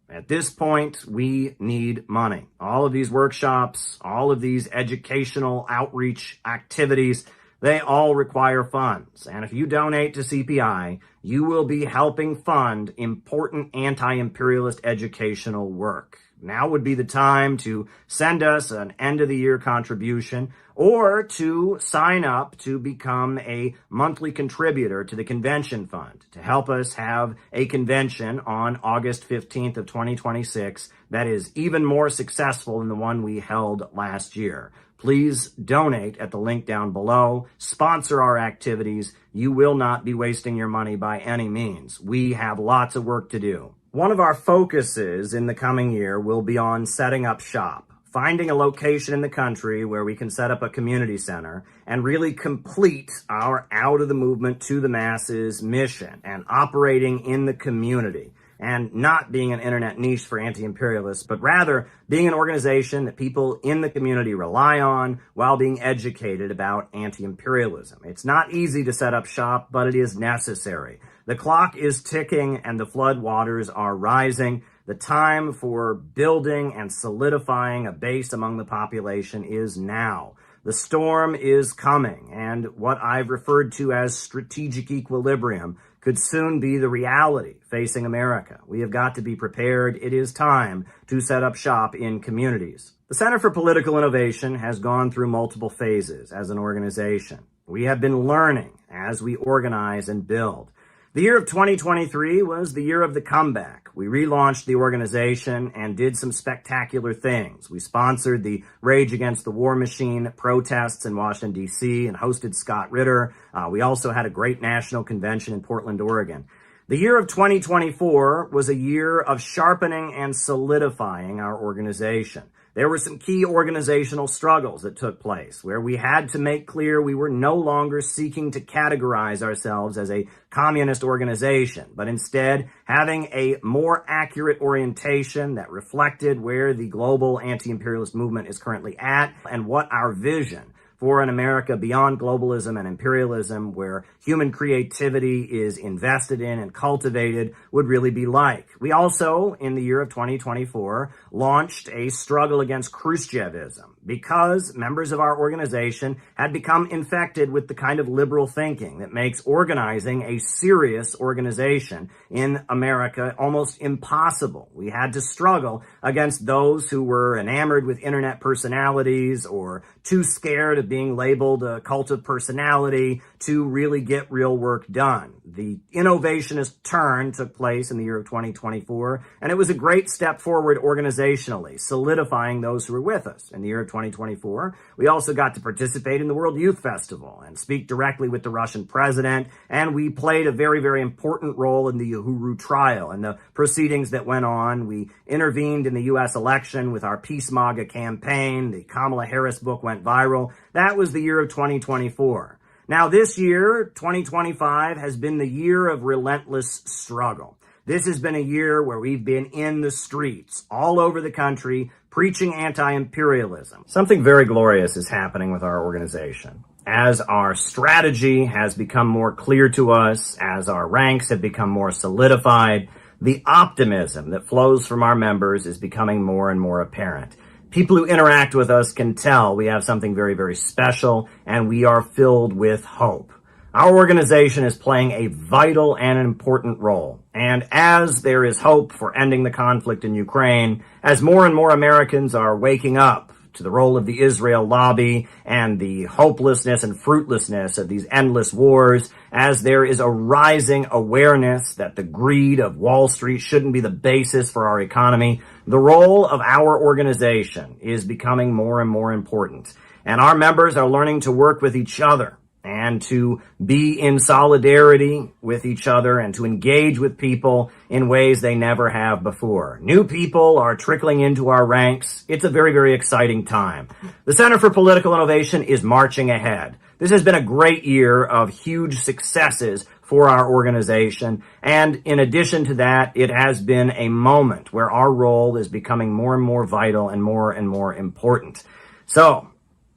At this point, we need money. All of these workshops, all of these educational outreach activities, they all require funds. And if you donate to CPI, you will be helping fund important anti-imperialist educational work. Now would be the time to send us an end-of-the-year contribution or to sign up to become a monthly contributor to the convention fund to help us have a convention on August 15th of 2026 that is even more successful than the one we held last year. Please donate at the link down below. Sponsor our activities. You will not be wasting your money by any means. We have lots of work to do. One of our focuses in the coming year will be on setting up shop, finding a location in the country where we can set up a community center and really complete our out of the movement to the masses mission and operating in the community and not being an internet niche for anti-imperialists, but rather being an organization that people in the community rely on while being educated about anti-imperialism. It's not easy to set up shop, but it is necessary. The clock is ticking and the flood waters are rising. The time for building and solidifying a base among the population is now. The storm is coming, and what I've referred to as strategic equilibrium could soon be the reality facing America. We have got to be prepared. It is time to set up shop in communities. The Center for Political Innovation has gone through multiple phases as an organization. We have been learning as we organize and build. The year of 2023 was the year of the comeback. We relaunched the organization and did some spectacular things. We sponsored the Rage Against the War Machine protests in Washington, D.C. and hosted Scott Ritter. We also had a great national convention in Portland, Oregon. The year of 2024 was a year of sharpening and solidifying our organization. There were some key organizational struggles that took place where we had to make clear we were no longer seeking to categorize ourselves as a communist organization, but instead having a more accurate orientation that reflected where the global anti-imperialist movement is currently at and what our vision for an America beyond globalism and imperialism, where human creativity is invested in and cultivated, would really be like. We also, in the year of 2024, launched a struggle against Khrushchevism because members of our organization had become infected with the kind of liberal thinking that makes organizing a serious organization in America almost impossible. We had to struggle against those who were enamored with internet personalities or too scared of being labeled a cult of personality to really get real work done. The innovationist turn took place in the year of 2024, and it was a great step forward organizationally, solidifying those who were with us. In the year of 2024, we also got to participate in the World Youth Festival and speak directly with the Russian president, and we played a very, very important role in the Uhuru trial and the proceedings that went on. We intervened in the U.S. election with our Peace MAGA campaign. The Kamala Harris book went viral. That was the year of 2024. Now, this year, 2025, has been the year of relentless struggle. This has been a year where we've been in the streets all over the country preaching anti-imperialism. Something very glorious is happening with our organization. As our strategy has become more clear to us, as our ranks have become more solidified, the optimism that flows from our members is becoming more and more apparent. People who interact with us can tell we have something very, very special, and we are filled with hope. Our organization is playing a vital and important role. And as there is hope for ending the conflict in Ukraine, as more and more Americans are waking up to the role of the Israel lobby and the hopelessness and fruitlessness of these endless wars, as there is a rising awareness that the greed of Wall Street shouldn't be the basis for our economy, the role of our organization is becoming more and more important. And our members are learning to work with each other and to be in solidarity with each other and to engage with people in ways they never have before. New people are trickling into our ranks. It's a very, very exciting time. The Center for Political Innovation is marching ahead. This has been a great year of huge successes for our organization. And in addition to that, it has been a moment where our role is becoming more and more vital and more important. So,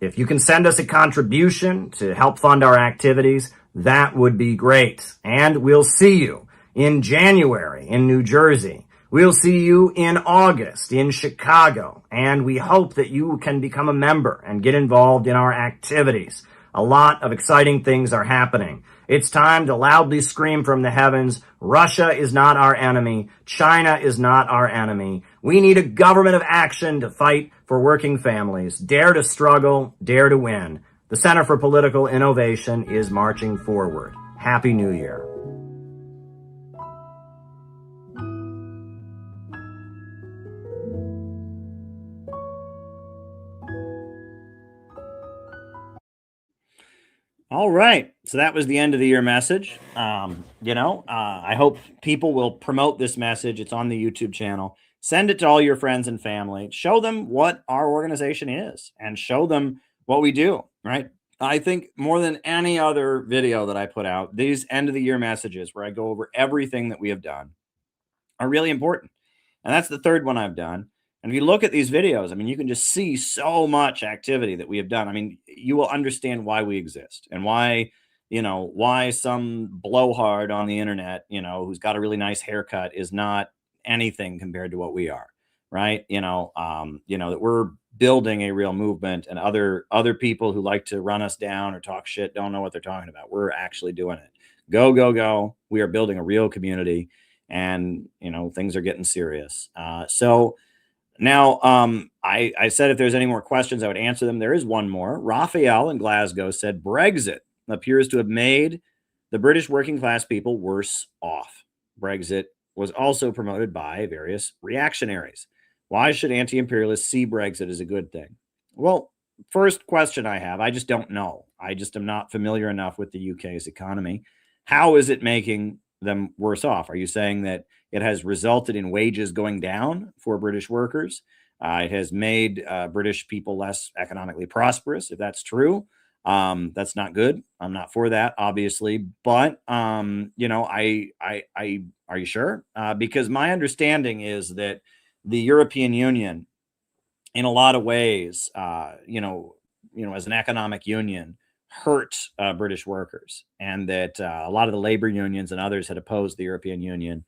if you can send us a contribution to help fund our activities, that would be great. And we'll see you in January in New Jersey. We'll see you in August in Chicago. And we hope that you can become a member and get involved in our activities. A lot of exciting things are happening. It's time to loudly scream from the heavens, Russia is not our enemy. China is not our enemy. We need a government of action to fight for working families. Dare to struggle, dare to win. The Center for Political Innovation is marching forward. Happy New Year. All right. So that was the end of the year message. I hope people will promote this message. It's on the YouTube channel. Send it to all your friends and family. Show them what our organization is and show them what we do, right? I think more than any other video that I put out, these end of the year messages where I go over everything that we have done are really important. And that's the third one I've done. And if you look at these videos, I mean, you can just see so much activity that we have done. I mean, you will understand why we exist and why some blowhard on the internet, who's got a really nice haircut is not anything compared to what we are, right? That we're building a real movement, and other people who like to run us down or talk shit don't know what they're talking about. We're actually doing it. Go, go, go. We are building a real community, and, things are getting serious. So now, I said if there's any more questions, I would answer them. There is one more. Raphael in Glasgow said, Brexit appears to have made the British working class people worse off. Brexit was also promoted by various reactionaries. Why should anti-imperialists see Brexit as a good thing? Well, first question I have, I just don't know. I just am not familiar enough with the UK's economy. How is it making them worse off? Are you saying that it has resulted in wages going down for British workers? It has made British people less economically prosperous. If that's true, that's not good. I'm not for that, obviously. But you know, are you sure? Because my understanding is that the European Union, in a lot of ways, as an economic union, hurt British workers, and that a lot of the labor unions and others had opposed the European Union,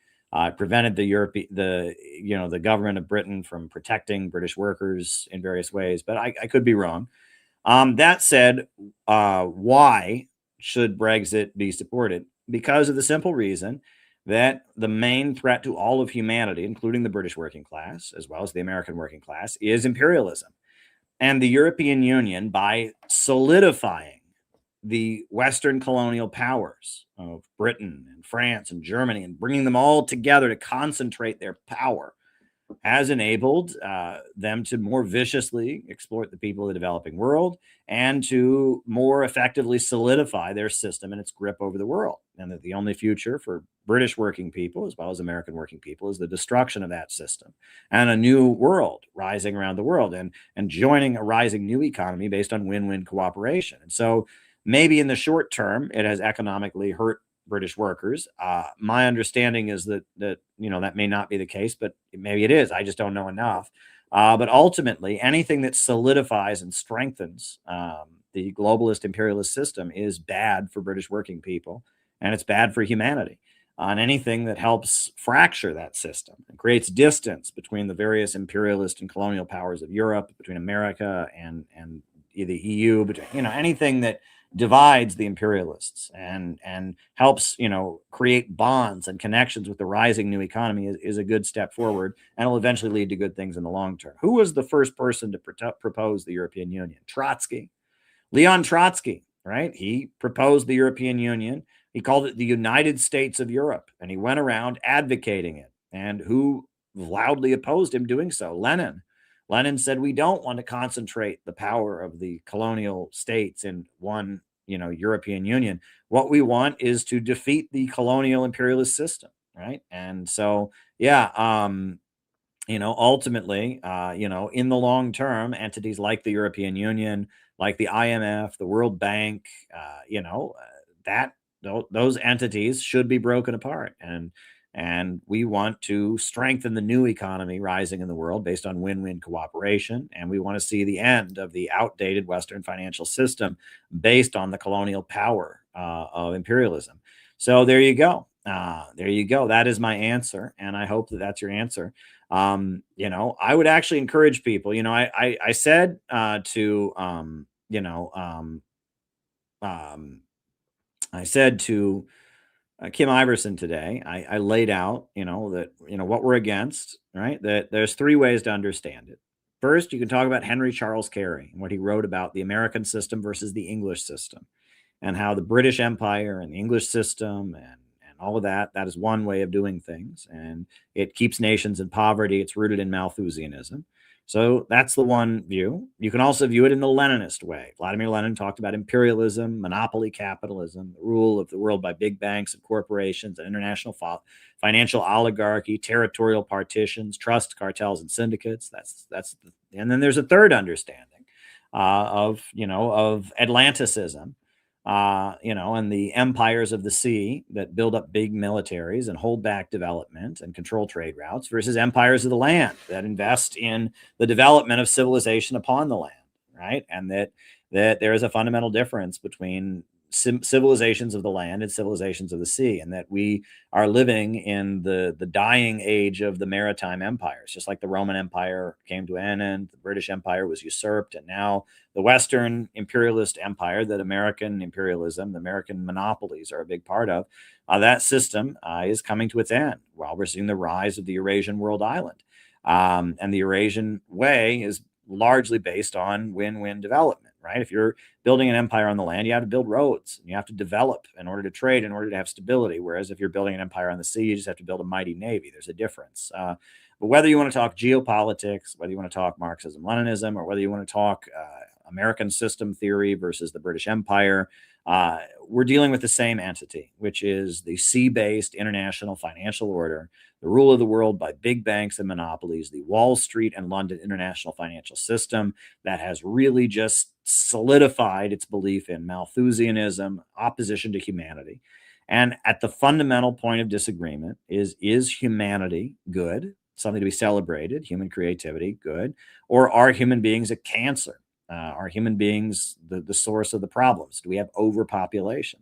prevented the government of Britain from protecting British workers in various ways. But I could be wrong. That said, why should Brexit be supported? Because of the simple reason that the main threat to all of humanity, including the British working class, as well as the American working class, is imperialism. And the European Union, by solidifying the Western colonial powers of Britain and France and Germany and bringing them all together to concentrate their power, has enabled them to more viciously exploit the people of the developing world and to more effectively solidify their system and its grip over the world. And that the only future for British working people, as well as American working people, is the destruction of that system and a new world rising around the world, and joining a rising new economy based on win-win cooperation. And so maybe in the short term, it has economically hurt British workers. My understanding is that that may not be the case, but maybe it is. I just don't know enough. But ultimately, anything that solidifies and strengthens the globalist imperialist system is bad for British working people, and it's bad for humanity. And anything that helps fracture that system and creates distance between the various imperialist and colonial powers of Europe, between America and the EU, between anything that divides the imperialists and helps create bonds and connections with the rising new economy is a good step forward, and will eventually lead to good things in the long term. Who was the first person to propose the European Union? Trotsky. Leon Trotsky, right? He proposed the European Union. He called it the United States of Europe, and he went around advocating it. And who loudly opposed him doing so? Lenin. Lenin said, we don't want to concentrate the power of the colonial states in one, European Union. What we want is to defeat the colonial imperialist system, right? And so, yeah, ultimately, in the long term, entities like the European Union, like the IMF, the World Bank, those entities should be broken apart. And we want to strengthen the new economy rising in the world based on win-win cooperation. And we want to see the end of the outdated Western financial system based on the colonial power of imperialism. So there you go. There you go. That is my answer. And I hope that that's your answer. I would actually encourage people, I said to Kim Iverson today, I laid out, that, what we're against, right? That there's three ways to understand it. First, you can talk about Henry Charles Carey and what he wrote about the American system versus the English system, and how the British Empire and the English system and all of that is one way of doing things. And it keeps nations in poverty. It's rooted in Malthusianism. So that's the one view. You can also view it in the Leninist way. Vladimir Lenin talked about imperialism, monopoly capitalism, the rule of the world by big banks and corporations, and international financial oligarchy, territorial partitions, trust cartels and syndicates. And then there's a third understanding of Atlanticism, and the empires of the sea that build up big militaries and hold back development and control trade routes, versus empires of the land that invest in the development of civilization upon the land, right? And that there is a fundamental difference between civilizations of the land and civilizations of the sea, and that we are living in the dying age of the maritime empires. Just like the Roman Empire came to an end, the British Empire was usurped, and now the Western imperialist empire, that American imperialism, the American monopolies are a big part of, that system is coming to its end while we're seeing the rise of the Eurasian world island. And the Eurasian way is largely based on win-win development, right? If you're building an empire on the land, you have to build roads, and you have to develop in order to trade, in order to have stability. Whereas if you're building an empire on the sea, you just have to build a mighty navy. There's a difference. But whether you want to talk geopolitics, whether you want to talk Marxism, Leninism, or whether you want to talk American system theory versus the British Empire, we're dealing with the same entity, which is the sea-based international financial order, the rule of the world by big banks and monopolies, the Wall Street and London international financial system that has really just solidified its belief in Malthusianism, opposition to humanity. And at the fundamental point of disagreement is humanity good, something to be celebrated, human creativity good, or are human beings a cancer? Are human beings the source of the problems? Do we have overpopulation?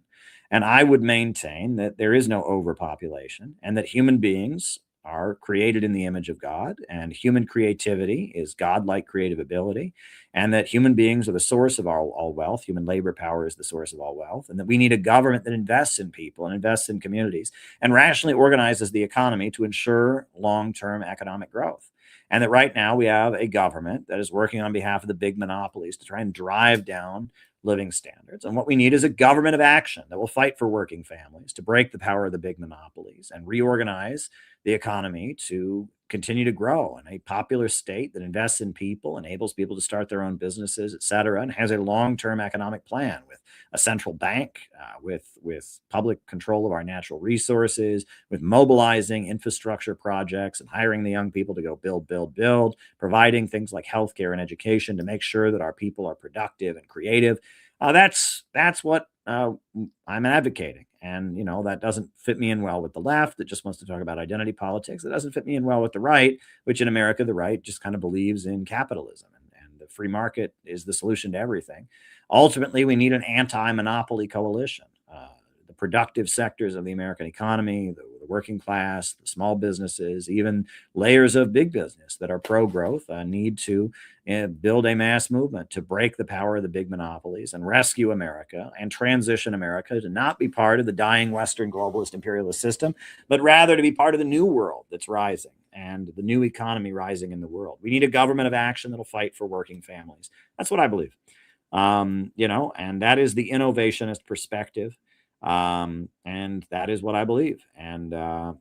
And I would maintain that there is no overpopulation and that human beings are created in the image of God, and human creativity is godlike creative ability, and that human beings are the source of all wealth. Human labor power is the source of all wealth, and that we need a government that invests in people and invests in communities and rationally organizes the economy to ensure long-term economic growth. And that right now we have a government that is working on behalf of the big monopolies to try and drive down living standards. And what we need is a government of action that will fight for working families, to break the power of the big monopolies and reorganize the economy to continue to grow in a popular state that invests in people, enables people to start their own businesses, et cetera, and has a long-term economic plan with a central bank, with public control of our natural resources, with mobilizing infrastructure projects and hiring the young people to go build, providing things like healthcare and education to make sure that our people are productive and creative. That's what I'm advocating. And, you know, that doesn't fit me in well with the left that just wants to talk about identity politics. It doesn't fit me in well with the right, which in America, the right just kind of believes in capitalism and the free market is the solution to everything. Ultimately, we need an anti-monopoly coalition. The productive sectors of the American economy, the working class, the small businesses, even layers of big business that are pro-growth need to build a mass movement to break the power of the big monopolies and rescue America and transition America to not be part of the dying Western globalist imperialist system, but rather to be part of the new world that's rising and the new economy rising in the world. We need a government of action that'll fight for working families. That's what I believe. You know, and that is the innovationist perspective. And that is what I believe. And,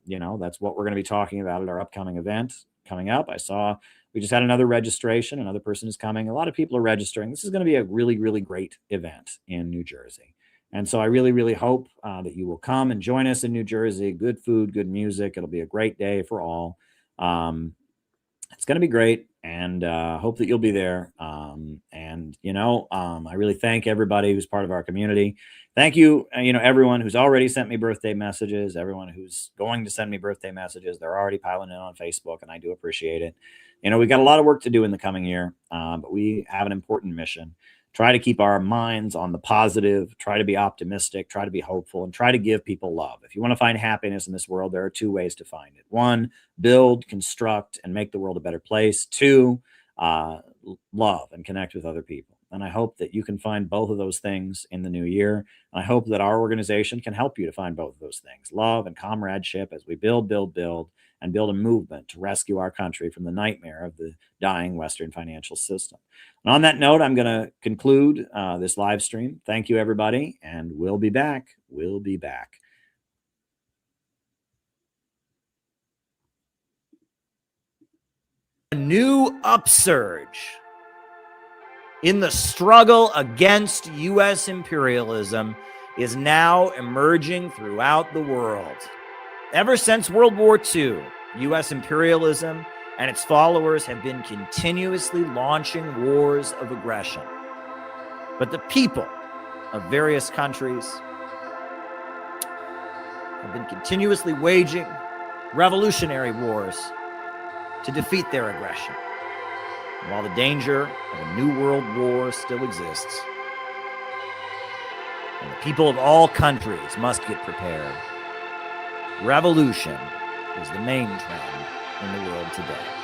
you know, that's what we're going to be talking about at our upcoming event coming up. I saw we just had another registration. Another person is coming. A lot of people are registering. This is going to be a really, really great event in New Jersey. And so I really, really hope that you will come and join us in New Jersey. Good food, good music. It'll be a great day for all. It's going to be great. And hope that you'll be there. And, you know, I really thank everybody who's part of our community. Thank you, you know, everyone who's already sent me birthday messages, everyone who's going to send me birthday messages. They're already piling in on Facebook, and I do appreciate it. You know, we got a lot of work to do in the coming year, but we have an important mission. Try to keep our minds on the positive, try to be optimistic, try to be hopeful, and try to give people love. If you want to find happiness in this world, there are two ways to find it. One, build, construct, and make the world a better place. Two, love and connect with other people. And I hope that you can find both of those things in the new year. And I hope that our organization can help you to find both of those things, love and comradeship, as we build, and build a movement to rescue our country from the nightmare of the dying Western financial system. And on that note, I'm going to conclude this live stream. Thank you, everybody, and we'll be back. We'll be back. A new upsurge in the struggle against U.S. imperialism is now emerging throughout the world. Ever since World War II, U.S. imperialism and its followers have been continuously launching wars of aggression. But the people of various countries have been continuously waging revolutionary wars to defeat their aggression. And while the danger of a new world war still exists, and the people of all countries must get prepared, revolution is the main trend in the world today.